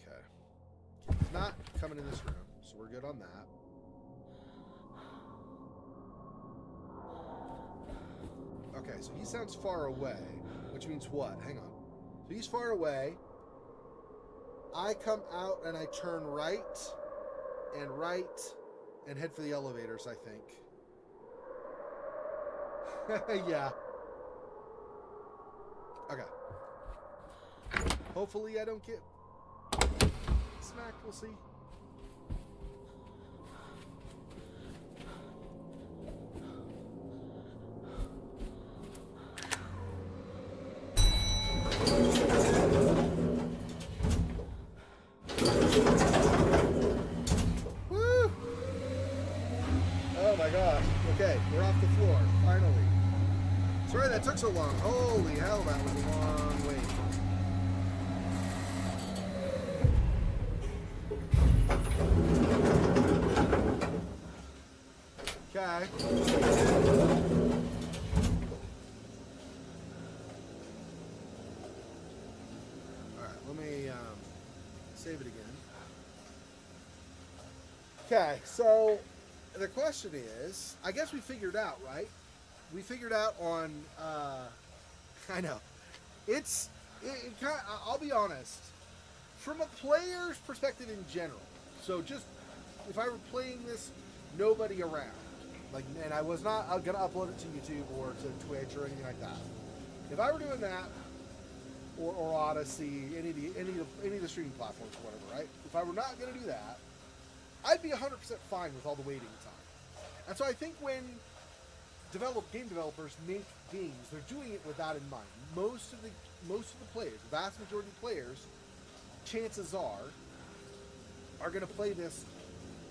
think. Okay. He's not coming in this room, so we're good on that. Okay, so he sounds far away, which means what? Hang on. So he's far away. I come out and I turn right and head for the elevators, I think. Yeah. Okay. Hopefully I don't get smacked. We'll see. Woo! Oh my gosh. Okay, we're off the floor, finally. Sorry that took so long. Holy hell, that was a long wait. Okay. Alright, let me save it again. Okay, so the question is, I guess we figured out, right? We figured out on, I know, it kind of, I'll be honest, from a player's perspective in general, so just, if I were playing this, nobody around, like, and I was not going to upload it to YouTube or to Twitch or anything like that. If I were doing that, or Odyssey, any of the streaming platforms or whatever, right? If I were not going to do that, I'd be 100% fine with all the waiting time. And so I think when game developers make games, they're doing it with that in mind. Most of the players, the vast majority of players, chances are going to play this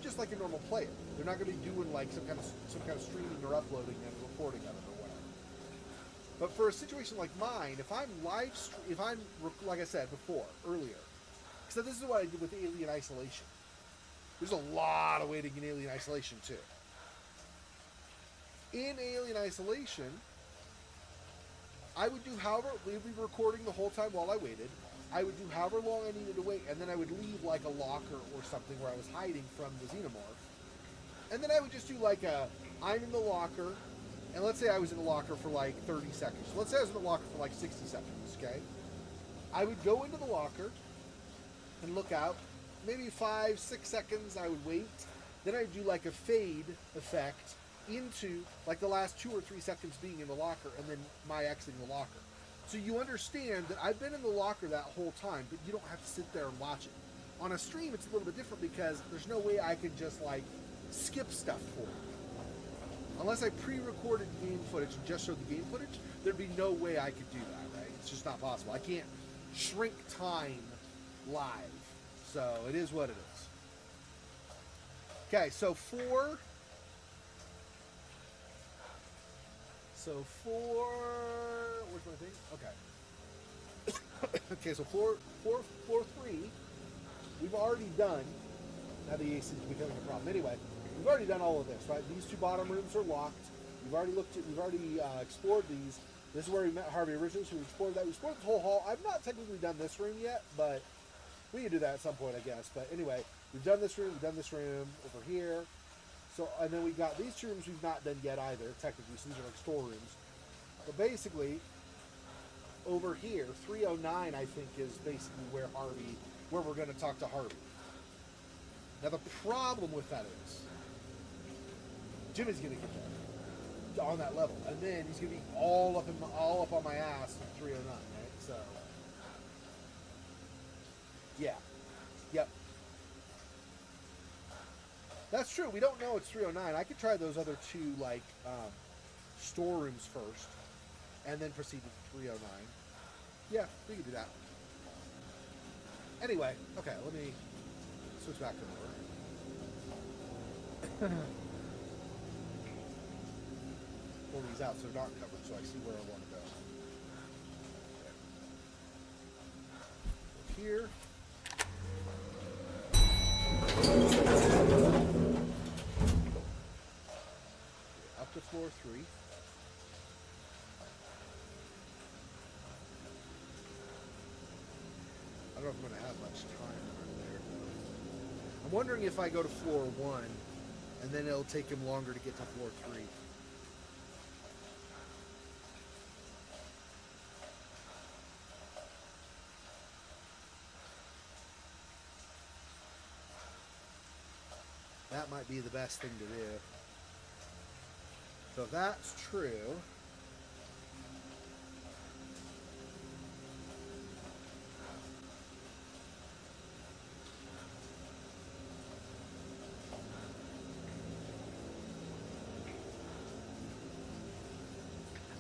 just like a normal player. They're not going to be doing like some kind of streaming or uploading and recording of it or whatever. But for a situation like mine, if I'm like I said before earlier, so this is what I did with Alien Isolation. There's a lot of waiting in Alien Isolation too. In Alien Isolation, I would do we'd be recording the whole time while I waited. I would do however long I needed to wait, and then I would leave like a locker or something where I was hiding from the xenomorph. And then I would just do like I'm in the locker, and let's say I was in the locker for like 30 seconds. Let's say I was in the locker for like 60 seconds, okay? I would go into the locker and look out. Maybe 5-6 seconds I would wait. Then I'd do like a fade effect into like the last 2 or 3 seconds being in the locker, and then my exiting the locker. So you understand that I've been in the locker that whole time, but you don't have to sit there and watch it. On a stream, it's a little bit different because there's no way I could just like skip stuff for you. Unless I pre-recorded game footage and just showed the game footage, there'd be no way I could do that, right? It's just not possible. I can't shrink time live. So it is what it is. Okay, so for where's my thing? Okay. Okay, so floor 3, we've already done. Now the AC is becoming a problem. Anyway, we've already done all of this, right? These 2 bottom rooms are locked. We've already explored these. This is where we met Harvey originally, so we explored that. We explored the whole hall. I've not technically done this room yet, but we can do that at some point, I guess. But anyway, we've done this room over here. So, and then we got these 2 rooms we've not done yet either, technically, so these are like storerooms. But basically, over here, 309, I think, is basically where we're going to talk to Harvey. Now, the problem with that is, Jimmy's going to get there, on that level, and then he's going to be all up on my ass in 309, right? So, yeah. Yep. That's true. We don't know it's 309. I could try those other 2, like, storerooms first, and then proceed to 309. Yeah, we can do that. Anyway, okay, let me switch back over. Pull these out so they're not covered, so I see where I want to go. Here. Up to floor 3. I don't know if I'm going to have much time when I'm there, though. I'm wondering if I go to floor 1, and then it'll take him longer to get to floor 3. That might be the best thing to do. So if that's true,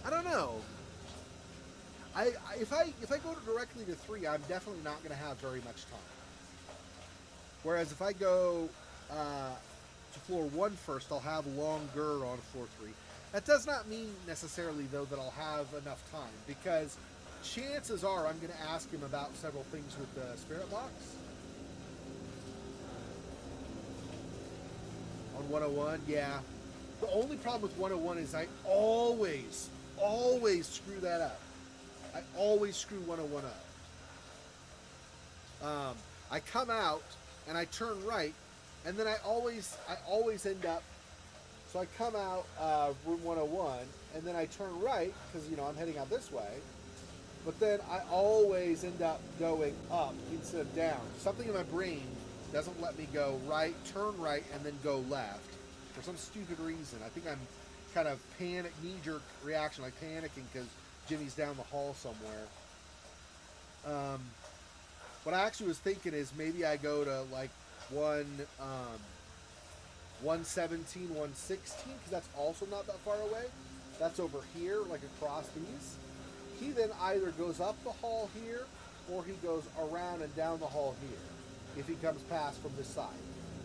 I don't know. If I go directly to 3, I'm definitely not going to have very much time. Whereas if I go to floor 1 first, I'll have longer on floor 3. That does not mean necessarily, though, that I'll have enough time, because chances are I'm going to ask him about several things with the spirit box. On 101, yeah. The only problem with 101 is I always screw that up. I always screw 101 up. I come out and I turn right, and then I always end up. So I come out room 101, and then I turn right because I'm heading out this way. But then I always end up going up instead of down. Something in my brain doesn't let me go right, turn right, and then go left for some stupid reason. I think I'm kind of knee-jerk reaction, like panicking because Jimmy's down the hall somewhere. What I actually was thinking is maybe I go to like 117, 116, because that's also not that far away. That's over here, like across these. He then either goes up the hall here, or he goes around and down the hall here, if he comes past from this side.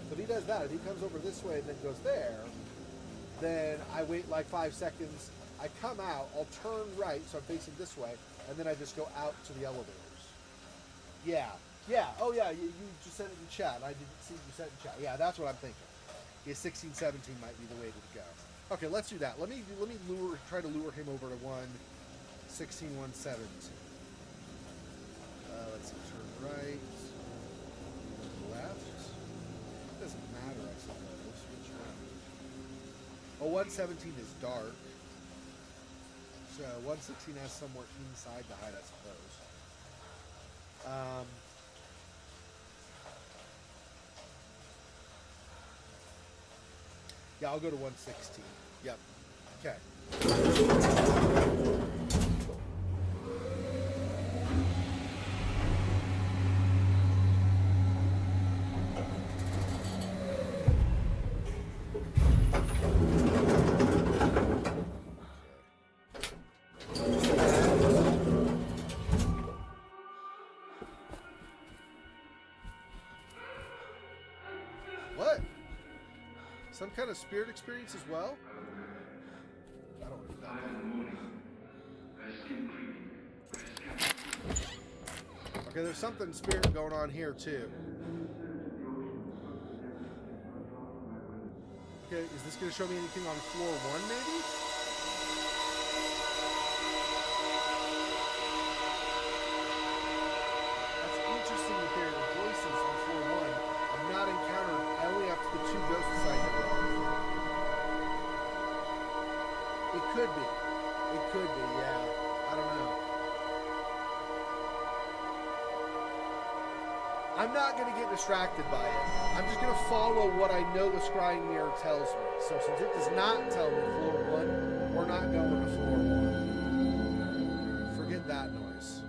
So if he does that, if he comes over this way and then goes there, then I wait like 5 seconds, I come out, I'll turn right, so I'm facing this way, and then I just go out to the elevators. Yeah, oh yeah, you just sent it in chat. I didn't see you sent it in chat. Yeah, that's what I'm thinking. Yeah, 16, 17 might be the way to go. Okay, let's do that. Let me try to lure him over to 116, 117. Let's see, turn right, left. It doesn't matter, I suppose. Which one? Oh, 117 is dark. So 116 has somewhere inside to hide, I suppose. Yeah, I'll go to 116. Yep. Okay. What? Some kind of spirit experience as well? I don't know. Okay, there's something spirit going on here too. Okay, is this going to show me anything on floor 1 maybe? That's interesting that there are voices on floor 1. I've not encountered, I only have the 2 ghosts I know of. It could be. It could be, yeah. I don't know. I'm not going to get distracted by it. I'm just going to follow what I know the scrying mirror tells me. So since it does not tell me floor 1, we're not going to floor 1. Forget that noise.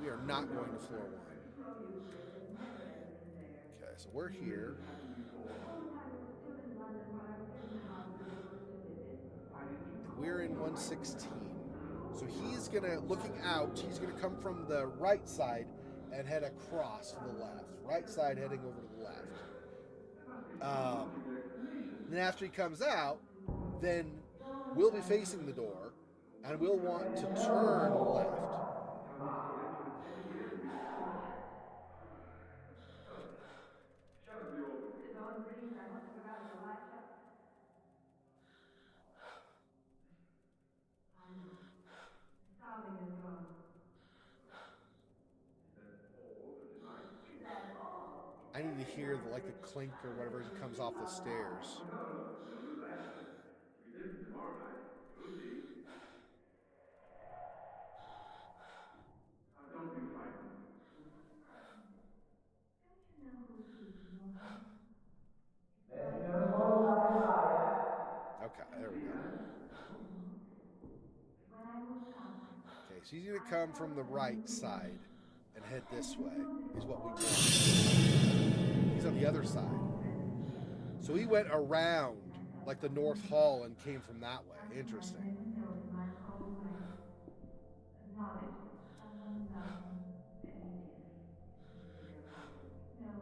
We are not going to floor 1. Okay, so we're here. We're in 116. So he's gonna, looking out, he's gonna come from the right side and head across to the left. Right side heading over to the left. Then after he comes out, then we'll be facing the door and we'll want to turn left. I need to hear the clink or whatever as he comes off the stairs. Oh, no, don't do that. We leave tomorrow night. You'll see. Don't be frightened. I'm not frightened. Don't you know who sleeps in your house? Mr. Multi-Liar. Okay, there we go. When I was conquered, Okay, so he's going to come from the right side and head this way, is what we want. He's on the other side. So he went around like the North Hall and came from that way. Interesting. I've never known in my whole life the knowledge that someone loved me very dearly could steal from me. No.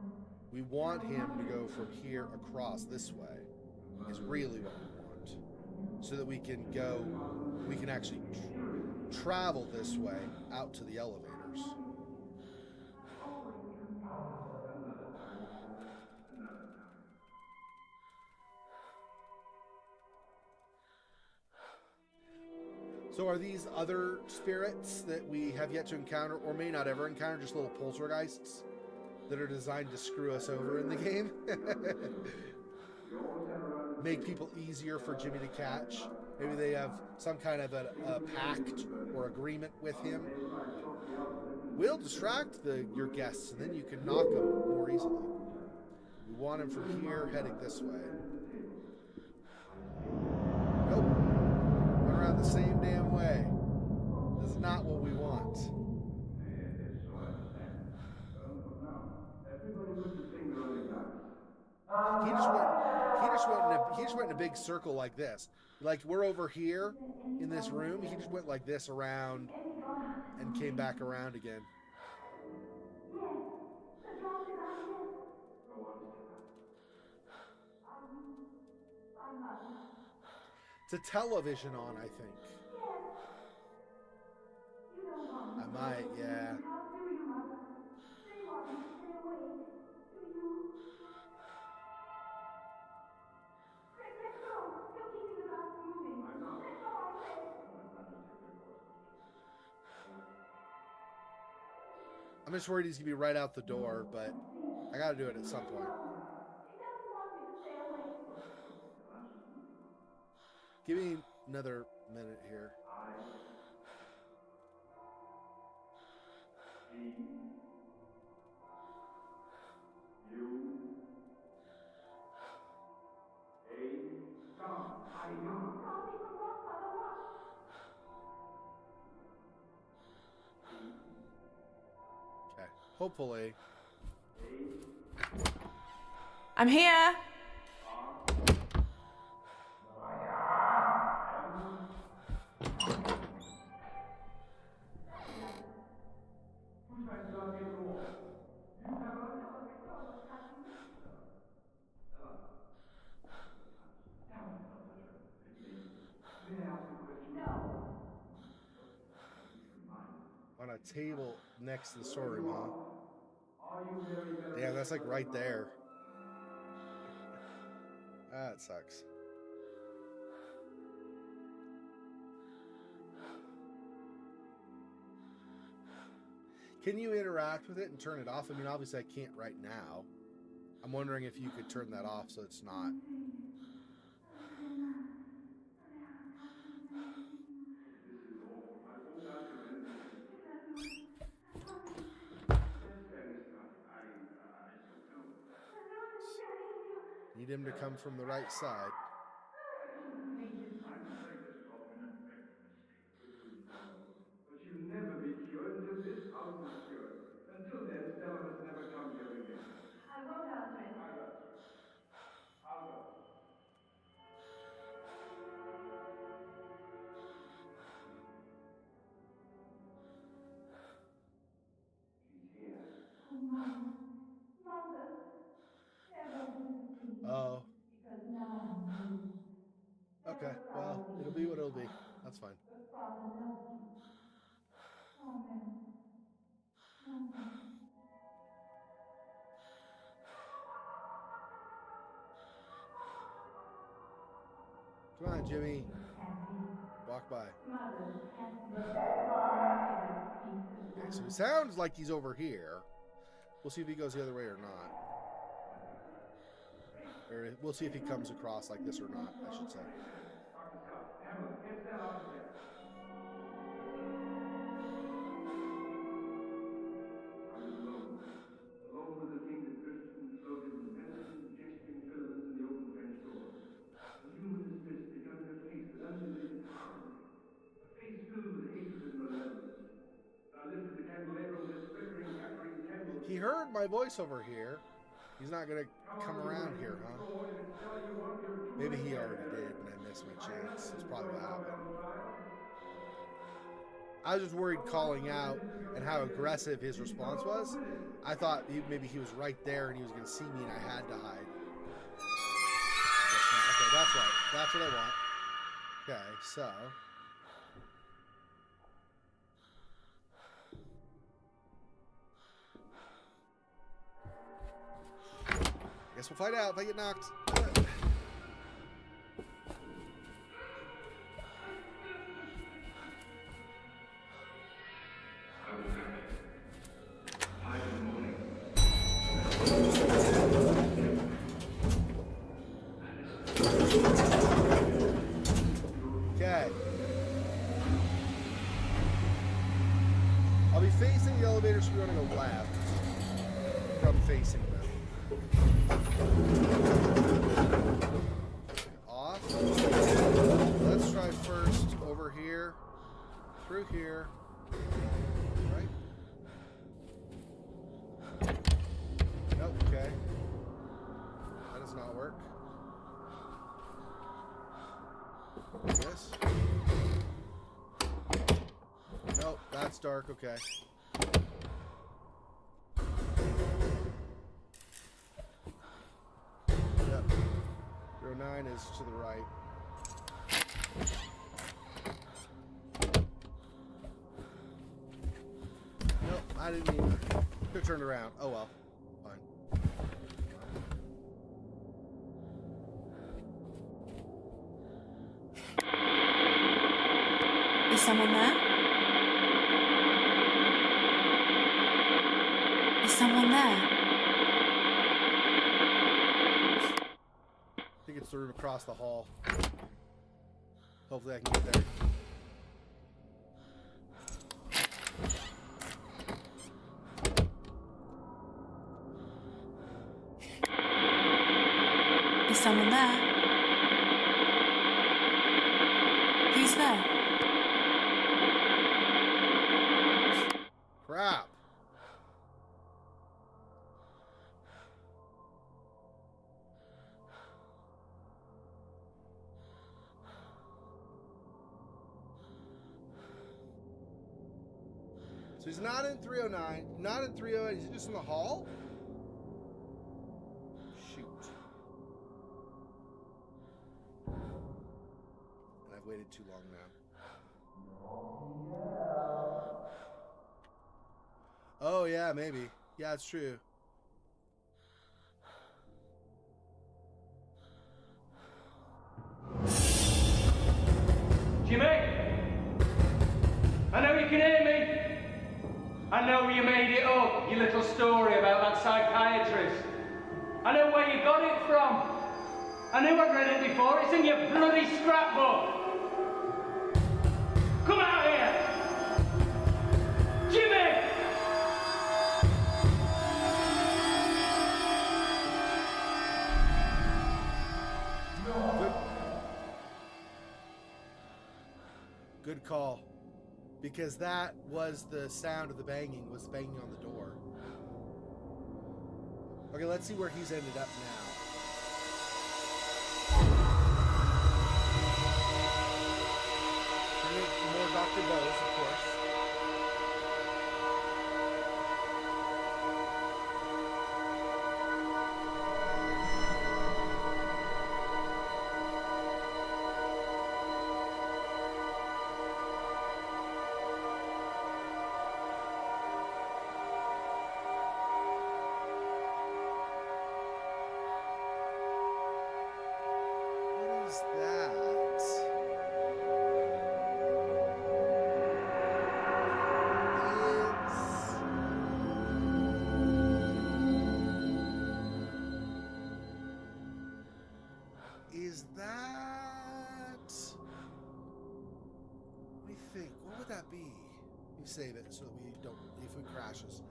We want him to go from here across this way, is really what we want. So that we can actually travel this way out to the elevators. I've always come back. Another time, sir. Another time. So are these other spirits that we have yet to encounter, or may not ever encounter, just little poltergeists that are designed to screw us over in the game? Make people easier for Jimmy to catch. Maybe they have some kind of a pact or agreement with him. We'll distract your guests, and then you can knock them more easily. We want him from here, heading this way. Nope. Run around the same damn way. This is not what we want. Yes, so I understand. But now, everybody put your finger on your guns. He just went in a big circle like this. Like we're over here in this room. He just went like this around and came back around again. Yes, the dog that I met. Go on, Stella. Are you my mother? It's a television on, I think. Yes. You don't want me I to might, go to yeah. the house, do you, Mother? They want me to stay awake. Do you? Let's go. You're keeping the house moving. I'm not. Let's go, I say. I'll just take your course, I'm just worried he's gonna be right out the door, but I gotta do it at some point. He doesn't want me to stay awake. Give me another minute here. Stop me from what, Mother? What? Okay. Hopefully. I'm here. Who's trying to stop me from war? You have a... No, the door was touching me. Stella. Stella, don't touch her. Please. May I ask a question? No. On a table next to the storeroom, huh? Are you very, very... Damn, that's like right there. That sucks. Can you interact with it and turn it off? I mean, obviously I can't right now. I'm wondering if you could turn that off so it's not. This is awful. I won't answer anything. Yes, Fanny Scott. I don't know. Need him to come from the right side. I'm afraid this coffin is making a mistake. But she'll never be cured until this house is cured. Until then, Stella must never come here again. I won't answer it. I'll answer it. I'll go. She's here. Oh, Mother. Mother. Never do the please. Oh, Because now I know. okay. Well, it'll be what it'll be. That's fine. But Father loves you. Amen. Amen. Come on, Jimmy. Happy. Walk by. Mother's happy. Okay, so it sounds like he's over here. We'll see if he goes the other way or not. We'll see if he comes across like this or not, I should say. Dr. Scott, Hamlet, get Stella out of there. I was alone. Alone with the thing that drifted and floated and bended and gesturing filaments in the open French door. A luminous mist becoming a face that undulated horribly. A face filled with hatred and malevolence. I lifted the candelabrum with its flickering, flickering candles. He heard my voice over here. He's not gonna come around here, huh? Maybe he already did and I missed my chance. That's probably what happened. I was just worried calling out and how aggressive his response was. I thought maybe he was right there and he was going to see me and I had to hide. Okay, that's right. That's what I want. Okay, so... I guess we'll find out if I get knocked. Okay. I'll be facing the elevator, so we're going to go left. From facing them. Off. Let's try first over here, through here, right? Nope, okay. That does not work. This. Nope, that's dark, okay. Yep. 09 is to the right. Nope, I didn't mean to. Could have turned around. Oh well. Fine. Is someone there? Is someone there? I think it's the room across the hall. Hopefully I can get there. Is someone there? Who's there? Crap. So he's not in 309, not in 308, he's just in the hall? Shoot. And I've waited too long now. Oh yeah, maybe. Yeah, it's true. Jimmy! I know you can hear me. I know you made it up, your little story about that psychiatrist. I know where you got it from. I knew I'd read it before. It's in your bloody scrapbook. Come out here! Jimmy! Good call. Because that was the sound of the banging, was banging on the door. Okay, let's see where he's ended up now. More Dr. Bose, of course. What is that? think. What would that be? Let me save it so that we don't, if it crashes.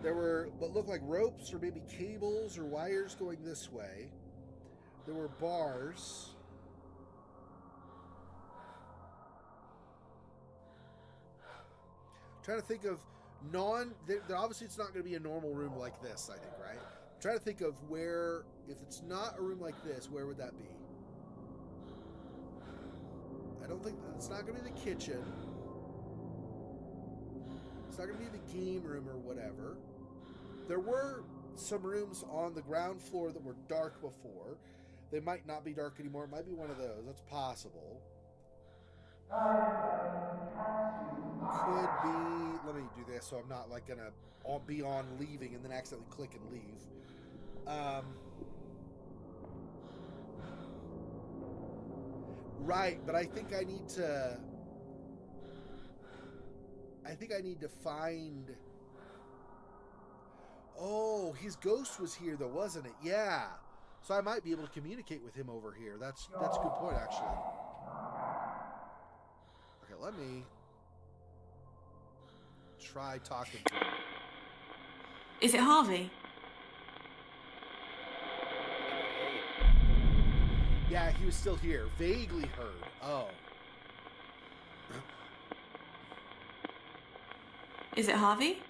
There were what looked like ropes or maybe cables or wires going this way. There were bars. Trying to think of obviously it's not going to be a normal room like this, I think, right? I'm trying to think of where, if it's not a room like this, where would that be? I don't think, it's not going to be the kitchen. It's not going to be the game room or whatever. There were some rooms on the ground floor that were dark before. They might not be dark anymore. It might be one of those. That's possible. Could be, let me do this so I'm not like gonna be on leaving and then accidentally click and leave. Right, but I think I need to find. Oh, his ghost was here though, wasn't it? Yeah. So I might be able to communicate with him over here. That's a good point, actually. Okay, let me try talking to him. Is it Harvey? Yeah, he was still here. Vaguely heard. Oh. Is it Harvey?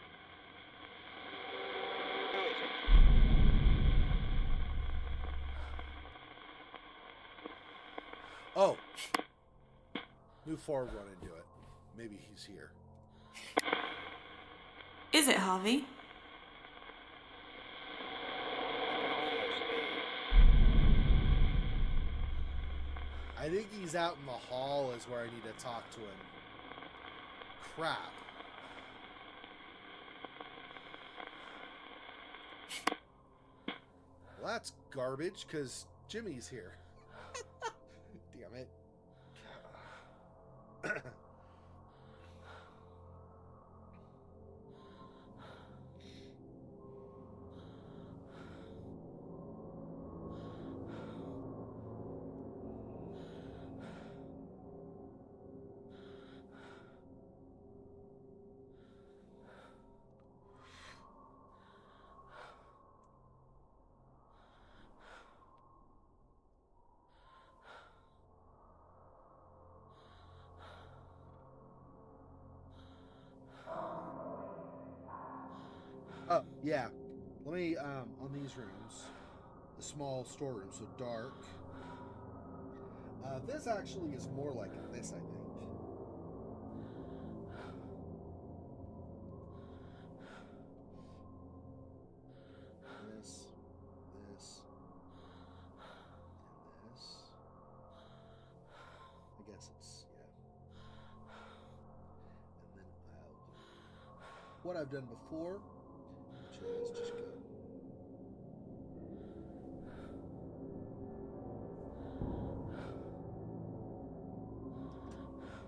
Oh. Move forward one and do it. Maybe he's here. Is it Harvey? I think he's out in the hall is where I need to talk to him. Crap. Well, that's garbage, because Jimmy's here. Damn it. Oh, yeah. Let me, on these rooms, the small storeroom, so dark. This actually is more like this, I think. This, and this. I guess it's, yeah. And then I'll do what I've done before, which is just go.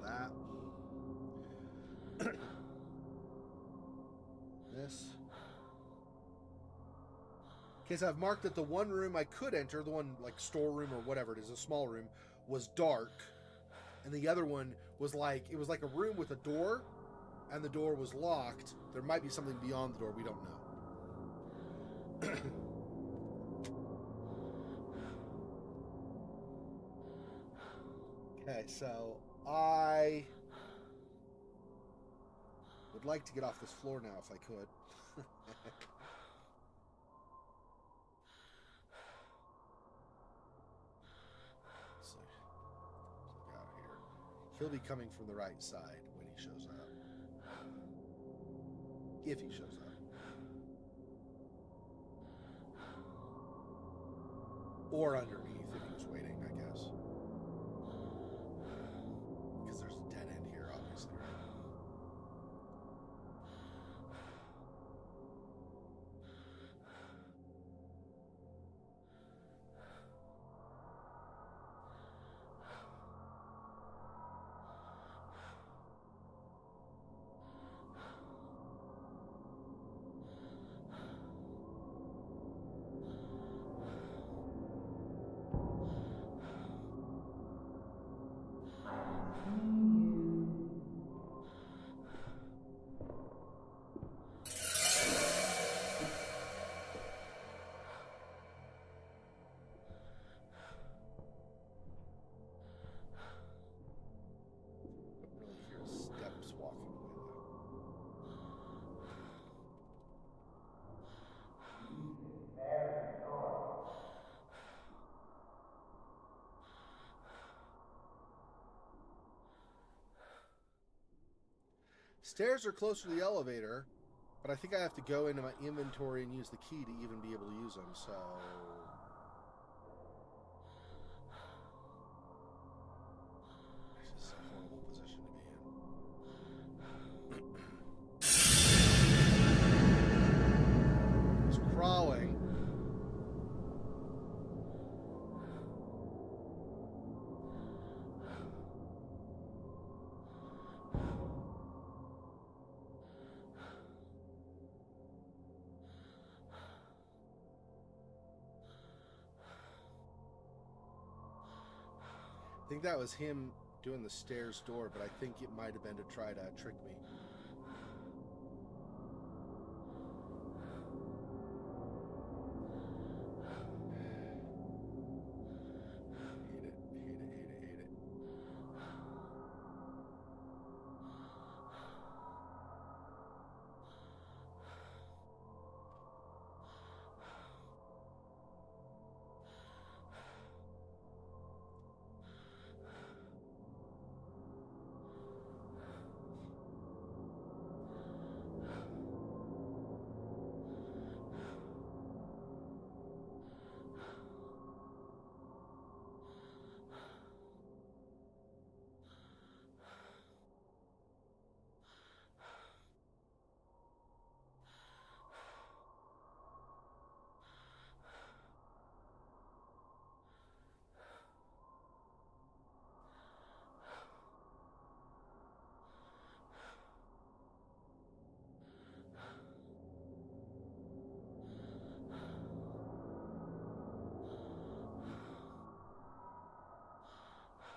That. This. Okay, so I've marked that the one room I could enter, the one like storeroom or whatever it is, a small room, was dark. And the other one was like, it was like a room with a door, and the door was locked. There might be something beyond the door, we don't know. Okay, so I would like to get off this floor now if I could. So, look out here. He'll be coming from the right side when he shows up. If he shows up. Or underneath if he was waiting, I guess. Because there's a dead end here, obviously, right? Stairs are closer to the elevator, but I think I have to go into my inventory and use the key to even be able to use them, so... This is a horrible position to be in. It's crawling. I think that was him doing the stairs door, but I think it might have been to try to trick me. Hate it, hate it, hate it, hate it.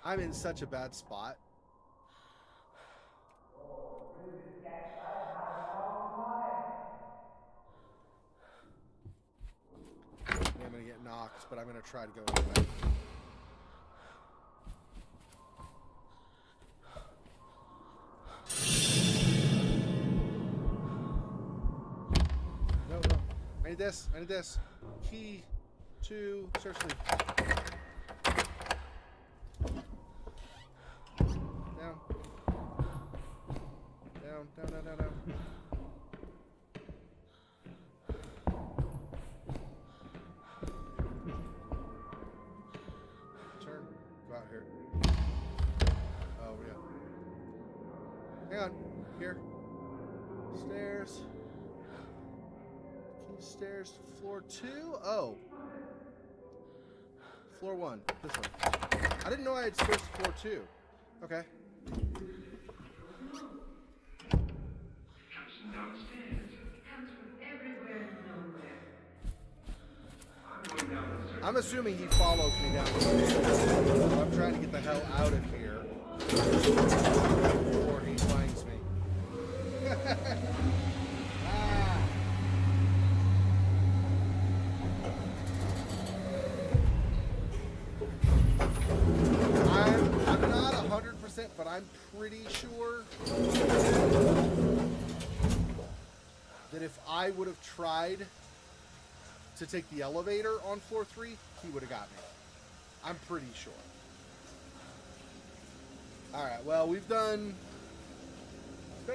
I'm in such a bad spot. I'm gonna get knocked, but I'm gonna try to go anyway. No, no. I need this. I need this. Key to search me. Down. Down, down, down, down, down. Turn. Go out here. Oh, yeah. Hang on. Here. Stairs. Key stairs to floor 2? Oh. Floor 1. This one. I didn't know I had stairs to floor 2. Okay. I'm assuming he followed me down the stairs. So I'm trying to get the hell out of here before he finds me. Ah. I'm not 100%, but I'm pretty sure that if I would have tried to take the elevator on floor 3, he would have got me. I'm pretty sure. Alright, well, we've done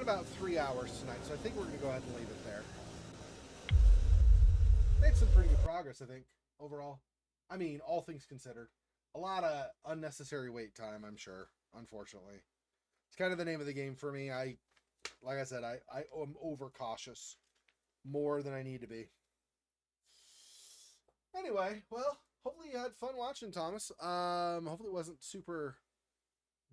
about 3 hours tonight, so I think we're going to go ahead and leave it there. Made some pretty good progress, I think, overall. I mean, all things considered. A lot of unnecessary wait time, I'm sure, unfortunately. It's kind of the name of the game for me. Like I said, I am overcautious more than I need to be. Anyway, well, hopefully you had fun watching, Thomas. Hopefully it wasn't super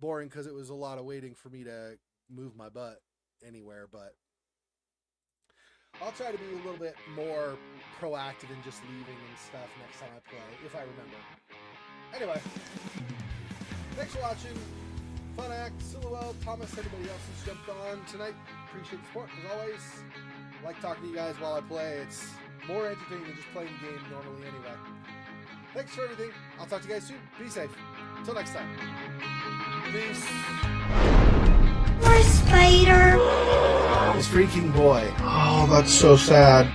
boring because it was a lot of waiting for me to move my butt anywhere, but I'll try to be a little bit more proactive in just leaving and stuff next time I play, if I remember. Anyway, thanks for watching. Fun Act, Silhouette, Thomas, everybody else who's jumped on tonight. Appreciate the support, as always. I like talking to you guys while I play. It's more entertaining than just playing the game normally anyway. Thanks for everything. I'll talk to you guys soon. Be safe. Until next time. Peace. Poor spider. This freaking boy. Oh, that's so sad.